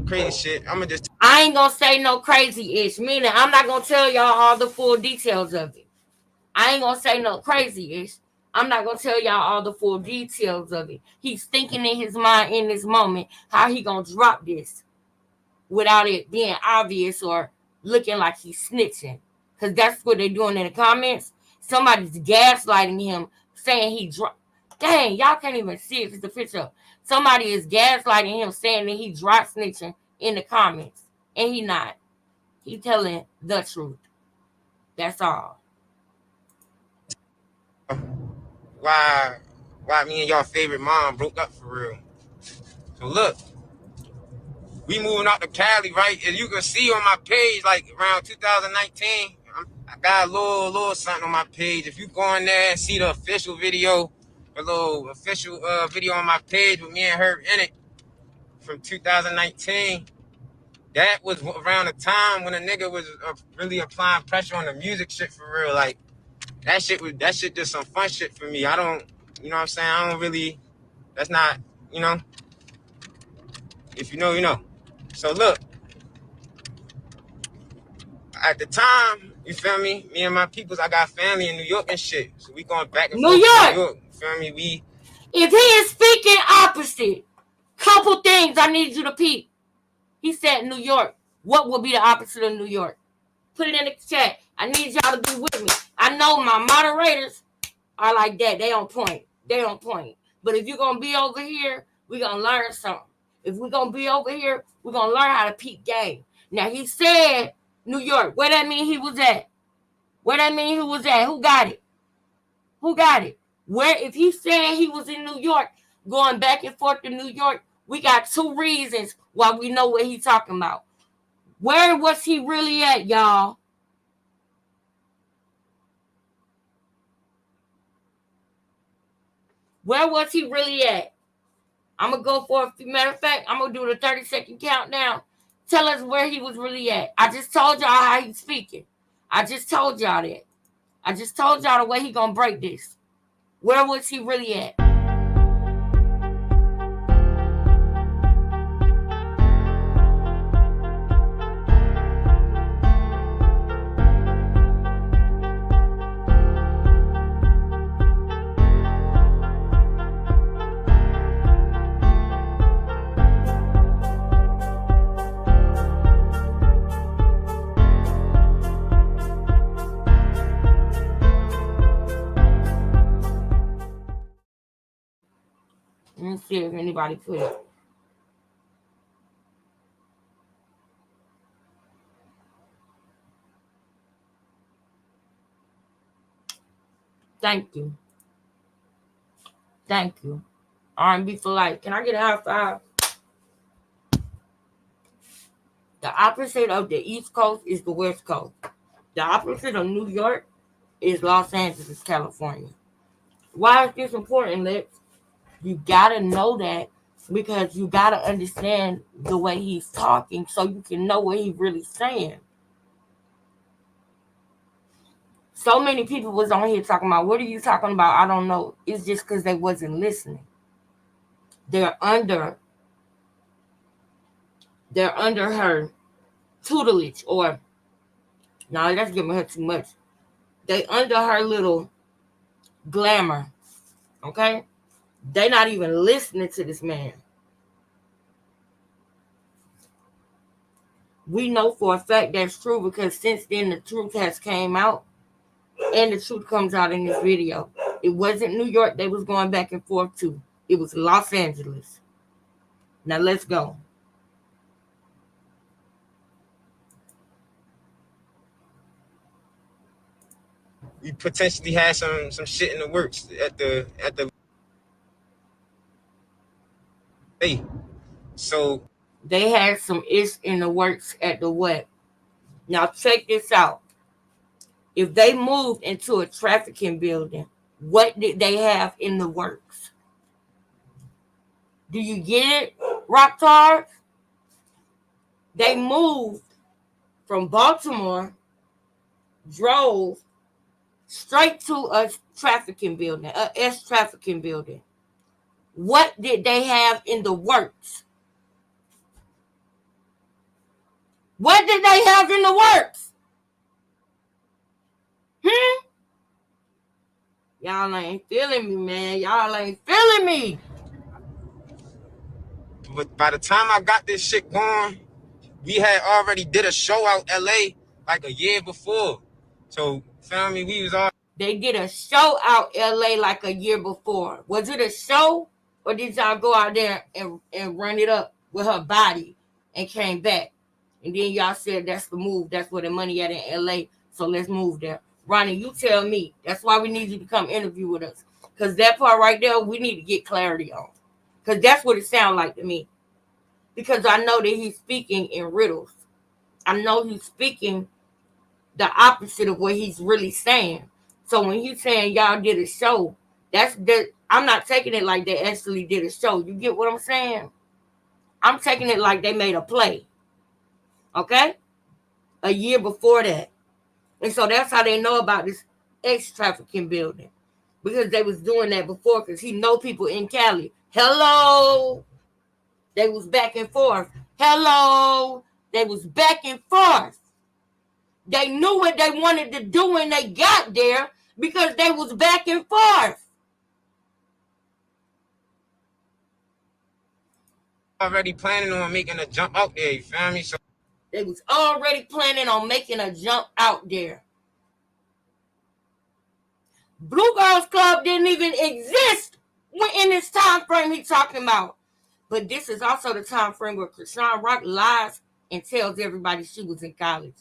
crazy shit. I ain't gonna say no crazy-ish, meaning I'm not gonna tell y'all all the full details of it. I ain't gonna say no crazy-ish. I'm not gonna tell y'all all the full details of it. He's thinking in his mind in this moment how he gonna drop this without it being obvious or looking like he's snitching. Because that's what they're doing in the comments. Somebody's gaslighting him, saying he dropped. Dang, y'all can't even see it. It's the picture. Somebody is gaslighting him, saying that he dropped snitching in the comments. And he not. He telling the truth. That's all. Why me and y'all favorite mom broke up for real. So look, we moving out to Cali, right? And you can see on my page, like around 2019, I got a little something on my page. If you go in there and see the official video, a little official video on my page with me and her in it from 2019, that was around the time when a nigga was really applying pressure on the music shit for real. Like, that shit just some fun shit for me. I don't, you know what I'm saying? I don't really, that's not, you know, if you know, you know. So look, at the time, you feel me? Me and my peoples, I got family in New York and shit. So we going back and forth to New York. You feel me? If he is speaking opposite, couple things I need you to peep. He said New York. What would be the opposite of New York? Put it in the chat. I need y'all to be with me. I know my moderators are like that. They on point. But if you're going to be over here, we're going to learn something. If we're going to be over here, we're going to learn how to peep game. Now, he said New York. Where that mean he was at? Who got it? Where, if he's saying he was in New York, going back and forth to New York, we got two reasons why we know what he's talking about. Where was he really at, y'all? Where was he really at? I'm going to go for a few. Matter of fact, I'm going to do the 30-second countdown. Tell us where he was really at. I just told y'all how he's speaking. I just told y'all that. I just told y'all the way he going to break this. Where was he really at? me see if anybody put it. Thank you. Thank you. R&B for life. Can I get a high five? The opposite of the East Coast is the West Coast. The opposite of New York is Los Angeles, California. Why is this important, Lex? You gotta know that because you gotta understand the way he's talking so you can know what he's really saying. So many people was on here talking about, what are you talking about? I don't know. It's just because they wasn't listening. They're under her tutelage, or no, that's giving her too much. They under her little glamour. Okay? They not even listening to this man. We know for a fact that's true because since then the truth has came out, and the truth comes out in this video. It wasn't New York they was going back and forth to. It was Los Angeles. Now let's go. We potentially had some shit in the works at the hey. So they had some ish in the works at the what? Now check this out. If they moved into a trafficking building, what did they have in the works? Do you get it, Rock Tar? They moved from Baltimore, drove straight to a trafficking building, a trafficking building. What did they have in the works? What did they have in the works? Y'all ain't feeling me, man. Y'all ain't feeling me. But by the time I got this shit going, we had already did a show out LA like a year before. So, feel me? We was all. They did a show out LA like a year before. Was it a show, or did y'all go out there and run it up with her body and came back? And then y'all said that's the move. That's where the money at in LA. So let's move there. Ronnie, you tell me. That's why we need you to come interview with us. Because that part right there, we need to get clarity on. Because that's what it sounds like to me. Because I know that he's speaking in riddles. I know he's speaking the opposite of what he's really saying. So when he's saying y'all did a show, I'm not taking it like they actually did a show. You get what I'm saying? I'm taking it like they made a play. Okay? A year before that. And so that's how they know about this ex-trafficking building. Because they was doing that before because he know people in Cali. Hello. They was back and forth. Hello. They was back and forth. They knew what they wanted to do when they got there because they was back and forth. Already planning on making a jump out there, you feel me? So they was already planning on making a jump out there. Blue Girls Club didn't even exist in this time frame he's talking about. But this is also the time frame where Krishan Rock lies and tells everybody she was in college.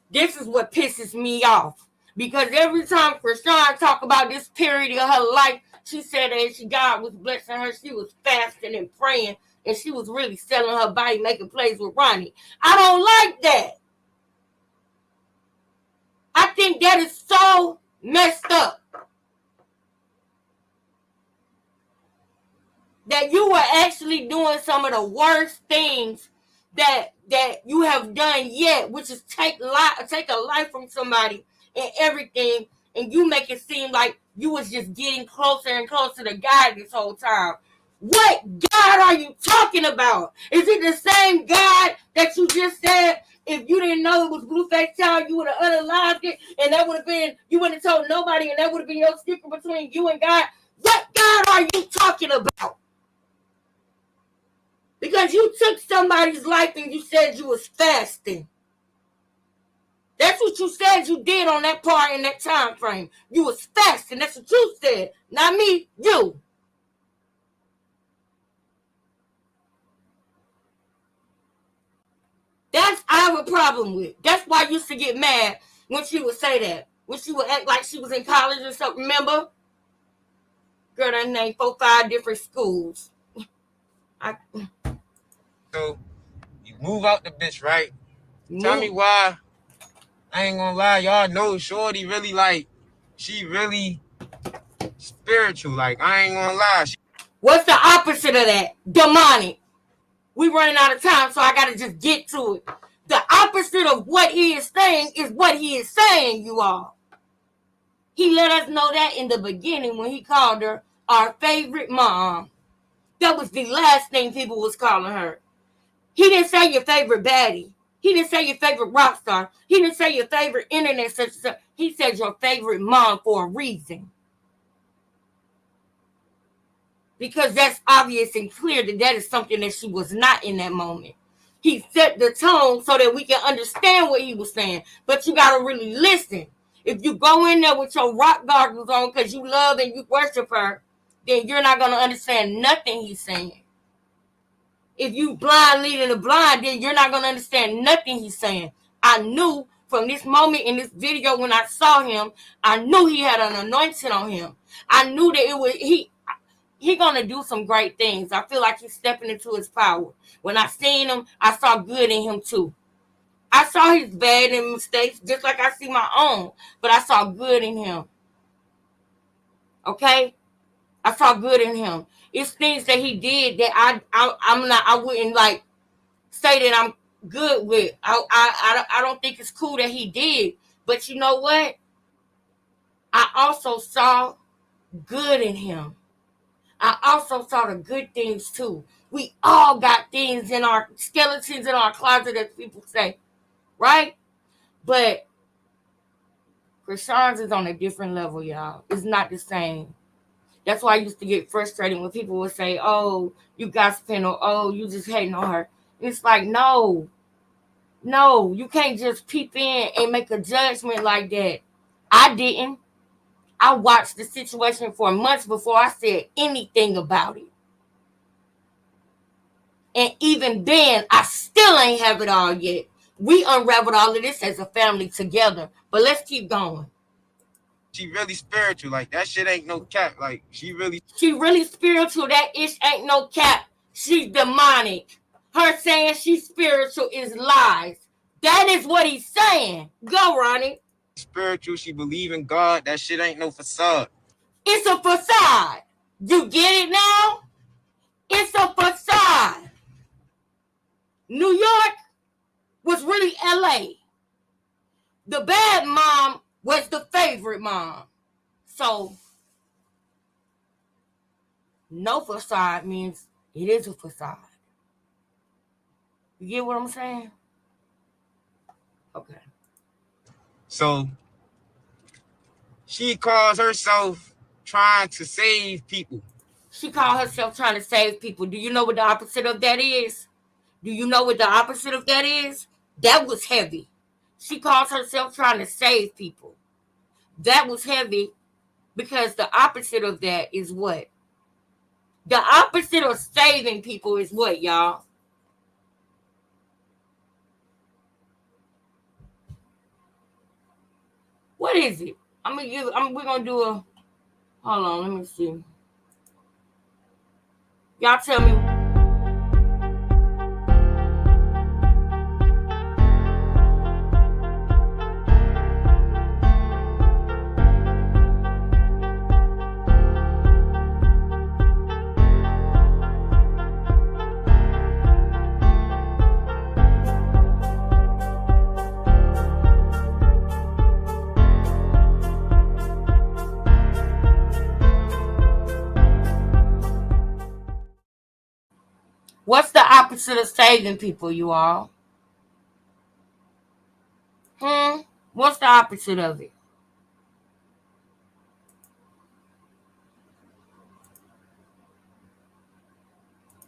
This is what pisses me off. Because every time Krishan talk about this period of her life, she said that God was blessing her. She was fasting and praying. And she was really selling her body, making plays with Ronnie. I don't like that. I think that is so messed up. That you were actually doing some of the worst things that you have done yet, which is take a life from somebody and everything, and you make it seem like you was just getting closer and closer to God this whole time. What God are you talking about? Is it the same God that you just said if you didn't know it was Blueface Child, you would have unalived it, and that would have been, you wouldn't have told nobody, and that would have been your secret between you and God? What God are you talking about? Because you took somebody's life and you said you was fasting. That's what you said you did on that part in that time frame. You was fasting. That's what you said. Not me, you. That's I have a problem with. That's why I used to get mad when she would say that. When she would act like she was in college or something, remember? Girl, that named 4, 5 different schools. So you move out the bitch, right? Move. Tell me why. I ain't gonna lie, y'all know Shorty really like, she really spiritual. Like, I ain't gonna lie. What's the opposite of that? Demonic. We running out of time, so I gotta just get to it. The opposite of what he is saying is what he is saying, you all. He let us know that in the beginning when he called her our favorite mom. That was the last thing people was calling her. He didn't say your favorite baddie. He didn't say your favorite rock star. He didn't say your favorite internet such. He said your favorite mom for a reason. Because that's obvious and clear that is something that she was not in that moment. He set the tone so that we can understand what he was saying. But you got to really listen. If you go in there with your rock goggles on because you love and you worship her, then you're not going to understand nothing he's saying. If you blind leading the blind, then you're not going to understand nothing he's saying. I knew from this moment in this video when I saw him, I knew he had an anointing on him. I knew that it was he gonna do some great things. I feel like he's stepping into his power. When I seen him, I saw good in him too. I saw his bad and mistakes just like I see my own, but I saw good in him. Okay? I saw good in him. It's things that he did that I wouldn't like say that I'm good with. I don't think it's cool that he did. But you know what? I also saw good in him. I also saw the good things too. We all got things in our skeletons in our closet, as people say, right? But Krishan's is on a different level, y'all. It's not the same. That's why I used to get frustrated when people would say, "Oh, you gossiping," or "Oh, you just hating on her." It's like, no, you can't just peep in and make a judgment like that. I didn't. I watched the situation for months before I said anything about it. And even then, I still ain't have it all yet. We unraveled all of this as a family together. But let's keep going. She really spiritual. Like, that shit ain't no cap. Like, she really spiritual. That ish ain't no cap. She's demonic. Her saying she's spiritual is lies. That is what he's saying. Go, Ronnie. spiritual. She believe in God. That shit ain't no facade. It's a facade. You get it now? It's a facade. New York was really LA. The bad mom was the favorite mom. So, no facade means it is a facade. You get what I'm saying? Okay. So, she calls herself trying to save people. She called herself trying to save people. Do you know what the opposite of that is? Do you know what the opposite of that is? That was heavy. She calls herself trying to save people. That was heavy because the opposite of that is what? The opposite of saving people is what, y'all? What is it? We're gonna do a. Hold on, let me see. Y'all tell me. What's the opposite of saving people, you all? What's the opposite of it?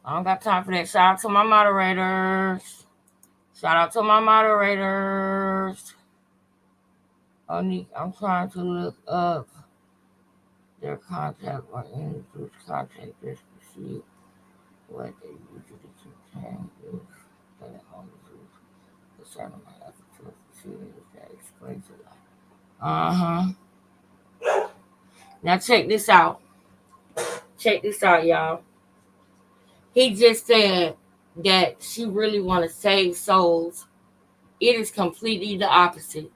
I don't got time for that. Shout out to my moderators. I'm trying to look up their contact or introduce contact just to see what they usually contain if they only use Now check this out. Check this out, y'all. He just said that she really want to save souls. It is completely the opposite.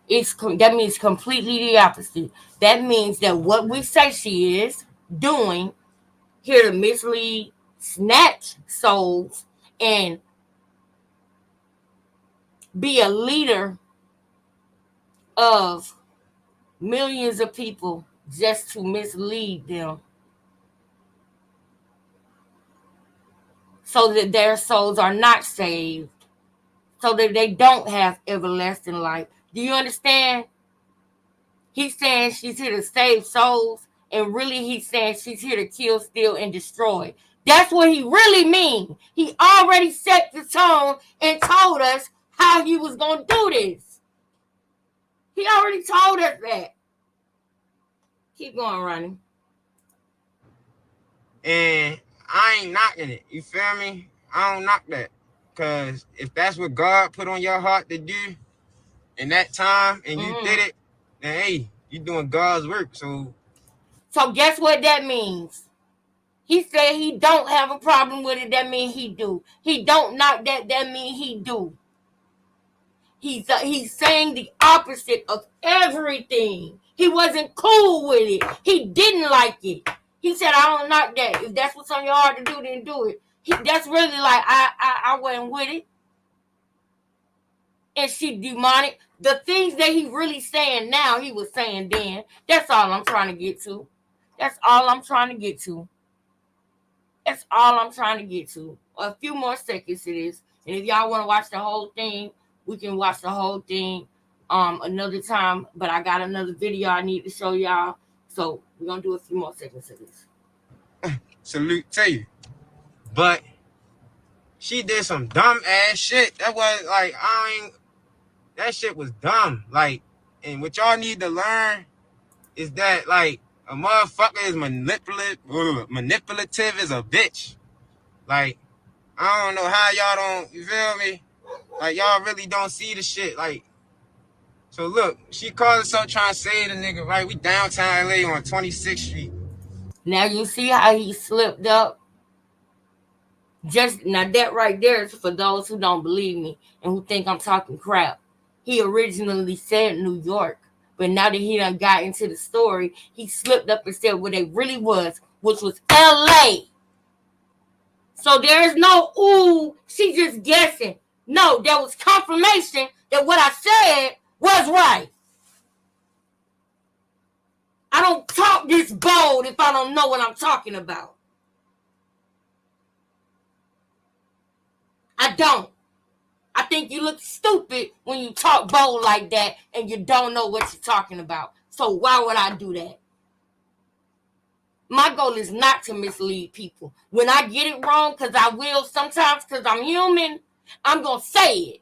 That means completely the opposite. That means that what we say she is doing here to mislead, snatch souls, and be a leader of millions of people just to mislead them so that their souls are not saved, so that they don't have everlasting life. Do you understand? He's saying she's here to save souls, and really he's saying she's here to kill, steal, and destroy. That's what he really means. He already set the tone and told us how he was going to do this. He already told us that. Keep going, Ronnie. And I ain't knocking it. You feel me? I don't knock that. Because if that's what God put on your heart to do in that time and you did it, then hey, you doing God's work. So guess what that means? He said he don't have a problem with it. That means he do. He don't knock that. That means he do. He's saying the opposite of everything. He wasn't cool with it. He didn't like it. He said, I don't knock that. If that's what's on your heart to do, then do it. That's really like, I wasn't with it. And she demonic. The things that he really saying now, he was saying then. That's all I'm trying to get to. That's all I'm trying to get to. That's all I'm trying to get to. A few more seconds it is. And if y'all want to watch the whole thing, we can watch the whole thing another time. But I got another video I need to show y'all. So we're going to do a few more seconds of this. Salute to you. But she did some dumb ass shit. That was like, that shit was dumb. Like, and what y'all need to learn is that, like, a motherfucker is manipulative as a bitch. Like, I don't know how y'all don't, you feel me? Like, y'all really don't see the shit. Like, so look, she called herself trying to save the nigga, right? We downtown LA on 26th Street. Now you see how he slipped up? Just now that right there is for those who don't believe me and who think I'm talking crap. He originally said New York, but now that he done got into the story, he slipped up and said what it really was, which was LA. So there is no, ooh, she just guessing. No, there was confirmation that what I said was right. I don't talk this bold if I don't know what I'm talking about. I don't. I think you look stupid when you talk bold like that and you don't know what you're talking about. So why would I do that? My goal is not to mislead people. When I get it wrong, because I will sometimes, because I'm human, I'm going to say it.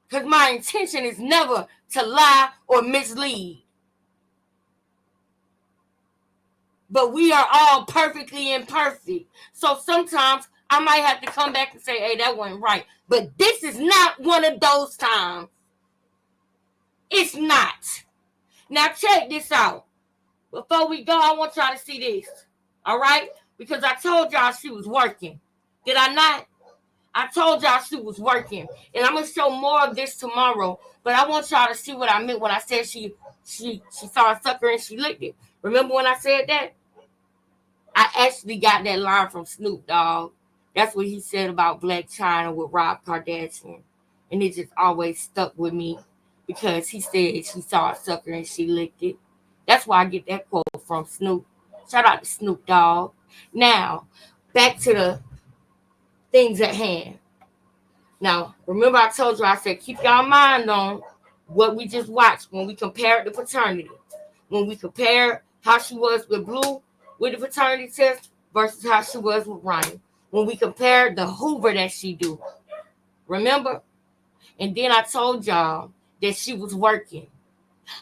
Because my intention is never to lie or mislead. But we are all perfectly imperfect. So sometimes I might have to come back and say, hey, that wasn't right. But this is not one of those times. It's not. Now check this out. Before we go, I want y'all to see this. All right? Because I told y'all she was working. Did I not? I told y'all she was working. And I'm going to show more of this tomorrow. But I want y'all to see what I meant when I said she saw a sucker and she licked it. Remember when I said that? I actually got that line from Snoop Dogg. That's what he said about Black China with Rob Kardashian. And it just always stuck with me because he said she saw a sucker and she licked it. That's why I get that quote from Snoop. Shout out to Snoop Dogg. Now, back to the things at hand. Now, remember I told you, I said, keep y'all mind on what we just watched when we compared the paternity. When we compared how she was with Blue with the paternity test versus how she was with Ronnie. When we compared the hoover that she do. Remember? And then I told y'all that she was working.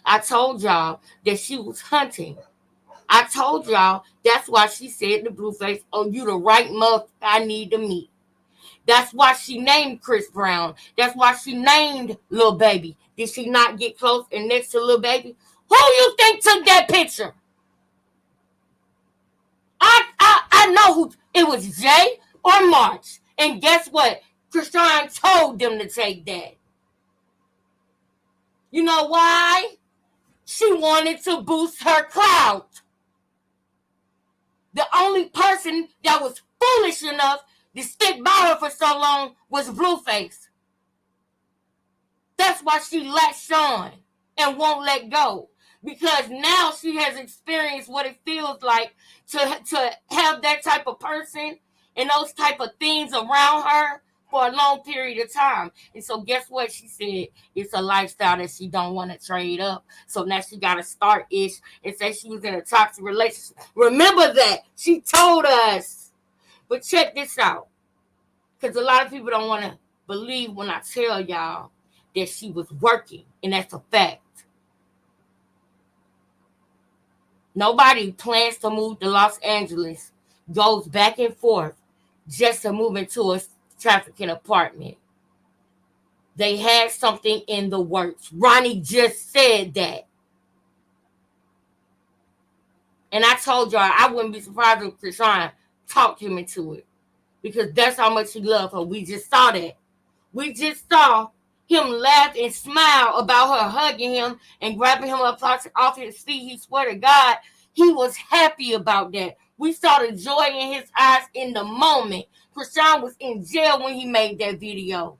I told y'all that she was hunting. I told y'all that's why she said to Blueface, "Oh, you the right mother I need to meet." That's why she named Chris Brown. That's why she named Lil Baby. Did she not get close and next to Lil Baby? Who you think took that picture? I know who. It was Jay or March. And guess what? Krishan told them to take that. You know why? She wanted to boost her clout. The only person that was foolish enough to stick by her for so long was Blueface. That's why she latched on and won't let go. Because now she has experienced what it feels like to have that type of person and those type of things around her for a long period of time. And so guess what? She said it's a lifestyle that she don't want to trade up. So now she got to start ish and say she was in a toxic relationship. Remember that. She told us. But check this out. Because a lot of people don't want to believe when I tell y'all that she was working. And that's a fact. Nobody plans to move to Los Angeles, goes back and forth just to move into a trafficking apartment. They had something in the works. Ronnie just said that. And I told y'all I wouldn't be surprised if Krishan talked him into it. Because that's how much he loved her. We just saw that. We just saw him laugh and smile about her hugging him and grabbing him up off his feet. He swear to God, he was happy about that. We saw the joy in his eyes in the moment. Krishan was in jail when he made that video.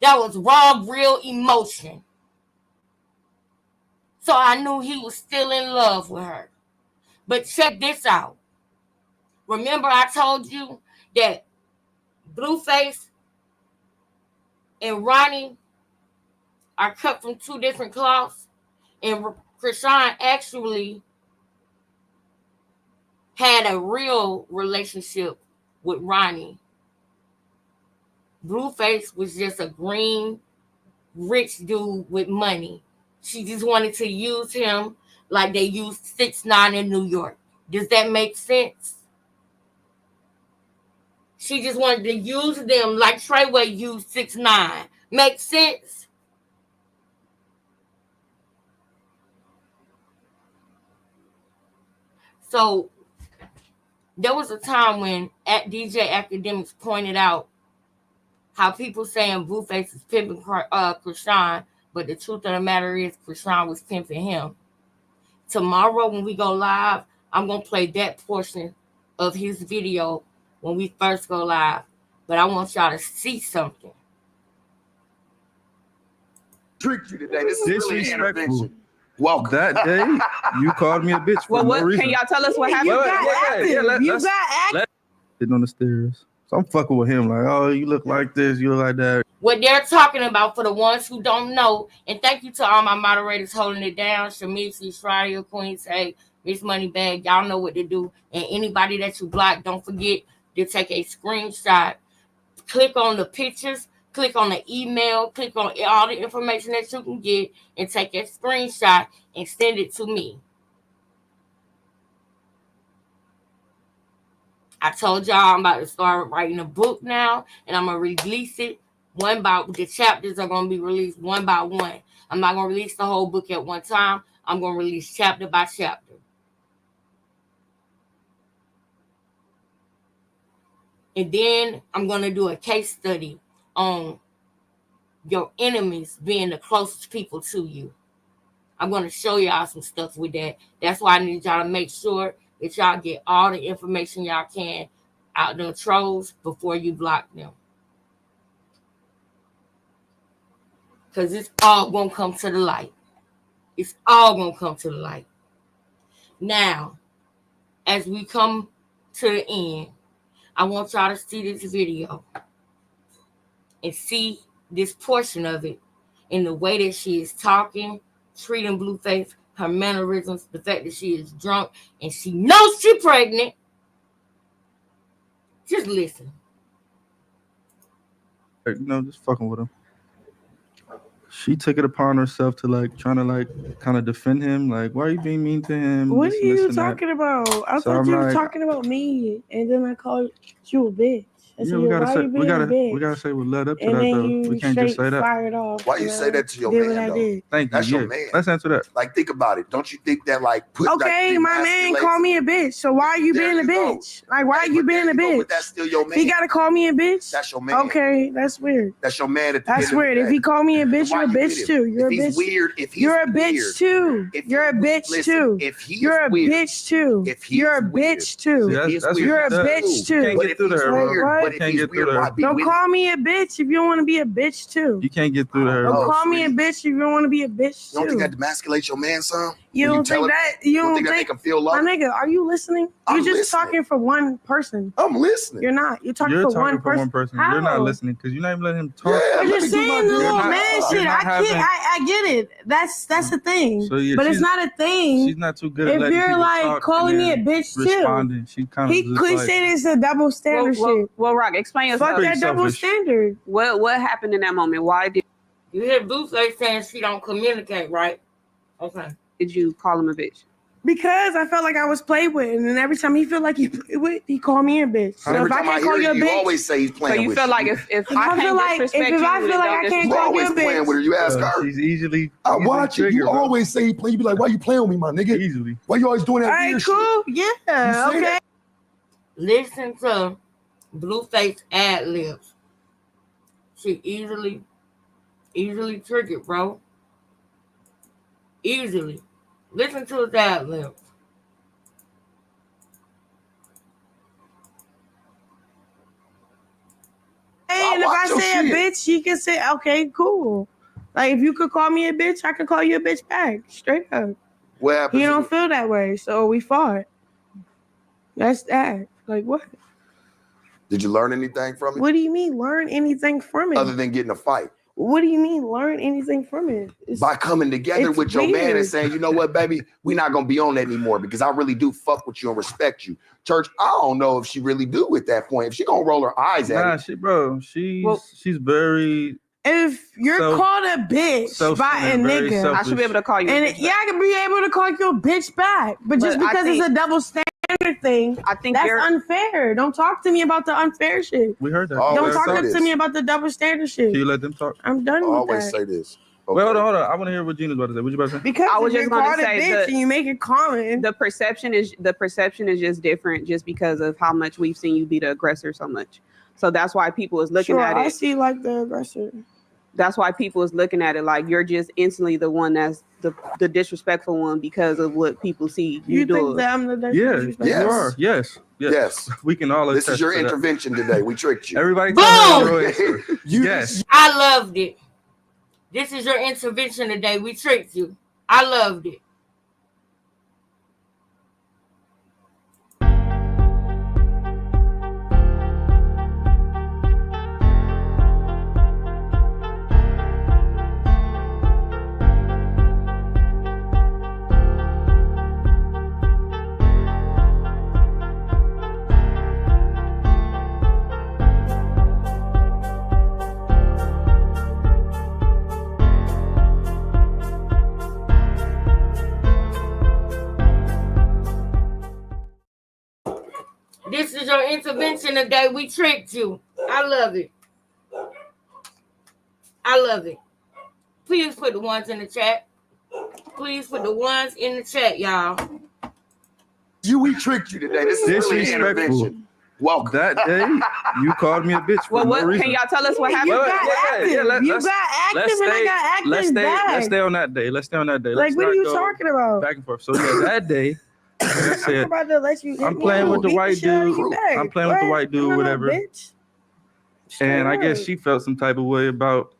That was raw, real emotion. So I knew he was still in love with her. But check this out. Remember I told you that Blueface and Ronnie are cut from two different cloths? And Krishan actually had a real relationship with Ronnie. Blueface was just a green, rich dude with money. She just wanted to use him like they used 6ix9ine in New York. Does that make sense? She just wanted to use them like Treyway used 6ix9ine. Make sense? So there was a time when DJ Academics pointed out how people saying Blueface is pimping Krishan, but the truth of the matter is Krishan was pimping him. Tomorrow when we go live, I'm going to play that portion of his video when we first go live. But I want y'all to see something. Tricked you today. This is really Disrespectful. Welcome. That day, you called me a bitch for Well, no what reason. can y'all tell us what happened? Sitting on the stairs. So I'm fucking with him like, oh, you look like this, you look like that. What they're talking about for the ones who don't know, and thank you to all my moderators holding it down, Shamisi, Shreya, Queen Say, Miss Moneybag, y'all know what to do. And anybody that you block, don't forget to take a screenshot. Click on the pictures, click on the email, click on all the information that you can get, and take a screenshot and send it to me. I told y'all I'm about to start writing a book now, and I'm going to release it the chapters are going to be released one by one. I'm not going to release the whole book at one time. I'm going to release chapter by chapter. And then I'm going to do a case study on your enemies being the closest people to you. I'm going to show y'all some stuff with that. That's why I need y'all to make sure that y'all get all the information y'all can out the trolls before you block them. Because it's all going to come to the light. It's all going to come to the light. Now, as we come to the end, I want y'all to see this video and see this portion of it in the way that she is talking, treating Blueface, her mannerisms, the fact that she is drunk and she knows she's pregnant. Just listen. Like, just fucking with him. she took it upon herself to like trying to like kind of defend him. Like, why are you being mean to him? What This are and this you and that. talking about? I So thought I'm you were like- talking about me, and then I called you a bitch. I said, Yeah, we gotta why say you being a bitch? we gotta say what led up to And that then though. you We can't just straight say that. fired off. Why you and say I that to your did man, what I though? did. Thank you. That's your Yeah. man. Let's answer that. Like, think about it. Don't you think that like put Okay, like, my man called me a bitch. So why are you There being a you go. bitch? Like, why are you being a But bitch? that's still your man. He gotta call me a bitch. That's your man. Okay, that's weird. That's your man at the That's end of the weird. If day. he called me a bitch, Why you're a you with bitch him? too. You're a If he's bitch. weird, if he's You're a weird, bitch too. if You're a bitch listen, too. if he is You're a weird, bitch too. if he You're is a weird, bitch too. See, if he's that's weird, You're a he's bitch cool. too. Can't But get if through to he's her, bro. weird, What? but if Can't he's get through weird, to her. why be Don't with call him? me a bitch if you don't want to be a bitch too. You can't get through to her. Don't Oh, call me a sweet. bitch if you don't want to be a bitch You don't think too. that demasculates your man, son? You When don't tell think him- that? You don't think that make think? him feel My loved? nigga, are you listening? I'm You're just listening. talking for one person. I'm listening. You're not. You're talking You're for talking one for person. one person. How? You're not listening because you're not even letting him talk. Yeah, But let you're me do my saying the deal. little not- man you're shit. not I can't. having- I get it. That's a thing. So, yeah, but it's she's- not a thing. She's not too good at If letting you're people like talk calling and me a then bitch too, responding. She kind of he just could like, say this a double standard shit. Well, Rock, explain Fuck yourself. that double selfish. standard. What happened in that moment? Why You hear Blueface saying she don't communicate, right? Okay. did you call him a bitch? Because I felt like I was played with, and then every time he felt like he played with, he called me a bitch. So Every if I time I can't hear call you a you bitch, always say he's So playing you with feel you. like if I I feel can't like disrespect if you, I feel then like don't I can't disrespect You call you a always playing bitch. with her. You ask her. she's easily. I watch it. You triggered, bro. always say he play. You be like, why you playing with me, my nigga? Easily. Why you always doing that All right, weird cool. Yeah, say okay. that? Listen to Blueface ad libs. She easily triggered, bro. Easily. Listen to his ad libs. And if I watch your say a shit. bitch, he can say, okay, cool. Like if you could call me a bitch, I could call you a bitch back. Straight up. What happens? He don't feel that way, so we fought. That's that. Like what? Did you learn anything from it? What do you mean learn anything from it? Other than getting a fight? What do you mean learn anything from it? By coming together it's with your man and weird. saying, you know what, baby, we're not gonna be on that anymore because I really do fuck with you and respect you. Church, I don't know if she really do at that point. If she gonna roll her eyes at Nah, it. she's very. If you're called a bitch by a very nigga, I should be able to call you a and bitch yeah, I can be able to call you a bitch back. But just But I because it's think- a double standard thing, I think that's you're- unfair. Don't talk to me about the unfair shit. We heard that. Always Don't talk say to this. me about the double standard shit. Can you let them talk? I'm done with Always that. say this. Well, hold on. I want to hear what Gina's about to say. What you about to say? Because I was if just you're gonna called a say bitch the- and you make it common, the perception is just different just because of how much we've seen you be the aggressor so much. So that's why people is looking sure, at I it. see like the aggressor. That's why people is looking at it like you're just instantly the one that's the disrespectful one because of what people see you, You doing. think that I'm the Yeah, disrespectful? you are. Yes. Yes. We can all. This is attest your to that. intervention today. We tricked you. Everybody, Boom! tell me your answer. You, Yes. I loved it. This is your intervention today. We tricked you. I loved it. This is your intervention today. We tricked you. I love it. I love it. Please put the ones in the chat. Please put the ones in the chat, y'all. We tricked you today. This is really an Disrespectful. intervention. Welcome. That day, you called me a bitch for Well, no what reason. can y'all tell us what You happened? got active. You let's- got active, and I got active Let's back. stay on that day. Let's stay on that day. Like, Let's what are not you go talking about? back and forth. So yeah, that day, like I I'm said, about to let you. I'm playing with the white dude. I'm I'm playing with the white dude, whatever. Bitch. And I guess Straight she felt some type of way about,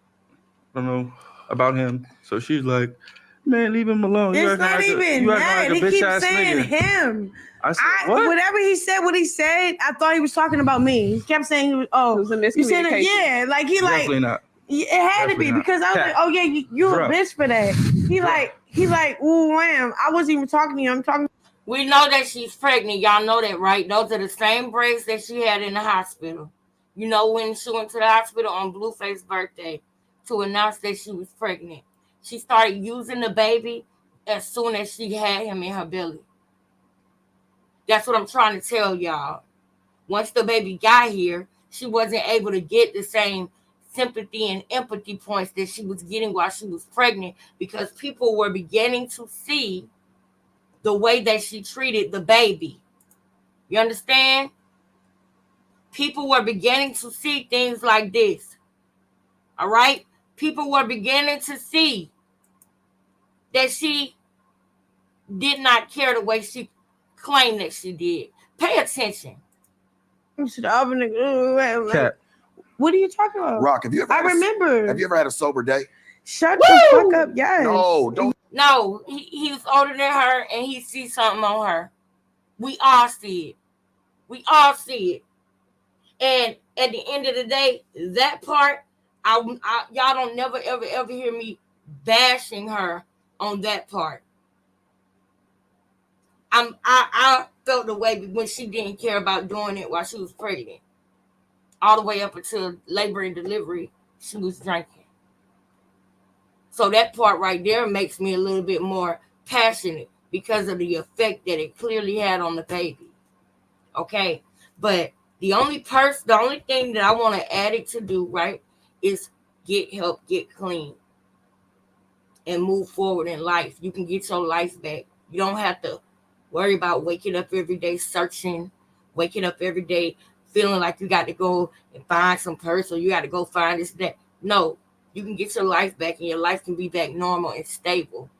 I don't know, about him. So she's like, man, leave him alone. It's not even that. He keeps saying him. I said, what? Whatever he said, I thought he was talking about me. He kept saying, It was a you said it, miscommunication. yeah, like he like Definitely not. it had to Definitely be not. because I was Cat. like, oh yeah, you a Bruh. bitch for that. He like, ooh, wham. I wasn't even talking to you. I'm talking. We know that she's pregnant. Y'all know that, right? Those are the same braids that she had in the hospital. You know, when she went to the hospital on Blueface's birthday. to announce that she was pregnant. She started using the baby as soon as she had him in her belly. That's what I'm trying to tell y'all. Once the baby got here, she wasn't able to get the same sympathy and empathy points that she was getting while she was pregnant, because people were beginning to see the way that she treated the baby. You understand? People were beginning to see things like this. All right? People were beginning to see that she did not care the way she claimed that she did. Pay attention. Cat. What are you talking about? Rock, have you ever remember. Have you ever had a sober day? Shut the fuck up. Yes. No, don't. No, he was older than her and he sees something on her. We all see it. We all see it. And at the end of the day, that part, y'all don't never, ever hear me bashing her on that part. I felt the way when she didn't care about doing it while she was pregnant. All the way up until labor and delivery, she was drinking. So that part right there makes me a little bit more passionate because of the effect that it clearly had on the baby. Okay? But the only thing that I want to add it to do, right, is get help, get clean, and move forward in life. You can get your life back. You don't have to worry about waking up every day searching, waking up every day feeling like you got to go and find some person, or you got to go find this, that. No, you can get your life back and your life can be back normal and stable.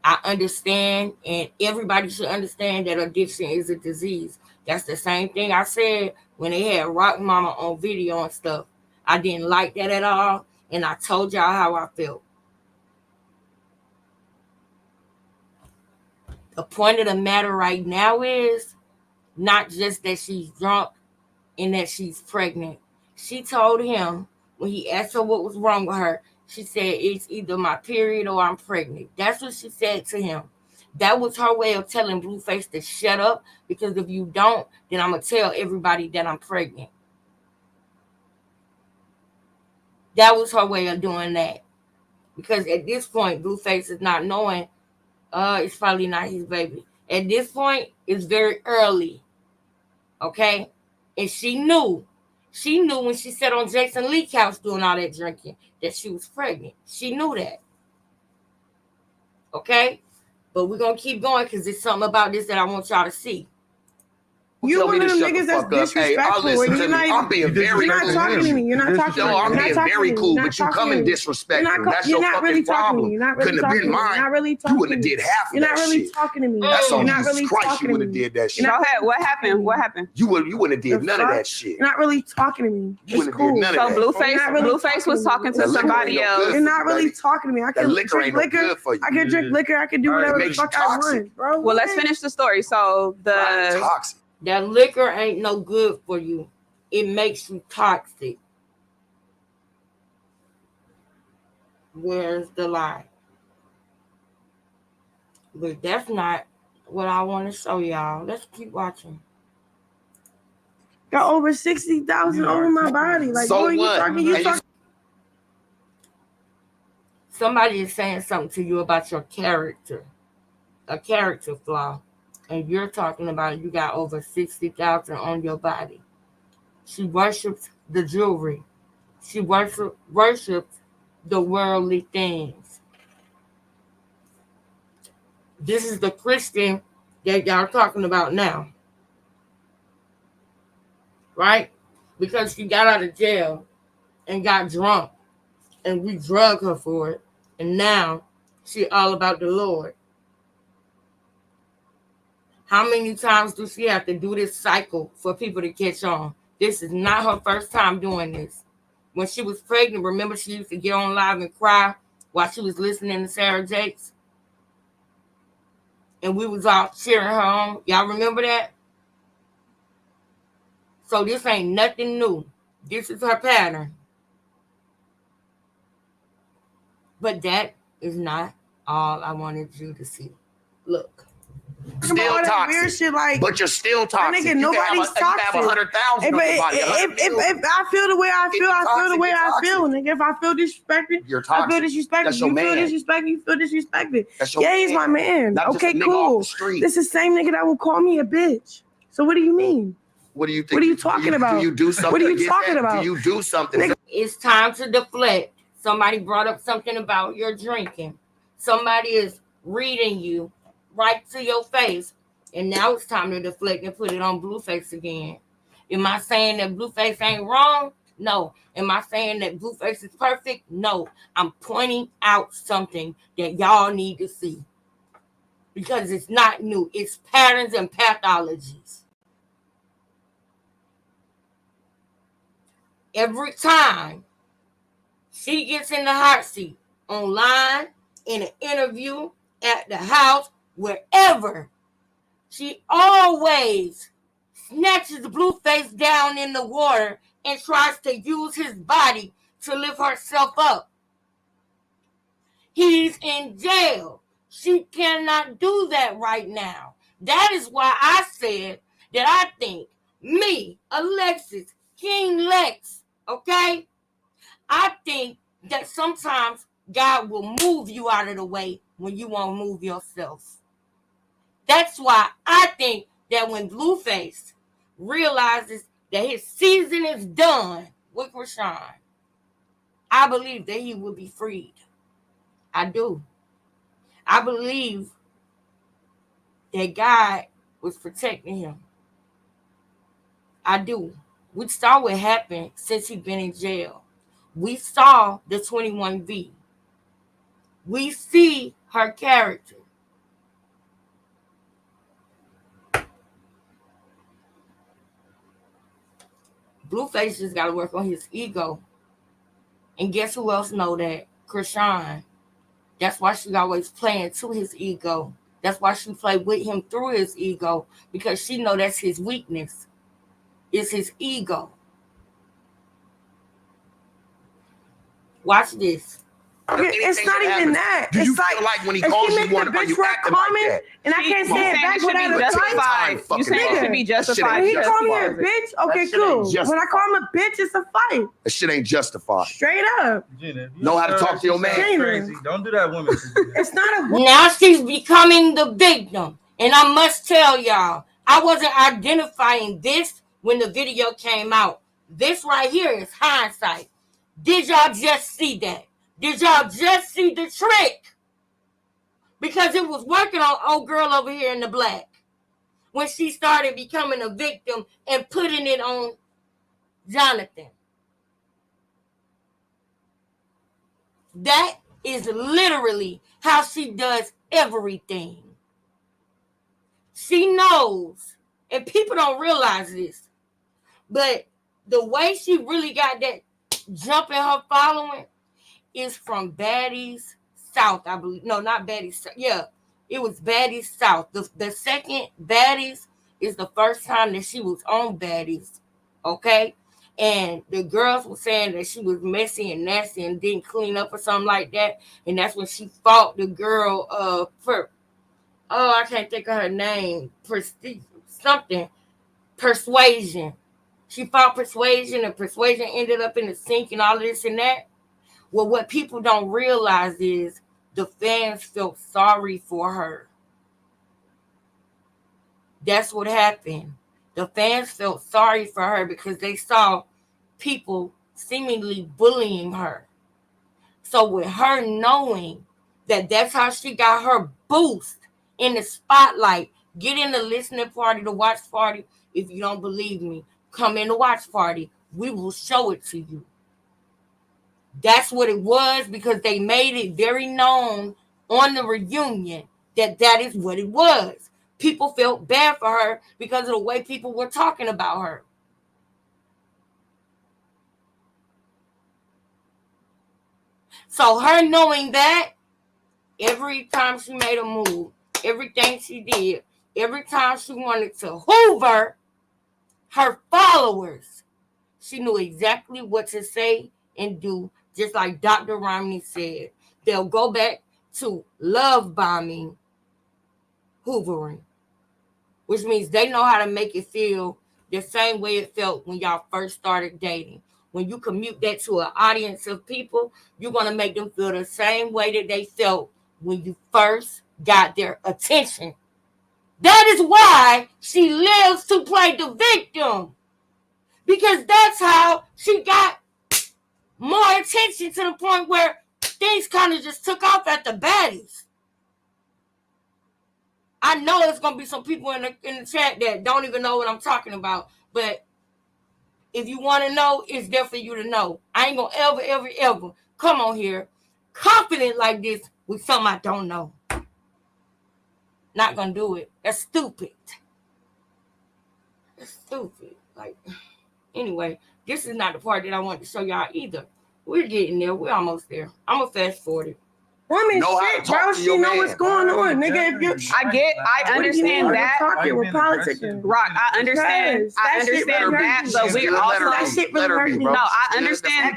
I understand, and everybody should understand that addiction is a disease. That's the same thing I said when they had Rock Mama on video and stuff. I didn't like that at all, and I told y'all how I felt. The point of the matter right now is not just that she's drunk and that she's pregnant. She told him when he asked her what was wrong with her, she said, it's either my period or I'm pregnant. That's what she said to him. That was her way of telling Blueface to shut up, because if you don't, then I'm going to tell everybody that I'm pregnant. That was her way of doing that. Because at this point, Blueface is not knowing it's probably not his baby. At this point, it's very early. Okay? And she knew when she sat on Jason Lee's couch doing all that drinking that she was pregnant. She knew that. Okay? But we're going to keep going because there's something about this that I want y'all to see. You one of them niggas that's disrespectful. I'm being very cool. You're not talking to me. You're not talking to me. No, I'm being very cool, but you come and disrespectful. That's your fucking problem. Couldn't have been mine. You wouldn't have did half of that shit. You're not really talking to me. That's on Jesus Christ. You wouldn't have did that shit. What happened? What happened? You wouldn't have did none of that shit. You're not really talking to me. You wouldn't have did none of that. Blueface was talking to somebody else. You're not really talking to me. I can drink liquor. I can drink liquor. I can do whatever the fuck I want, bro. Well, let's finish the story. So toxic. That liquor ain't no good for you. It makes you toxic. Where's the lie? But that's not what I want to show y'all. Let's keep watching. Got over 60,000 over my body. Like, so what? You talking? Somebody is saying something to you about your character. A character flaw. And you're talking about you got over 60,000 on your body. She worships the jewelry. She worships the worldly things. This is the Christian that y'all talking about now. Right? Because she got out of jail and got drunk. And we drug her for it. And now she all about the Lord. How many times do she have to do this cycle for people to catch on? This is not her first time doing this. When she was pregnant, remember she used to get on live and cry while she was listening to Sarah Jakes? And we was all cheering her on. Y'all remember that? So this ain't nothing new. This is her pattern. But that is not all I wanted you to see. Look. Still all that toxic. weird shit, like, but you're still toxic. nigga, You nobody's can have toxic. 100,000 But somebody. if I feel the way I feel, I feel the way I feel, nigga. If I feel disrespected, You're I feel toxic. disrespected. That's your You feel man. disrespected, you feel disrespected. That's your Yeah, he's my man. Not just a Okay, nigga cool. off the street. This is the same nigga that will call me a bitch. So what do you mean? What do you think? What are you talking about? Do you do something? What are you against talking that? about? Do you do something? Nigga. It's time to deflect. Somebody brought up something about your drinking. Somebody is reading you right to your face. And now it's time to deflect and put it on Blueface again. Am I saying that Blueface ain't wrong? No. Am I saying that Blueface is perfect? No. I'm pointing out something that y'all need to see. Because it's not new. It's patterns and pathologies. Every time she gets in the hot seat, online, in an interview, at the house, wherever, she always snatches Blueface down in the water and tries to use his body to lift herself up. He's in jail. She cannot do that right now. That is why I said that I think me, Alexis, King Lex, okay? I think that sometimes God will move you out of the way when you won't move yourself. That's why I think that when Blueface realizes that his season is done with Rashawn, I believe that he will be freed. I do. I believe that God was protecting him. I do. We saw what happened since he's been in jail. We saw the 21V. We see her character. Blueface just got to work on his ego. And guess who else know that? Krishan. That's why she always playing to his ego. That's why she play with him through his ego. Because she know that's his weakness. It's his ego. Watch this. It's not even that. Do you It's feel like when he if calls she you make one, the are bitch you word acting like comment, that? and I can't say it back should without be a justified. fight. You saying it should be justified. When he because call me he a wasn't. bitch, okay, That shit ain't cool. When I justified. call him a bitch, it's a fight. That shit ain't justified. Straight up. Gina, if you Know how to tell talk her to your she man. sounds crazy, don't do that, woman. It's not a Now she's becoming the victim. And I must tell y'all, I wasn't identifying this when the video came out. This right here is hindsight. Did y'all just see that? Did y'all just see the trick? Because it was working on old girl over here in the black. When she started becoming a victim and putting it on Jonathan. That is literally how she does everything. She knows, and people don't realize this, but the way she really got that jump in her following is from Baddies South, I believe. No, not Baddies. Yeah, it was Baddies South. The second Baddies is the first time that she was on Baddies, okay? And the girls were saying that she was messy and nasty and didn't clean up or something like that. And that's when she fought the girl for, I can't think of her name, Persuasion. She fought Persuasion, and Persuasion ended up in the sink and all of this and that. Well, what people don't realize is the fans felt sorry for her. That's what happened. The fans felt sorry for her because they saw people seemingly bullying her. So with her knowing that that's how she got her boost in the spotlight, get in the listening party, the watch party. If you don't believe me, come in the watch party. We will show it to you. That's what it was, because they made it very known on the reunion that that is what it was. People felt bad for her because of the way people were talking about her. So her knowing that, every time she made a move, everything she did, every time she wanted to hoover her followers, she knew exactly what to say and do. Just like Dr. Ronny said, they'll go back to love bombing, hoovering. which means they know how to make it feel the same way it felt when y'all first started dating. When you commute that to an audience of people, you're going to make them feel the same way that they felt when you first got their attention. That is why she lives to play the victim. Because that's how she got more attention, to the point where things kind of just took off at the baddies. I know there's going to be some people in the chat that don't even know what I'm talking about. But if you want to know, it's there for you to know. I ain't going to ever come on here confident like this with something I don't know. Not going to do it. That's stupid. That's stupid. Like, anyway, this is not the part that I want to show y'all either. We're getting there. We're almost there. I'm going to fast forward it. Woman, shit, bro. She know what's going on, nigga. If you, I understand that. We're politicking. Rock, I understand. I understand that, but we're also that shit really hurt me. No, I understand.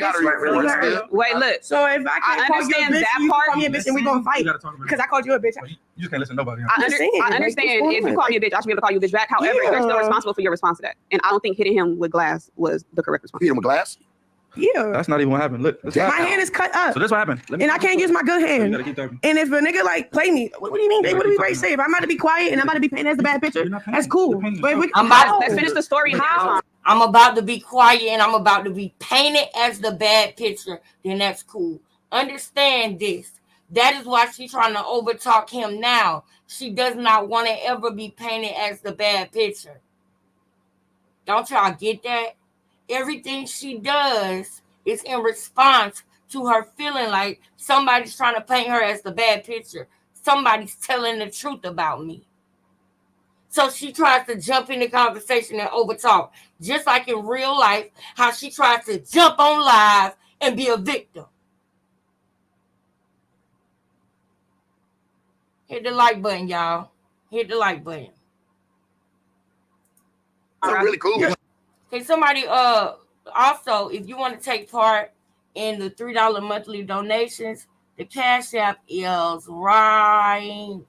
Wait, look. So if I can't call you a bitch, you call me a bitch, and we gonna fight because I called you a bitch. You just can't listen to nobody. I understand. If you call me a bitch, I should be able to call you a bitch back. However, you're still responsible for your response to that, and I don't think hitting him with glass was the correct response. Hit him with glass? Yeah. That's not even what happened. Look, my hand is cut up. So that's what happened. And I can't use my good hand. And if a nigga like play me, what do you mean? What do we ready to say? If I'm about to be quiet and I'm about to be painted as a bad picture, that's cool. But let's finish the story. I'm about to be quiet and I'm about to be painted as the bad picture, then that's cool. Understand this. That is why she's trying to overtalk him now. She does not want to ever be painted as the bad picture. Don't y'all get that? Everything she does is in response to her feeling like somebody's trying to paint her as the bad picture. Somebody's telling the truth about me. So she tries to jump in the conversation and overtalk. Just like in real life, how she tries to jump on live and be a victim. Hit the like button, y'all. Hit the like button. That's really cool. Okay, somebody, also, if you want to take part in the $3 monthly donations, the Cash App is right.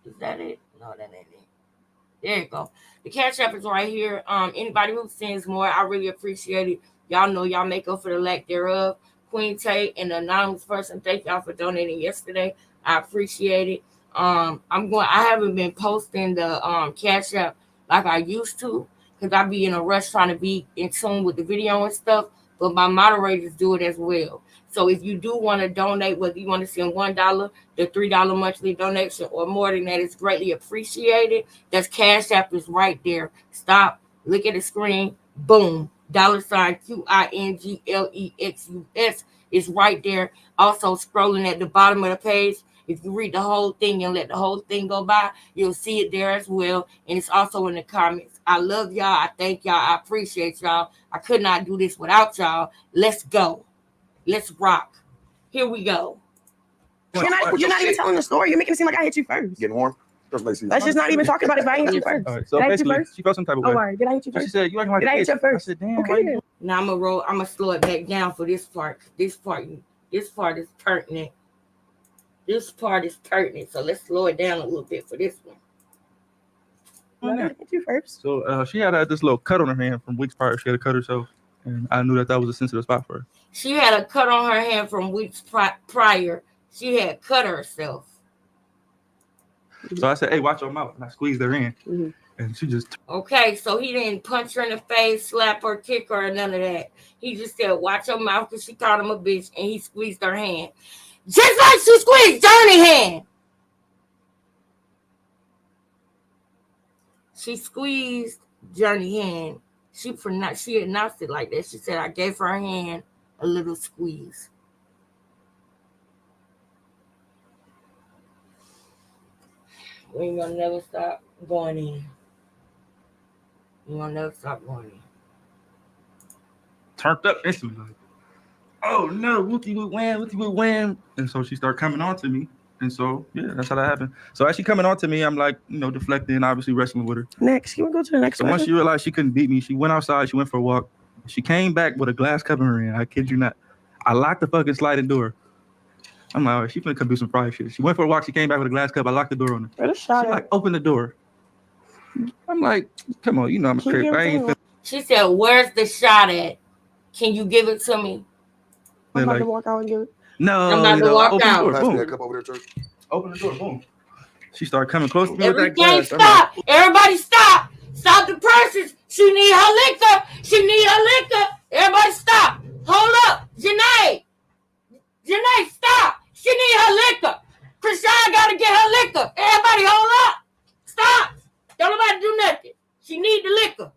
Is that it? No, that ain't it. There you go. The Cash App is right here. Anybody who sends more, I really appreciate it. Y'all know y'all make up for the lack thereof. Queen Tate and the anonymous person, thank y'all for donating yesterday. I appreciate it. I haven't been posting the Cash App like I used to, because I be in a rush trying to be in tune with the video and stuff, but my moderators do it as well. So if you do want to donate, whether you want to send $1, the $3 monthly donation, or more than that, is greatly appreciated. That's Cash App is right there. Stop, look at the screen, boom, $QINGLEXUS is right there. Also scrolling at the bottom of the page. If you read the whole thing and let the whole thing go by, you'll see it there as well. And it's also in the comments. I love y'all. I thank y'all. I appreciate y'all. I could not do this without y'all. Let's go. Let's rock. Here we go. You're not even telling the story. You're making it seem like I hit you first. Getting warm? Let's just not even talk about it if I hit you first. All right, so did I hit you basically, first? she felt some type of way. Oh, all right. Did I hit you first? She said, you acting like did I hit you first? I said, damn. Okay. Now I'm gonna slow it back down for this part. This part is pertinent. This part is pertinent. So let's slow it down a little bit for this one. I hit you first. So she had this little cut on her hand from weeks prior. She had to cut herself, and I knew that was a sensitive spot for her. She had a cut on her hand from weeks prior. She had cut herself. So I said, hey, watch your mouth. And I squeezed her in. Mm-hmm. And she just... Okay, so he didn't punch her in the face, slap her, kick her, or none of that. He just said, watch your mouth, because she called him a bitch, and he squeezed her hand. Just like she squeezed Johnny's hand. She squeezed Johnny's hand. She announced it like that. She said, I gave her hand a little squeeze. We ain't gonna never stop going in. We gonna never stop going in. Turned up instantly. Like, oh no, Wookie would win. And so she started coming on to me. And so, yeah, that's how that happened. So as she coming on to me, I'm like, deflecting, obviously wrestling with her. Next, you want to go to the next one? So once she realized she couldn't beat me, she went outside, she went for a walk. She came back with a glass cup in her hand. I kid you not. I locked the fucking sliding door. I'm like, all right, she finna come do some private shit. She went for a walk. She came back with a glass cup. I locked the door on her. Where the shot She at? like, open the door. I'm like, come on, you know I'm a crip. I ain't. She said, "Where's the shot at? Can you give it to me?" I'm about like, to walk out and give it. No, I'm about to walk open out. the door. Pass me Boom. that cup over there, church. Open the door. Boom. She started coming close to me with that Everything glass. I'm stop. Everybody stop. Stop the purses. She need her liquor. She need her liquor. Everybody stop. Hold up. Janae, stop. She need her liquor. Krishan got to get her liquor. Everybody hold up. Stop. Don't nobody do nothing. She need the liquor.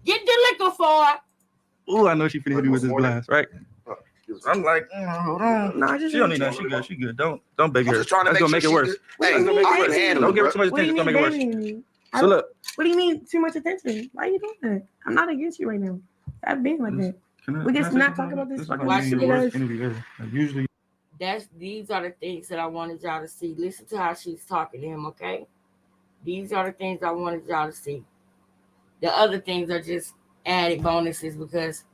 Get the liquor for her. Ooh, I know she finna hit me with this glass, right? I'm like, hold on. No, She don't need nothing. She good. Don't baby her. I'm just trying to That's make gonna sure make it worse. Hey, What do you mean, I can baby? handle Don't it, give her bro. too much What do you attention. It's gonna mean, make it worse. baby? So look. What do you mean too much attention? Why are you doing that? I'm not against you right now. I've been like that. We just not talk about this. Why she worst interview ever. Like, usually. These are the things that I wanted y'all to see. Listen to how she's talking to him, okay? These are the things I wanted y'all to see. The other things are just added bonuses because,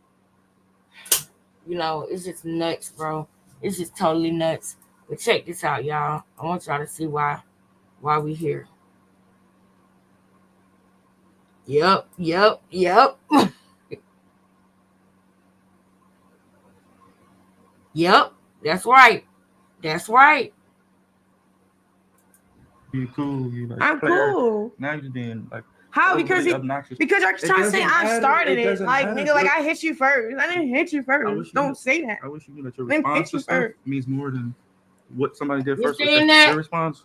you know, it's just nuts, bro. It's just totally nuts. But check this out, y'all. I want y'all to see why we here. Yep. Yep, that's right. You cool. You like, I'm player. cool. Now you're just being like, How? overly Because obnoxious. you're trying to say I started it. doesn't Like, matter. nigga, like I hit you first. I didn't hit you first. Don't say that. I wish you knew that your Let me response hit to you stuff first. means more than what somebody did You first. saying that? Your response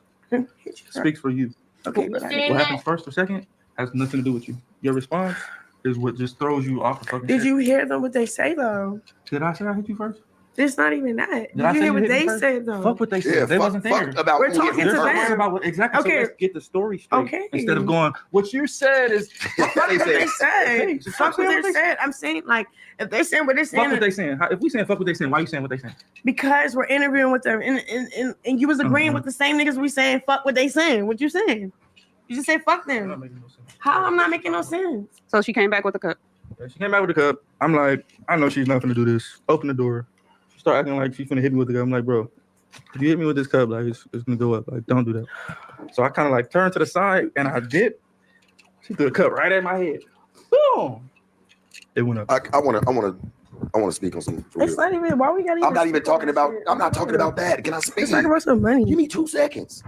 speaks for you. Okay, What but happens first or second has nothing to do with you. Your response is what just throws you off the fucking did shit. you hear them what they say though? Did I say I hit you first? It's not even that. Did I you say hear what hit me they first? said though? Fuck what they said. Yeah, They fuck, wasn't there. fuck about We're who hit talking who to first. them. Worry about what exactly. Okay. So let's get the story straight Okay. instead of going. What you said is Fuck what they said. Okay, so Fuck what they said. I'm saying like if they're saying what they're saying. Fuck what they saying. If we saying fuck what they saying, why you saying what they saying? Because we're interviewing with them and you was agreeing with the same niggas we saying fuck what they saying. What you saying? You just say fuck them. Not making no sense. How I'm not making no sense? So she came back with a cup. Yeah, she came back with the cup. I'm like, I know she's not gonna do this. Open the door. She start acting like she's gonna hit me with the cup. I'm like, bro, if you hit me with this cup, like it's gonna go up. Like, don't do that. So I kind of like turned to the side and I did. She threw the cup right at my head. Boom. It went up. I want to speak on something. It's not even why we got. I'm not even talking about. I'm not talking about that. Can I speak? Let's talk about some money. Give me 2 seconds.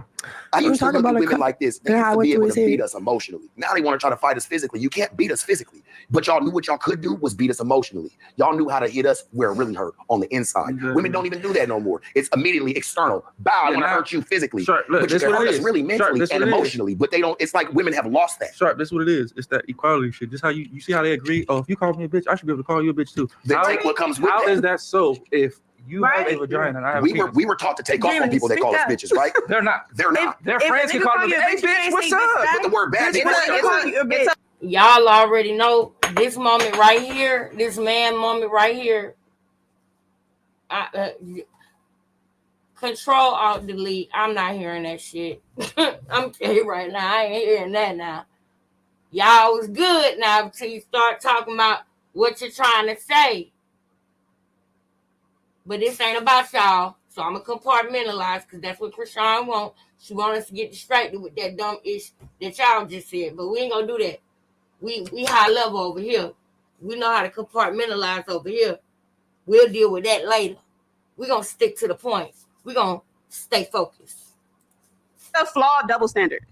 I used to look at women like this. They used to be able to beat us emotionally. Now they want to try to fight us physically. You can't beat us physically. But y'all knew what y'all could do was beat us emotionally. Y'all knew how to hit us where it really hurt, on the inside. Exactly. Women don't even do that no more. It's immediately external. Bow, I want to hurt you physically. Sharp, look, but you this can what hurt it us is. really Sharp, mentally this and what it is. emotionally. But they don't. It's like women have lost that. Sharp, this is what it is. It's that equality shit. Just how you see how they agree. Oh, if you call me a bitch, I should be able to call you a bitch too. They take what comes with How that. is that so? If you have a Right. vagina and I have We a penis. were taught to take off on Jamie, people that call us speak bitches, right? They're not. They're not. Their If a friends can nigga call call them, you a hey bitch, you bitch, can't what's say bitch up? back. But the word bad Bitch, bitch. call you a bitch. Y'all already know this moment right here, this man moment right here. Control Alt Delete. I'm not hearing that shit. I'm telling you right now, I ain't hearing that now. Y'all was good now until you start talking about what you're trying to say. But this ain't about y'all. So I'm going to compartmentalize because that's what Krishan wants. She wants us to get distracted with that dumb ish that y'all just said. But we ain't going to do that. We high level over here. We know how to compartmentalize over here. We'll deal with that later. We're going to stick to the point. We're going to stay focused. A flawed double standard.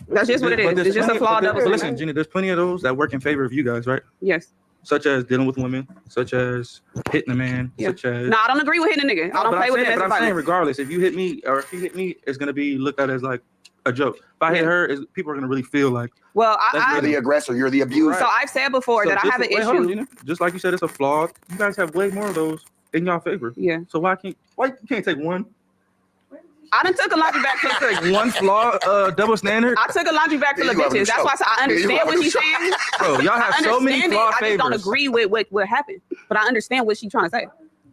That's just what it is. It's just a flawed double standard. Listen, Jenny, there's plenty of those that work in favor of you guys, right? Yes. Such as dealing with women, such as hitting a man, such as... No, I don't agree with hitting a nigga. I don't play with it. But I'm saying regardless, if you hit me or if you hit me, it's going to be looked at as like a joke. If I hit her, people are going to really feel like... Well, you're the aggressor, you're the abuser. So I've said before that I have an issue. Gina. Just like you said, it's a flaw. You guys have way more of those in your favor. Yeah. So why you can't take one? I done took a laundry bag full of Take one flaw, double standard. I took a laundry bag full of bitches. That's why I said I understand what she's saying. Bro, y'all have so many flawed I just don't favors. agree with what happened, but I understand what she's trying to say.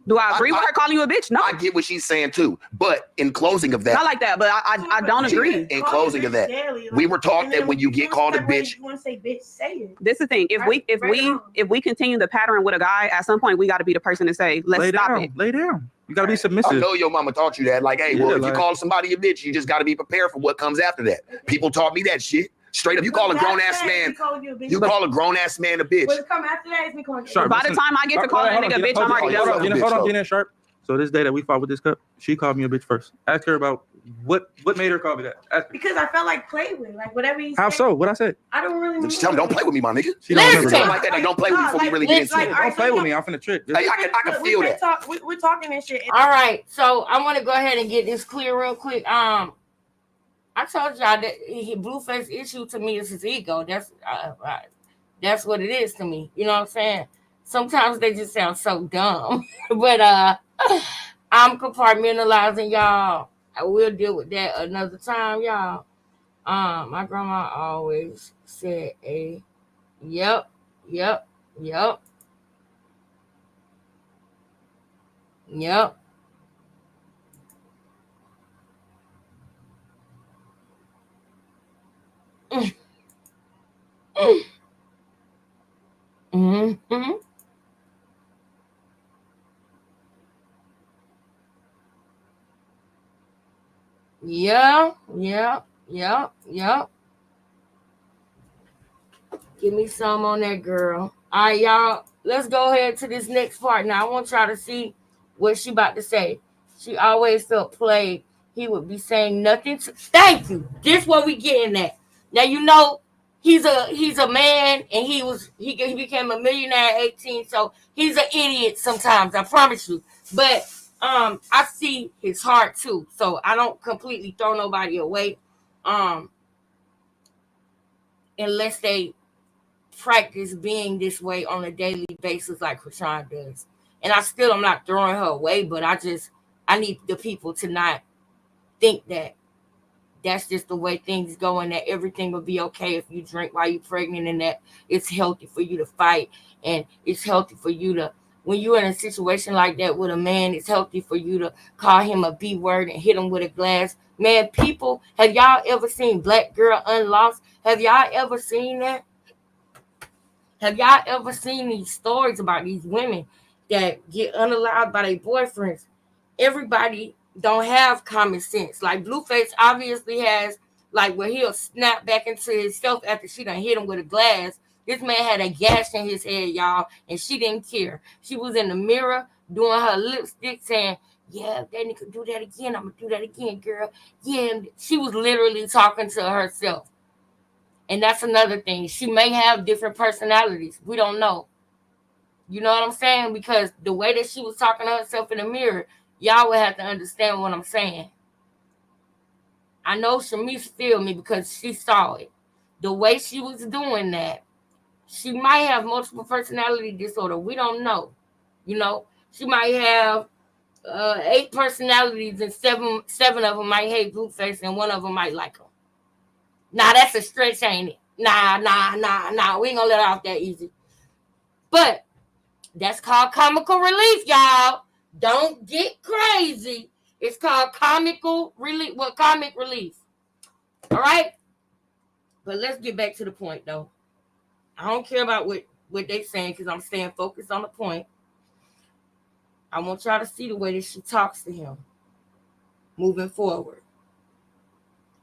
Do I agree with her calling you a bitch? No. I get what she's saying too. But in closing of that, Not like that, but I don't agree. In closing of that, we were taught that when you get called a bitch, You want to say bitch, say it. This is the thing. If we continue the pattern with a guy, at some point we got to be the person to say, let's Lay stop down. it. Lay down. You gotta be submissive. I know your mama taught you that. Like, hey, well, if you like, call somebody a bitch, you just gotta be prepared for what comes after that. People taught me that shit. Straight up, you call a grown ass man. You call a grown ass man a bitch. What's come after that is me calling you. By the time I get to call that nigga a bitch, I'm already done. Hold on, get in sharp. So this day that we fought with this cup, she called me a bitch first. Ask her about what made her call me that. Ask her. Because I felt like playing with, like whatever you said. How so? What I said? I don't really. Just tell me, don't play with me, my nigga. She don't remember Tell that. me like that. Like, don't play with me before we really get into it. Don't play with me. I'm finna trick. Hey, I can feel that. We're talking and shit. All right, so I want to go ahead and get this clear real quick. I told y'all that Blueface issue to me is his ego. That's what it is to me. You know what I'm saying? Sometimes they just sound so dumb, but I'm compartmentalizing, y'all. I will deal with that another time, y'all. My grandma always said yep. Mm-hmm. Yeah. Give me some on that, girl. All right, y'all. Let's go ahead to this next part. Now, I want y'all to see what she about to say. She always felt played. He would be saying nothing. Thank you. This what we getting at. Now, you know, he's a man, and he became a millionaire at 18, so he's an idiot sometimes. I promise you. But I see his heart too, so I don't completely throw nobody away, unless they practice being this way on a daily basis like Krishan does. And I'm not throwing her away, but I need the people to not think that that's just the way things go and that everything will be okay if you drink while you're pregnant, and that it's healthy for you to fight, and it's healthy for you to, when you're in a situation like that with a man, it's healthy for you to call him a B word and hit him with a glass. Man, people, have y'all ever seen Black Girl Unlost? Have y'all ever seen that? Have y'all ever seen these stories about these women that get unallowed by their boyfriends? Everybody don't have common sense. Like Blueface obviously has, like, where he'll snap back into himself after she done hit him with a glass. This man had a gash in his head, y'all, and she didn't care. She was in the mirror doing her lipstick saying, yeah, if that nigga do that again, I'm going to do that again, girl. Yeah, and she was literally talking to herself. And that's another thing. She may have different personalities. We don't know. You know what I'm saying? Because the way that she was talking to herself in the mirror, y'all would have to understand what I'm saying. I know Shamice feel me because she saw it. The way she was doing that, she might have multiple personality disorder. We don't know. You know, she might have 8 personalities and seven of them might hate Blueface and one of them might like him. Nah, that's a stretch, ain't it? Nah. We ain't gonna let her off that easy. But that's called comical relief, y'all. Don't get crazy. It's called comical relief. Well, comic relief. All right? But let's get back to the point, though. I don't care about what they saying because I'm staying focused on the point. I want y'all to see the way that she talks to him moving forward.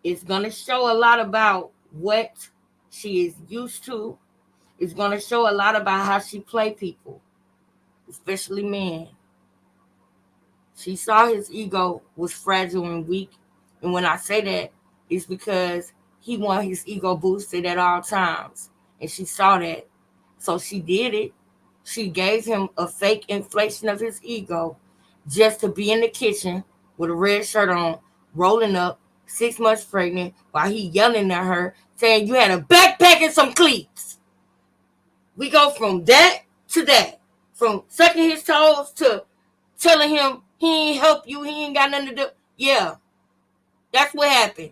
It's going to show a lot about what she is used to. It's going to show a lot about how she play people, especially men. She saw his ego was fragile and weak. And when I say that, it's because he wanted his ego boosted at all times. And she saw that. So she did it. She gave him a fake inflation of his ego just to be in the kitchen with a red shirt on, rolling up, 6 months pregnant, while he yelling at her, saying, you had a backpack and some cleats. We go from that to that. From sucking his toes to telling him he ain't help you, he ain't got nothing to do. Yeah, that's what happened.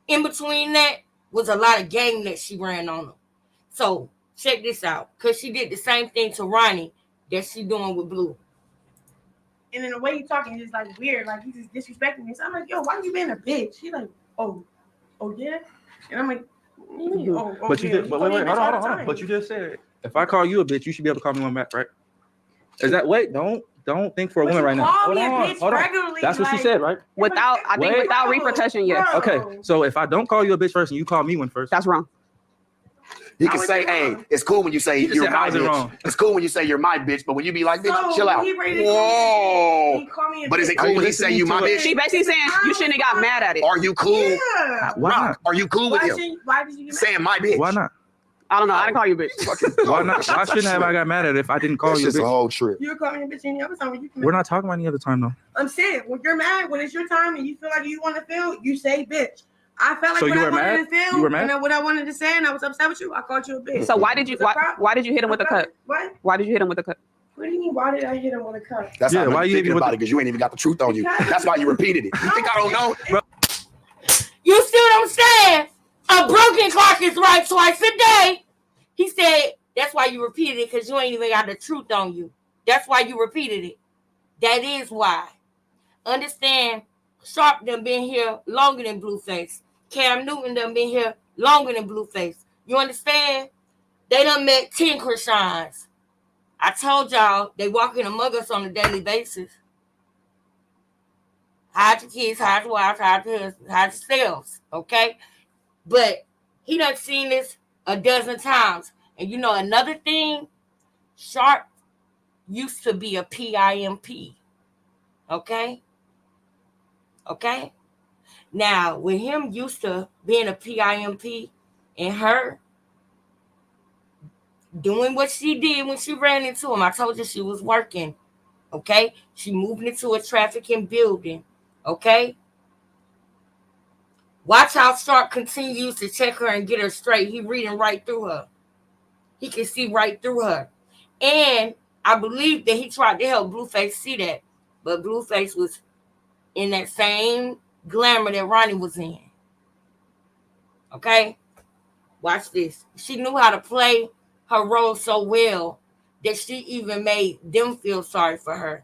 In between that was a lot of game that she ran on him. So check this out, because she did the same thing to Ronnie that she doing with Blue. And then the way you talking is like weird, like he's just disrespecting me. So I'm like, yo, why you being a bitch? He's like, oh yeah. And I'm like, what do you mean? But you did. But wait, hold on. But you just said if I call you a bitch, you should be able to call me one back, right? Is that don't don't think for a woman right now. Hold on. That's what she said, right? Without repercussion, yes. Okay, so if I don't call you a bitch first and you call me one first, that's wrong. You can say, hey, it's cool when you say you're my bitch. It's cool when you say you're my bitch, but when you be like, bitch, chill out. Whoa. But is it cool when he say you my bitch? She basically saying you shouldn't have got mad at it. Are you cool? Yeah. Why not? Are you cool with him? Why did you get mad? Saying my bitch. Why not? I don't know. I didn't call you a bitch. Why not? Why shouldn't have I got mad at it if I didn't call you a bitch? It's a whole trip. You were calling me a bitch any other time when you can. We're not talking about any other time though. I'm saying when you're mad, when it's your time and you feel like you want to feel, you say bitch. I felt like So what you I were wanted mad? to feel, You were mad? and what I wanted to say, and I was upset with you. I called you a bitch. So why did you hit him with a cut? What? Why did you hit him with a cut? What do you mean? Why did I hit him with a cut? That's Yeah, how why you you thinking even about it because you ain't even got the truth on you. That's why you repeated it. You think I don't know? Bro. You see what I'm saying? A broken clock is right twice a day. He said, that's why you repeated it, because you ain't even got the truth on you. That's why you repeated it. That is why. Understand, Sharp done been here longer than Blueface. Cam Newton done been here longer than Blueface. You understand? They done met 10 Krishans. I told y'all they walking among us on a daily basis. Hide your kids, hide your wives, hide your husbands, hide yourselves, okay? But he done seen this a dozen times. And you know another thing? Sharp used to be a PIMP, okay? Okay? Now, with him used to being a PIMP and her doing what she did when she ran into him, I told you she was working, okay? She moved into a trafficking building, okay? Watch how Sharp continues to check her and get her straight. He reading right through her. He can see right through her. And I believe that he tried to help Blueface see that. But Blueface was in that same glamour that Ronnie was in. Okay? Watch this. She knew how to play her role so well that she even made them feel sorry for her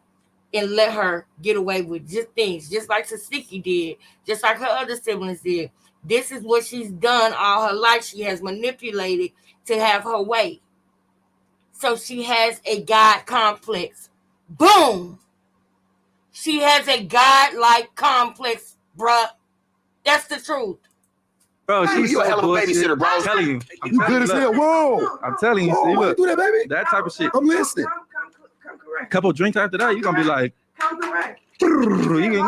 and let her get away with just things, just like Sasiki did, just like her other siblings did. This is what she's done all her life. She has manipulated to have her way. So she has a God complex. Boom! She has a God-like complex, bruh. That's the truth. Bro, she's you a hell of a babysitter, bro. I'm telling you. You good as hell. Whoa. I'm telling you. See, Whoa, look, do that, baby. that type of shit. I'm listening. Come correct. Couple drinks after that, you're going to be like, Come correct. you're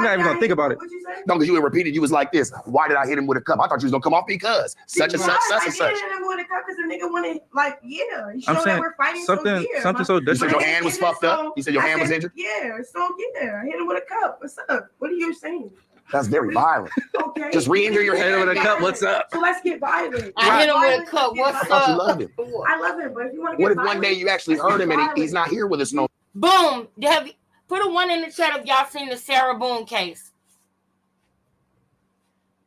not even going to think about it. What'd you say? No, because you ain't repeated. You was like this. Why did I hit him with a cup? I thought you was going to come off because such and such, such and such. I didn't hit him with a cup because the nigga wanted, like, yeah. He I'm showed saying that we're fighting, something so You said different. your hand was fucked up? You said your hand was injured? Yeah, so yeah. I hit him with a cup. What's up? What are you saying? That's very violent. Okay. Just re-injure your Hit him hand. with a cup. What's up? So let's get violent. I hit him with a cup. I What's thought you up? loved him. I love him, but if you want to What get if violent, one day you actually hurt him and he's not here with us no? Boom. Put a 1 in the chat if y'all seen the Sarah Boone case.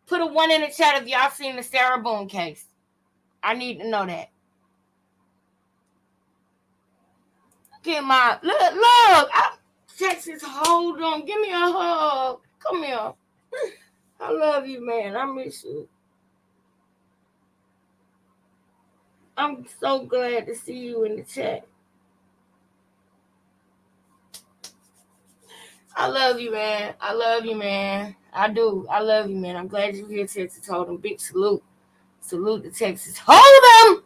Put a 1 in the chat if y'all seen the Sarah Boone case. I need to know that. Get my look. Texas, hold on. Give me a hug. Come here. I love you, man. I miss you. I'm so glad to see you in the chat. I love you, man. I love you, man. I do. I love you, man. I'm glad you're here, Texas Hold'em. Big salute. Salute to Texas Hold'em.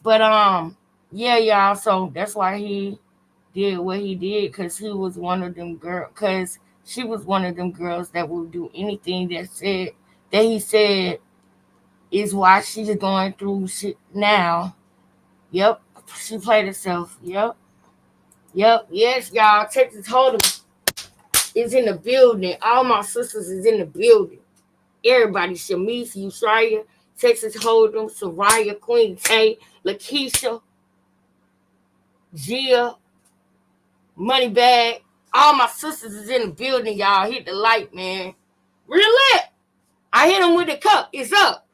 But yeah, y'all. So that's why he did what he did, because he was one of them girls. Because she was one of them girls that will do anything that he said is why she's going through shit now. Yep. She played herself. Yep. Yes, y'all. Texas Hold'em is in the building. All my sisters is in the building. Everybody, Shamice, Ushraya, Texas Hold'em, Soraya, Queen Tay, Lakeisha, Gia, Moneybag. All my sisters is in the building, y'all. Hit the like, man. Real lit. I hit him with the cup. It's up.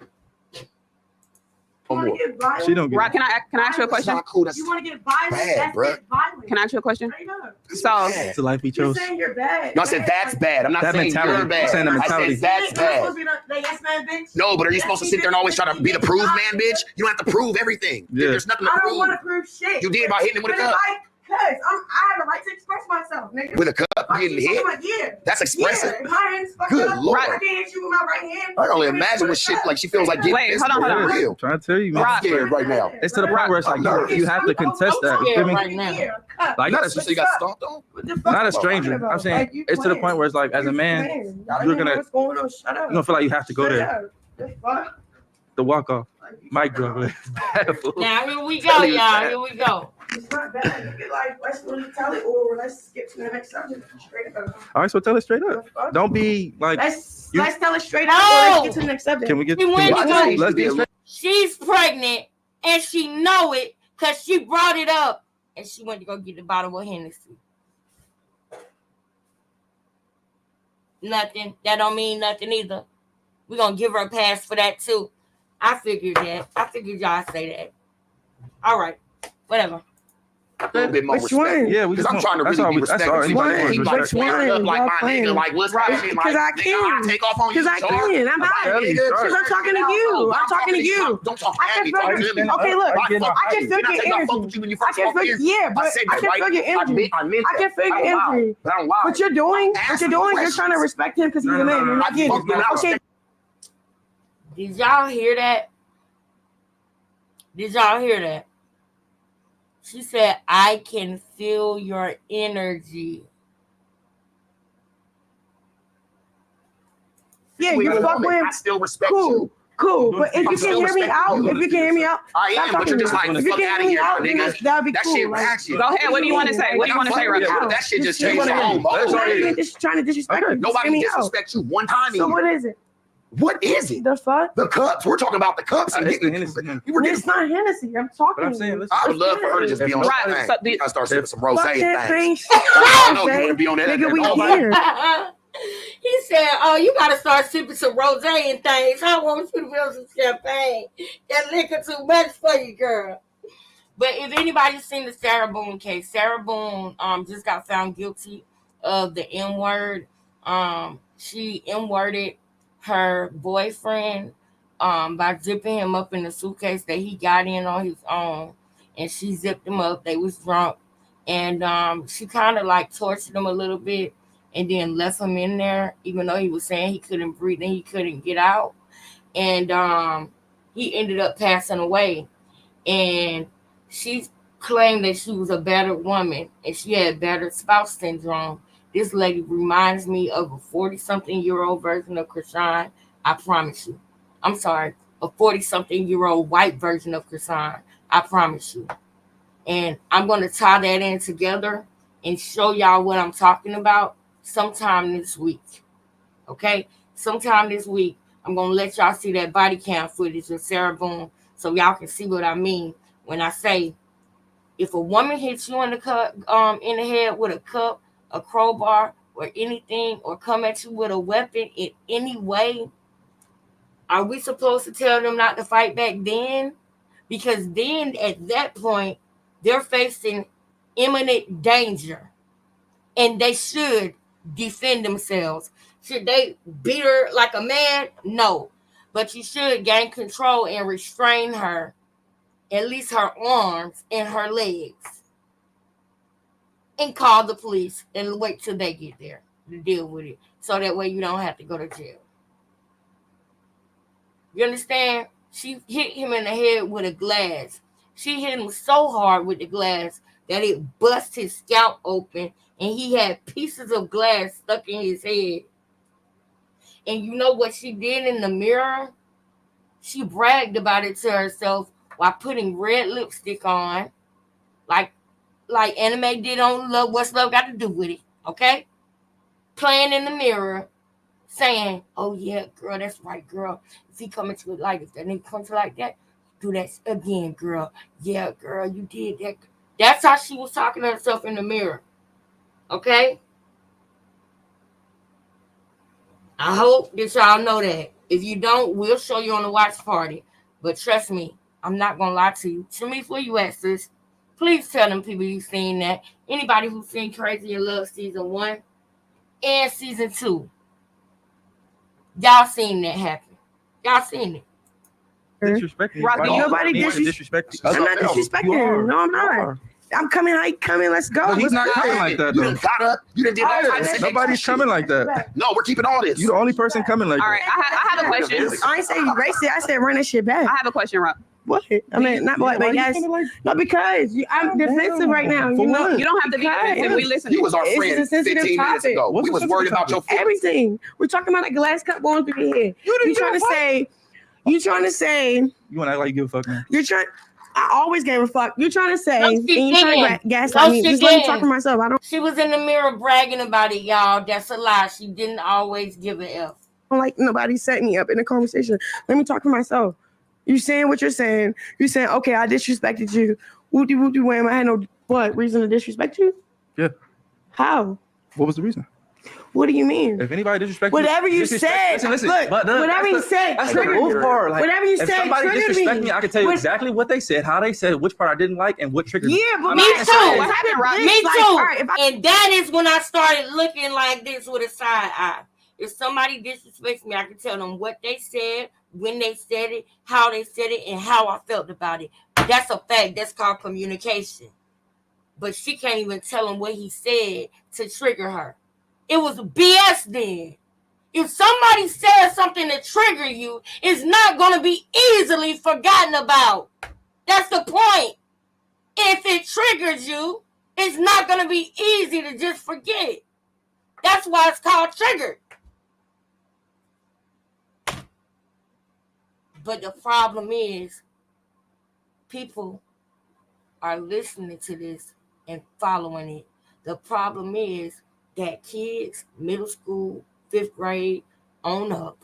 She don't get Right, can I ask you a question? Cool. That's You want to get violent? bad, That's bruh. it, violent. Can I ask you a question? Straight up. So it's the life we You're chose. saying you're bad. No, I said that's bad. I'm not That saying mentality. you're bad. I'm saying the I mentality. said that's bad. The yes man bitch. No, but are you supposed to sit there and always try to be the prove man, bitch? You don't have to prove everything. Yeah. There's nothing to I don't prove. want to prove shit. You did by hitting him with a But cup. Because I have a right to express myself, nigga. With a cup getting hit? Yeah. That's expressive. Yeah. My hand's fucked Good up. Lord. I can't hit you with my right hand. I can only imagine what shit like she feels like getting Wait, hold on, hold on. real. I'm trying to tell you, man. I'm scared right now. It's to the point where it's like you have to contest that. You feel me? Right now. Like You got you got stomped on? not a stranger. I'm saying it's to the point where it's like as a man, you're gonna feel like you have to go there. The walk off. Mic drop. Now here we go, y'all. Here we go. It's not bad. Like, let's really tell it, or let's get to the next subject straight up. All right, so tell it straight up. Don't be like. Let's tell it straight up, or let's get to the next subject. Can we get? Let's be straight. She's pregnant and she know it because she brought it up and she went to go get the bottle of Hennessy. Nothing. That don't mean nothing either. We're gonna give her a pass for that too. I figured that. I figured y'all say that. All right. Whatever. A little bit more respect. Yeah, because I'm trying to really be respectful. Keep like squaring up like my nigga, like what's happening? Because I can. Take off on you. Because I can. I'm not. Because I'm talking to you. I'm talking to you. Don't talk to me. Talk to me. Okay, look. I can feel your energy. I can feel. Yeah, but I can feel your energy. I can feel your energy. What you're doing, you're trying to respect him because he's a man. You're not getting it. Okay. Did y'all hear that? Did y'all hear that? She said, I can feel your energy. Yeah, you're fucking. I still respect you. Cool, but if you can hear me out, I am, but you're just like, fuck out of here, nigga. That'd be that cool. shit ratchet. Go ahead. What do you want to say? What do you want to say right now? That shit just changed the whole mode. Just trying to disrespect her. Nobody disrespects you one time. So what is it? What is it? The fuck? The cups. We're talking about the cups. It's not Hennessy. I'm talking. But I'm saying, I would love for her to just be on Right. that thing. I start sipping some rose Fuck that thing. thing. I don't know if you want to be on that. Nigga, we here. He said, oh, you got to start sipping some rosé and things. I want you to feel some champagne. That liquor too much for you, girl. But if anybody's seen the Sarah Boone case, Sarah Boone just got found guilty of the N-word. She N-worded her boyfriend by zipping him up in the suitcase that he got in on his own. And she zipped him up. They was drunk. And she kind of like tortured him a little bit and then left him in there, even though he was saying he couldn't breathe and he couldn't get out. And he ended up passing away. And she claimed that she was a battered woman and she had battered spouse syndrome. This lady reminds me of a 40-something-year-old version of Krishan. I promise you. I'm sorry, a 40-something-year-old white version of Krishan. I promise you. And I'm going to tie that in together and show y'all what I'm talking about sometime this week. Okay? Sometime this week, I'm going to let y'all see that body cam footage of Sarah Boone so y'all can see what I mean when I say if a woman hits you in the head with a cup, a crowbar, or anything, or come at you with a weapon in any way, are we supposed to tell them not to fight back then? Because then at that point, they're facing imminent danger and they should defend themselves. Should they beat her like a man? No. But you should gain control and restrain her, at least her arms and her legs, and call the police and wait till they get there to deal with it. So that way you don't have to go to jail. You understand? She hit him in the head with a glass. She hit him so hard with the glass that it bust his scalp open and he had pieces of glass stuck in his head. And you know what she did in the mirror? She bragged about it to herself while putting red lipstick on, like Anime did on Love. What's Love Got to Do with It? Okay? Playing in the mirror, saying, oh yeah, girl, that's right, girl. If he coming to it like, if that nigga comes to like that, do that again, girl. Yeah, girl, you did that. That's how she was talking to herself in the mirror. Okay? I hope that y'all know that. If you don't, we'll show you on the watch party. But trust me, I'm not going to lie to you. Shamice, where you at, sis? Please tell them people you've seen that. Anybody who's seen Crazy in Love Season 1 and Season 2. Y'all seen that happen. Y'all seen it. Disrespect. Nobody disrespect. I'm not disrespecting. No, I'm not. I'm coming. How you coming? Let's go. But he's not coming like that, You though. done got up. You done did all types of Nobody's coming like that. No, we're keeping all this. You the only person coming like All that. right, I have a question. I ain't say erase it. I said run that shit back. I have a question, Rob. What? I mean, not what, but yes. No, because I'm defensive right now. You know, You don't have to be defensive. We listen. You was our It's friend a sensitive 15 minutes topic. ago. What's We a was sensitive worried about your feelings. everything. We're talking about a glass cup going through your head. You trying to say? You trying to say? You want to act like you give a fuck, man. You're trying. I always gave a fuck. You're trying to say, No, and she you're trying to didn't. gaslight No, me. she Just let me didn't. talk for myself. I She was in the mirror bragging about it, y'all. That's a lie. She didn't always give an F. don't like nobody set me up in a conversation. Let me talk for myself. You saying what you're saying. You're saying, okay, I disrespected you. Whoopty whoopty wham. I had no reason to disrespect you? Yeah. How? What was the reason? What do you mean? If anybody disrespects Whatever you said, Listen. look, But whatever you said, that's the triggered move me. part. Like, Whatever you if said, somebody triggered disrespect me. me, I can tell you What- exactly what they said, how they said, which part I didn't like, and what triggered me. Yeah, but Me my- too. what happened, Rob? Me Like, too. all right, if I- And that is when I started looking like this with a side eye. If somebody disrespects me, I can tell them what they said, when they said it, how they said it, and how I felt about it. That's a fact. That's called communication. But she can't even tell him what he said to trigger her. It was BS then. If somebody says something to trigger you, it's not going to be easily forgotten about. That's the point. If it triggers you, it's not going to be easy to just forget. That's why it's called triggered. But the problem is, people are listening to this and following it. The problem is that kids, middle school, 5th grade, on up,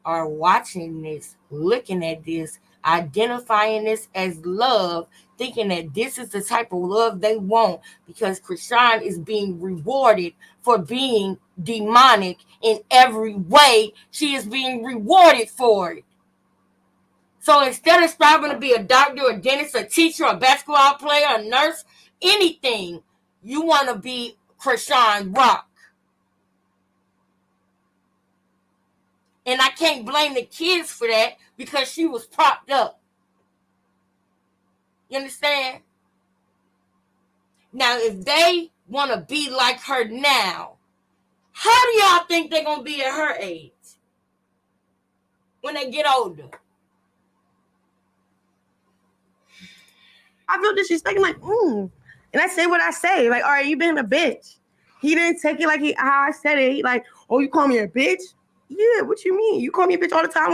are watching this, looking at this, identifying this as love, thinking that this is the type of love they want because Krishan is being rewarded for being demonic in every way. She is being rewarded for it. So instead of striving to be a doctor, a dentist, a teacher, a basketball player, a nurse, anything, you want to be Krishan Rock. And I can't blame the kids for that because she was propped up. You understand? Now, if they want to be like her now, how do y'all think they're going to be at her age when they get older? I feel disrespected, like, and I say what I say. Like, all right, you been a bitch. He didn't take it like how I said it. He like, oh, you call me a bitch? Yeah, what you mean? You call me a bitch all the time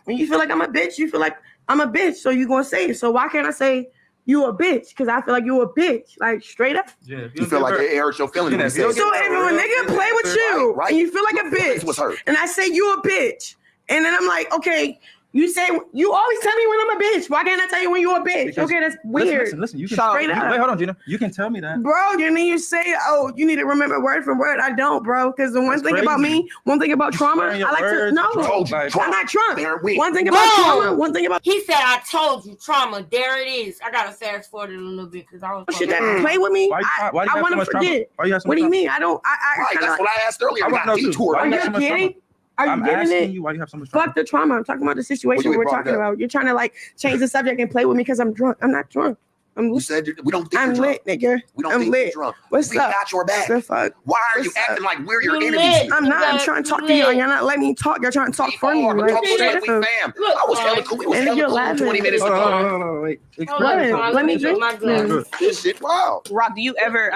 when you feel like I'm a bitch, you feel like I'm a bitch, so you gonna say it. So why can't I say you a bitch? Because I feel like you a bitch, like straight up. Yeah, You feel like it hurts your feelings. Yeah, when you say So it. if a nigga play with you Right. and you feel like a Feelings bitch, was hurt. and I say you a bitch, and then I'm like, okay, you say you always tell me when I'm a bitch. Why can't I tell you when you're a bitch? Because- okay, that's weird. Listen. You can Straight up. wait, hold on, Gina. You can tell me that. Bro, and then you say, oh, you need to remember word for word. I don't, bro. Because the one That's thing about crazy. me, one thing about trauma, Sharing your I like to words, no. told you, I'm trauma. not Trump. They're weak. One thing about Bro. trauma, one thing about He said, I told you, trauma. There it is. I got to fast forward it a little bit because I was shit that play with me. Why do you I have want so to much trauma? forget. Why you have so What much do you trauma? mean? I don't. I Right, kinda, that's what I asked earlier. I I want to got know too. detoured. Why are you you have so much trauma? kidding? Are you I'm getting asking it? you why you have so much trauma. Fuck the trauma. I'm talking about the situation What you we're brought talking up? about. You're trying to like change the subject and play with me because I'm drunk. I'm not drunk. You said we don't think I'm you're drunk. lit, nigga. We don't I'm think lit. you're drunk. What's we up? got your back. The fuck? Why are you What's up? acting like we're your You enemies? lit. I'm not. I'm trying to talk to you. Y'all not letting me talk. You're trying to talk for me. We Like, talk straight like we up. fam. Look, I was hella Ronnie. cool. We was And hella you're cool laughing. 20 minutes Hold ago. on, wait. Hold on, What? Ronnie. Let me Get drink. my glass. This shit, wow. Rock, do you ever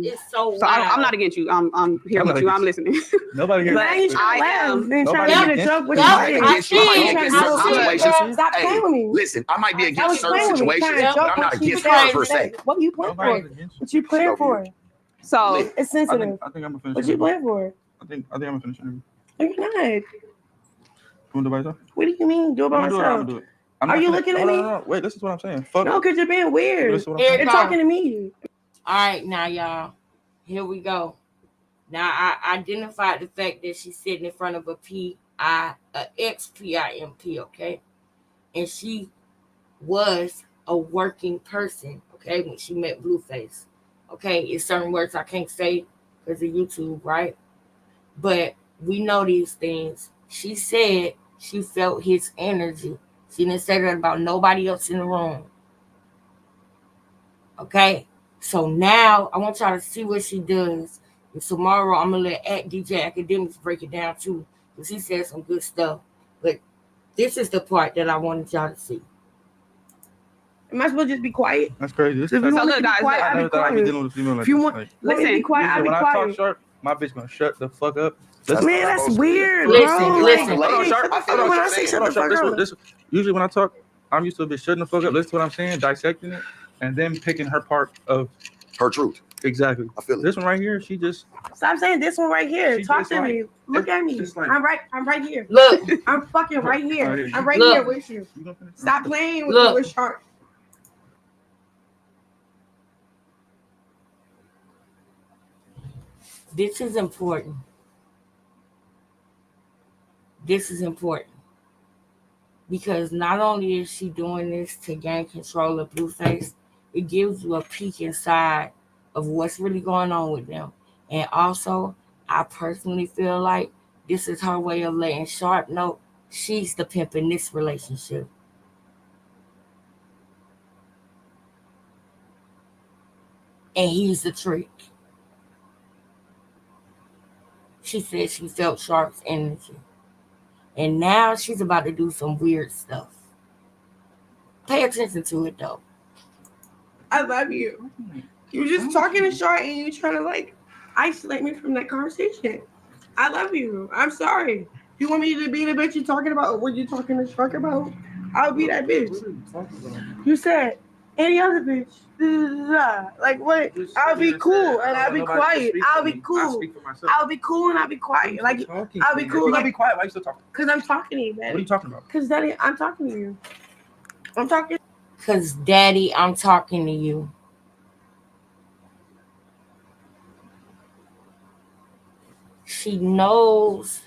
It's so so I'm wild. not against you. I'm here I'm with not you. I'm against listening. Nobody here. But I ain't trying to I laugh. am. And trying Nobody to get a against joke with you. you. I might be against you. I might be I against see certain it, situations. bro. Stop playing with me. Listen, I might be against Stop certain playing with me. situations, Trying to but joke I'm not what you against say. her per se. What you playing for? Nobody's against you. What you playing Over for? So Lit. It's I sensitive. think I'm gonna finish. What you playing for? I think I'm gonna finish. You No, you're not. want to do it by yourself? What do you mean? Do it by I'm gonna do it. I'm myself. gonna do it. I'm Are not you gonna- looking at hold on, me? no. Wait, this is what I'm saying. Fuck. No, because you're being weird. This is what I'm Here saying. You're it go. talking to me. All right, now, y'all. Here we go. Now, I identified the fact that she's sitting in front of a ex-PIMP, okay? And she was a working person, okay, when she met Blueface. Okay, it's certain words I can't say because of YouTube, right? But we know these things. She said she felt his energy. She didn't say that about nobody else in the room. Okay? So now I want y'all to see what she does. And tomorrow I'm gonna let DJ Academics break it down too, because he said some good stuff. But this is the part that I wanted y'all to see. Am I supposed to just be quiet? That's crazy. So if you want me to be quiet, I I'll never be thought I'd be quiet. dealing with a female like If you this. want, Like, let me be quiet. I'll be when I quiet. talk sharp, my bitch gonna shut the fuck up. Man, that's weird, Listen, bro. listen. Like, Hold on, hey, sharp. shut the fuck Hold up on, when I sharp. say shut Hold the on, sharp. fuck up. Usually when I talk, I'm used to a bitch shutting the fuck up, listen to what I'm saying, dissecting it, and then picking her part of her truth. Exactly. I feel it. This one right here, she just Stop saying this one right here. She Talk just to like- me. Look at me. just like- I'm right here. Look, I'm fucking right Oh, here. yeah. I'm right Look. here with you. Stop playing with Look. me with Sharp. This is important. This is important. Because not only is she doing this to gain control of Blueface, it gives you a peek inside of what's really going on with them. And also, I personally feel like this is her way of letting Sharp know she's the pimp in this relationship. And he's the trick. She said she felt Sharp's energy. And now she's about to do some weird stuff. Pay attention to it though. I love you. You're just talking to Sharp and you're trying to like isolate me from that conversation. I love you. I'm sorry. You want me to be the bitch you're talking about? What you talking to Shark about? I'll be that bitch. You said any other bitch. Like what? I'll be cool and I'll be quiet. I'll be cool. I'll be cool and I'll be quiet. Like I'll be cool. Like, Like be quiet. Why you still talking? cause I'm talking to you, What are Daddy. you talking about? Cause Daddy, I'm talking to you. I'm talking. Cause Daddy, I'm talking to you. She knows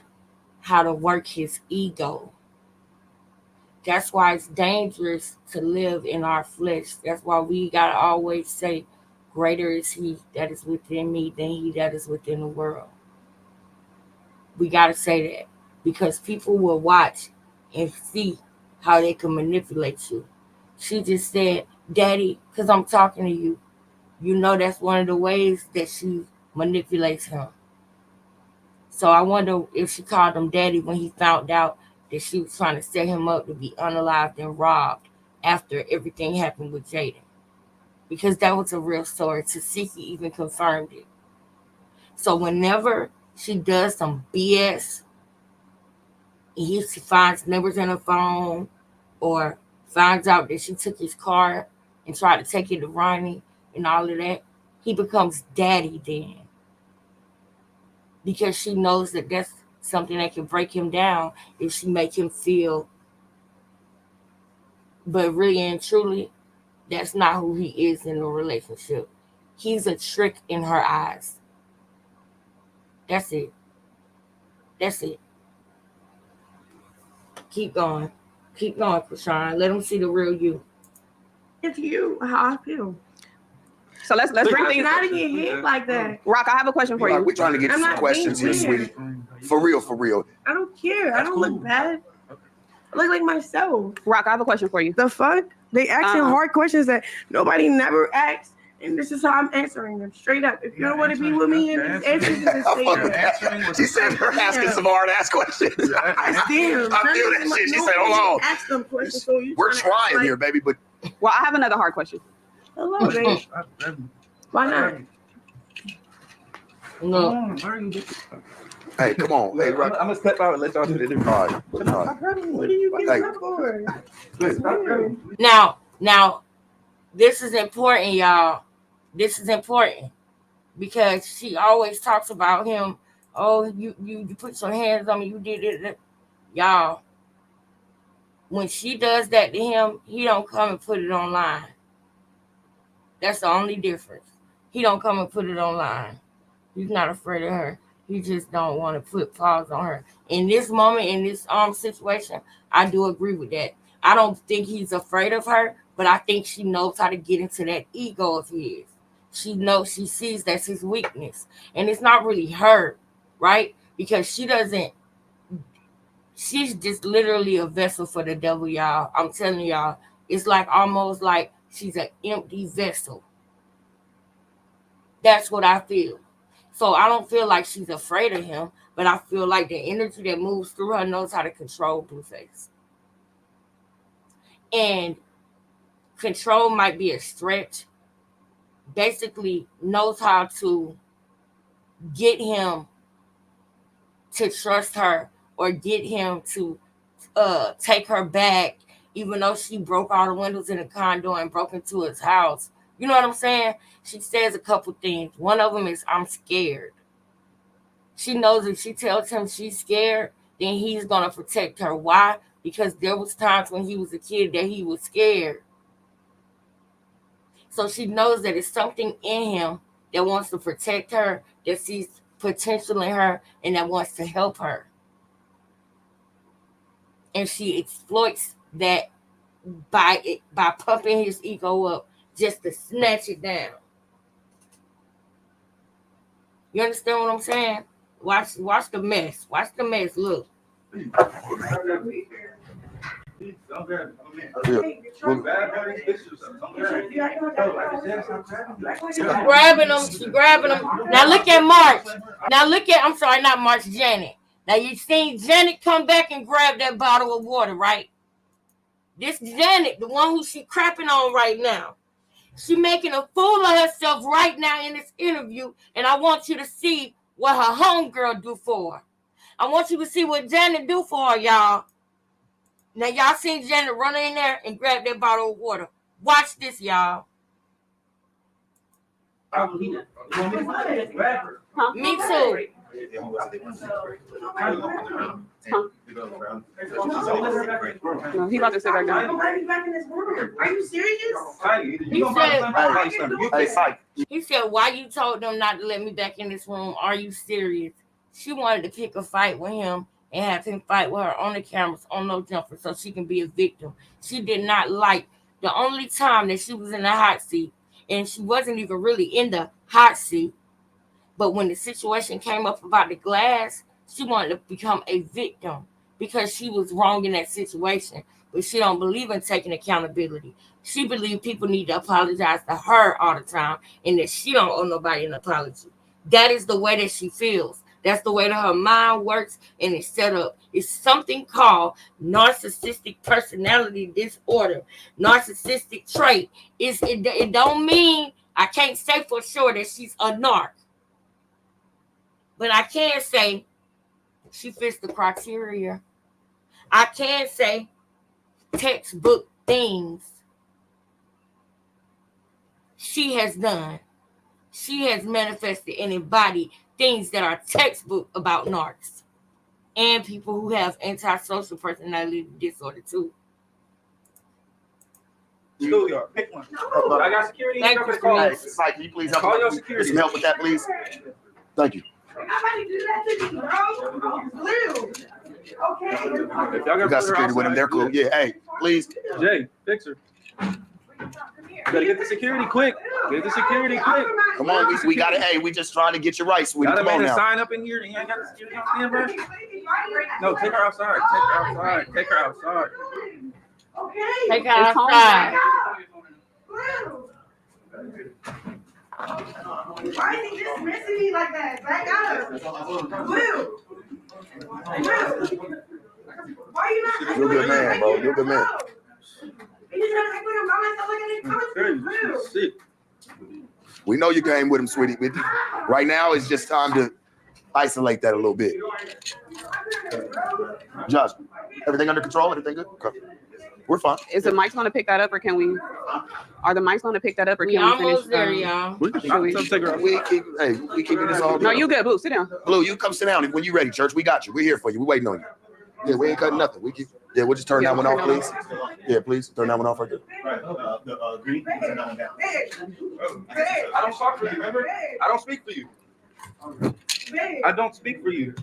how to work his ego. That's why it's dangerous to live in our flesh. That's why we gotta always say, greater is he that is within me than he that is within the world. We gotta say that because people will watch and see how they can manipulate you. She just said, Daddy, because I'm talking to you. You know that's one of the ways that she manipulates him. So I wonder if she called him Daddy when he found out that she was trying to set him up to be unalived and robbed after everything happened with Jaden. Because that was a real story. Tasiki even confirmed it. So whenever she does some BS, he finds numbers in her phone or finds out that she took his car and tried to take it to Ronnie and all of that, he becomes Daddy then. Because she knows that that's something that can break him down if she make him feel. But really and truly, that's not who he is in a relationship. He's a trick in her eyes. That's it. That's it. Keep going. Keep going, Krishan. Let them see the real you. It's you. How I feel. So let's bring I'm things. not to get hit like that. Rock, I have a question for you. We're trying to get I'm some not questions here, being sweetie. For real, for real. I don't care. I don't look bad. I look like myself. Rock, I have a question for you. The fuck? They asking hard questions that nobody never asks, and this is how I'm answering them straight up. If you don't want to be with me, and these answers, just say that. She said her asking some hard ass questions. I stand. I feel that shit. She said, hold on. Ask them questions. So you We're trying here, baby, but Well, I have another hard question. hello, babe. Why not? No. hey, come on. Hey, I'm gonna step out and let y'all do the different. all right. What are you getting up for? Now, this is important, y'all. This is important because she always talks about him. Oh, you put your hands on me. You did it, y'all. When she does that to him, he don't come and put it online. That's the only difference. He don't come and put it online. He's not afraid of her. He just don't want to put paws on her. In this moment, in this situation, I do agree with that. I don't think he's afraid of her, but I think she knows how to get into that ego of his. She knows, she sees that's his weakness. And it's not really her, right? Because she's just literally a vessel for the devil, y'all. I'm telling y'all. It's like almost like she's an empty vessel. That's what I feel. So I don't feel like she's afraid of him, but I feel like the energy that moves through her knows how to control Blueface. And control might be a stretch. Basically knows how to get him to trust her or get him to take her back, even though she broke all the windows in the condo and broke into his house. You know what I'm saying? She says a couple things. One of them is, I'm scared. She knows if she tells him she's scared, then he's going to protect her. Why? Because there was times when he was a kid that he was scared. So she knows that it's something in him that wants to protect her, that sees potential in her, and that wants to help her. And she exploits that by pumping his ego up just to snatch it down. You understand what I'm saying? Watch the mess. Watch the mess. Look. She's grabbing them. She's grabbing them. Now look at March. Now look at, I'm sorry, not March, Janet. Now you seen Janet come back and grab that bottle of water, right? This Janet, the one who she crapping on right now. She making a fool of herself right now in this interview, and I want you to see what her homegirl do for her. I want you to see what Janet do for her, y'all. Now, y'all seen Janet run in there and grab that bottle of water. Watch this, y'all. Me too. No, he about to sit back down. Are you serious? He said, why you told them not to let me back in this room? Are you serious? She wanted to pick a fight with him and have him fight with her on the cameras, on no jumper, so she can be a victim. She did not like the only time that she was in the hot seat, and she wasn't even really in the hot seat, but when the situation came up about the glass, she wanted to become a victim because she was wrong in that situation. But she don't believe in taking accountability. She believes people need to apologize to her all the time and that she don't owe nobody an apology. That is the way that she feels. That's the way that her mind works and it's set up. It's something called narcissistic personality disorder, narcissistic trait. It don't mean, I can't say for sure that she's a narc. But I can say she fits the criteria. I can say textbook things she has done. She has manifested and embodied things that are textbook about narcs and people who have antisocial personality disorder too. Schoolyard, pick one. I got security. Thank you, Mike, can you please help? Call your security. Some help with that, please. Thank you. Okay. You got security with them. They're cool. Yeah. Hey, please. Jay, fix her. Gotta get the security quick. Get the security quick. Come on, we got it. Hey, we just trying to get you right, sweetie. Got a Come on man to now. sign up in here and you ain't got the security on stand, bro? No, take her outside. Take her outside. Take her outside. Take her outside. Why is he just missing me like that? Back out of Blue. Why you not? You're a good man, bro. You're a good man. We know you came with him, sweetie. Right now, it's just time to isolate that a little bit. Josh, everything under control? Everything good? Okay. We're fine. Is the mics going to pick that up, or can we? Are the mics going to pick that up, or can we finish? Almost there, y'all. We keep this all. No, you good, Blue. Sit down. Blue, you come sit down when you're ready, church. We got you. We're here for you. We're waiting on you. Yeah, we ain't cutting nothing. We'll just turn that one off, please. Yeah, please turn that one off right there. The green. I don't talk for you, remember? I don't speak for you. I don't speak for you.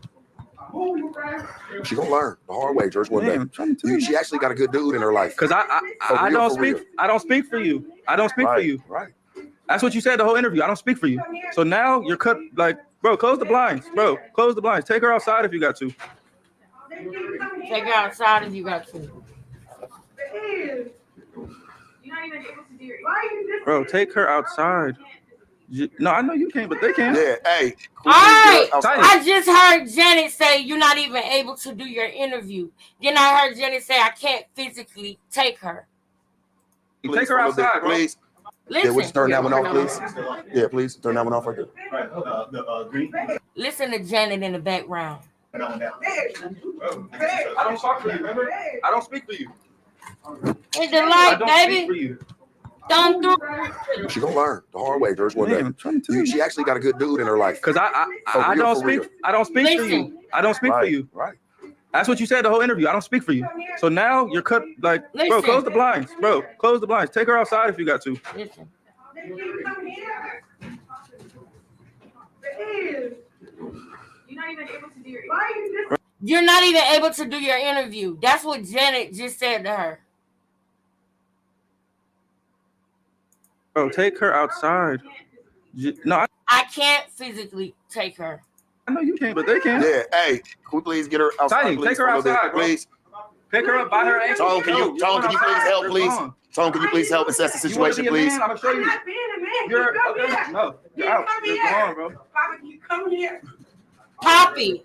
She gonna learn the hard way, church. One day. She actually got a good dude in her life. Because I don't speak. I don't speak for you. I don't speak for you. Right. That's what you said the whole interview. I don't speak for you. So now you're cut. Like, bro, close the blinds, bro. Close the blinds. Take her outside if you got to. Take her outside if you got to. Bro, take her outside. No, I know you can't, but they can. Yeah, hey. All right. Outside? I just heard Janet say you're not even able to do your interview. Then I heard Janet say I can't physically take her. Please, take her outside, bro. Please. Listen. Yeah, would you turn that one off, please? Yeah, please turn that one off right there. Listen to Janet in the background. I don't talk for you, remember? I don't speak for you. Hit the light, baby. Speak for you. Thumb through. She gonna learn the hard way. There's one day. She actually got a good dude in her life. Because I don't speak. I don't speak for you. I don't speak for you. Right. That's what you said the whole interview. I don't speak for you. So now you're cut. Like, bro, close the blinds, bro. Close the blinds. Take her outside if you got to. Listen. You're not even able to do your interview. That's what Janet just said to her. Bro, take her outside. No, I can't physically take her. I know you can't, but they can. Yeah, hey, can we please get her outside? Tiny, Please, take her outside, bro. please. Pick her up by her ankle. Tone, can you please help, please? Tone, can you please help assess the situation, please? I'm gonna show you. You're okay. No, you're out. You're gone, bro. Poppy, come here. Poppy.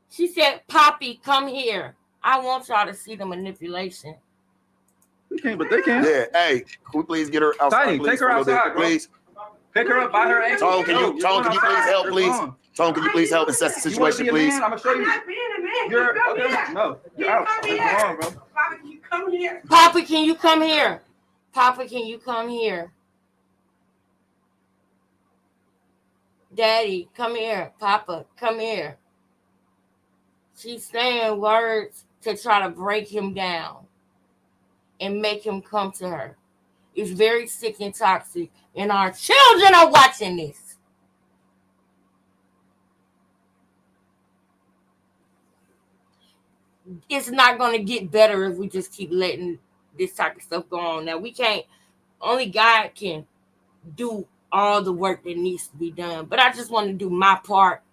She said, Poppy, come here. I want y'all to see the manipulation. We can't, but they can. Yeah, hey, can we please get her outside? Tiny, please, take her outside, bro. please. Pick her up by her ankle. Tone, can you please help, please? Tone, can you please help assess the situation, please? I'm gonna show you. You're okay. No, you're out. You're gone, bro. Poppy, you come here. Papa, can you come here? Papa, can you come here? Daddy, come here. Papa, come here. She's saying words to try to break him down and make him come to her. It's very sick and toxic, and our children are watching this. It's not going to get better if we just keep letting this type of stuff go on. Now, we can't, only God can do all the work that needs to be done. But I just want to do my part.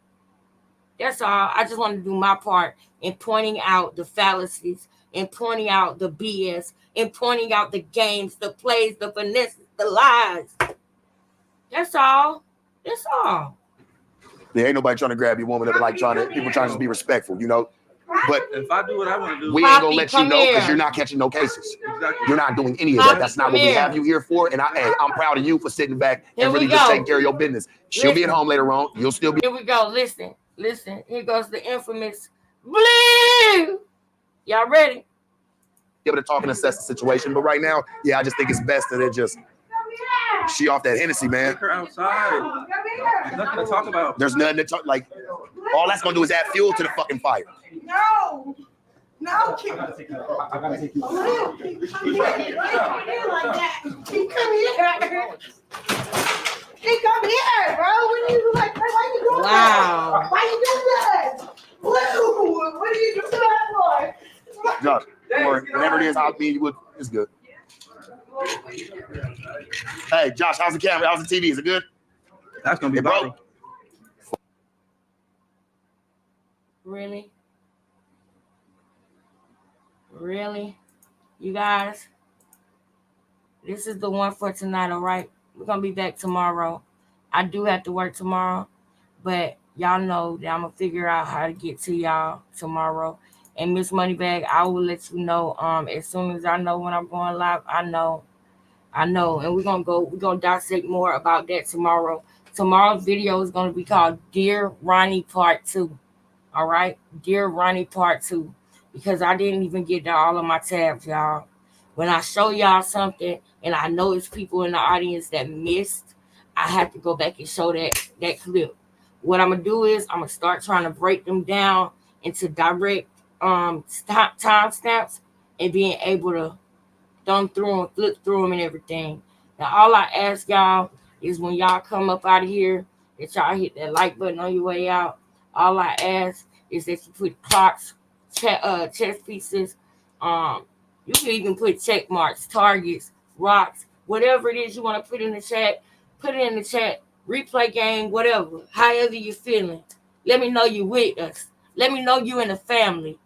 That's all. I just want to do my part in pointing out the fallacies and pointing out the BS and pointing out the games, the plays, the finesses, the lies. That's all. That's all. There ain't nobody trying to grab your woman up, like people trying to just be respectful, you know? But if I do what I want to do, we ain't gonna let you know because you're not catching no cases. Exactly. You're not doing any of that. That's not what we have you here for. And I'm proud of you for sitting back and really just taking care of your business. She'll be at home later on. You'll still be. Here we go. Listen. Here goes the infamous blue. Y'all ready? Able to talk and assess the situation, but right now, yeah, I just think it's best that it just she off that Hennessy, man. Take her outside. There's nothing to talk about. There's nothing to talk. Like all that's gonna do is add fuel to the fucking fire. No, I gotta take you. Come here like that. He come here, bro. What are you like? Why you doing that? Why you doing that? Blue, what are you doing that for? Josh, or whatever it is, I'll be with. It's good. Hey, Josh, how's the camera? How's the TV? Is it good? That's gonna be broke. Really? Really? You guys? This is the one for tonight, all right? We're going to be back tomorrow. I do have to work tomorrow, but y'all know that I'm going to figure out how to get to y'all tomorrow. And Miss Moneybag, I will let you know as soon as I know when I'm going live. I know. And we're going to dissect more about that tomorrow. Tomorrow's video is going to be called Dear Ronnie Part 2. All right? Dear Ronnie Part 2. Because I didn't even get to all of my tabs, y'all. When I show y'all something and I know it's people in the audience that missed, I have to go back and show that clip. What I'm going to do is I'm going to start trying to break them down into direct timestamps and being able to thumb through them, flip through them and everything. Now, all I ask y'all is when y'all come up out of here, that y'all hit that like button on your way out. All I ask is that you put clocks, chess pieces, you can even put check marks, targets, rocks, whatever it is you want to put in the chat, put it in the chat, replay game, whatever, however you're feeling. Let me know you with us. Let me know you in the family.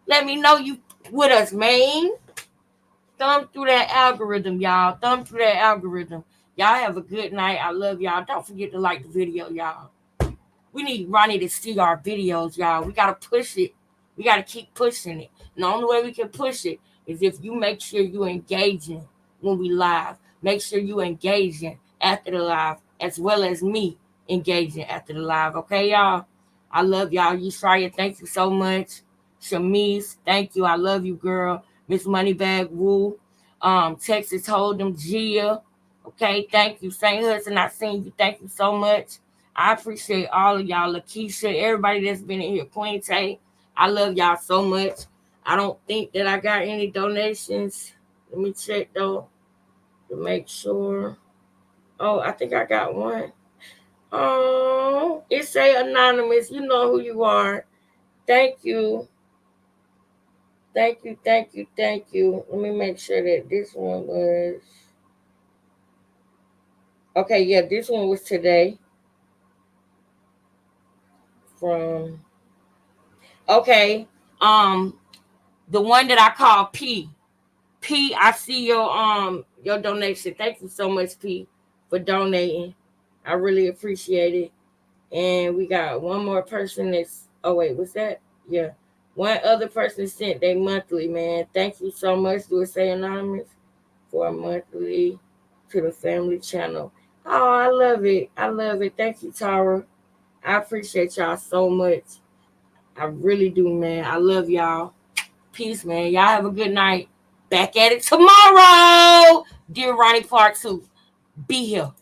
Let me know you with us, man. Thumb through that algorithm, y'all. Thumb through that algorithm. Y'all have a good night. I love y'all. Don't forget to like the video, y'all. We need Ronnie to see our videos, y'all. We got to push it. We got to keep pushing it. And the only way we can push it is if you make sure you engaging when we live. Make sure you engaging after the live, as well as me engaging after the live. Okay, y'all? I love y'all. Yushraya, thank you so much. Shamise, thank you. I love you, girl. Miss Moneybag Woo. Texas Hold'em, Gia. Okay, thank you. St. Hudson, I seen you. Thank you so much. I appreciate all of y'all. Lakeisha, everybody that's been in here. Queen Tay, I love y'all so much. I don't think that I got any donations. Let me check, though, to make sure. Oh, I think I got one. Oh, it say anonymous. You know who you are. Thank you. Thank you, thank you, thank you. Let me make sure that this one was... Okay, yeah, this one was today. From... Okay, the one that I call P. P, I see your donation. Thank you so much, P, for donating. I really appreciate it. And we got one more person that's... Oh, wait, what's that? Yeah. One other person sent their monthly, man. Thank you so much, Do It Say Anonymous, for a monthly to the family channel. Oh, I love it. I love it. Thank you, Tara. I appreciate y'all so much. I really do, man. I love y'all. Peace, man. Y'all have a good night. Back at it tomorrow. Dear Ronnie Part 2. Be here.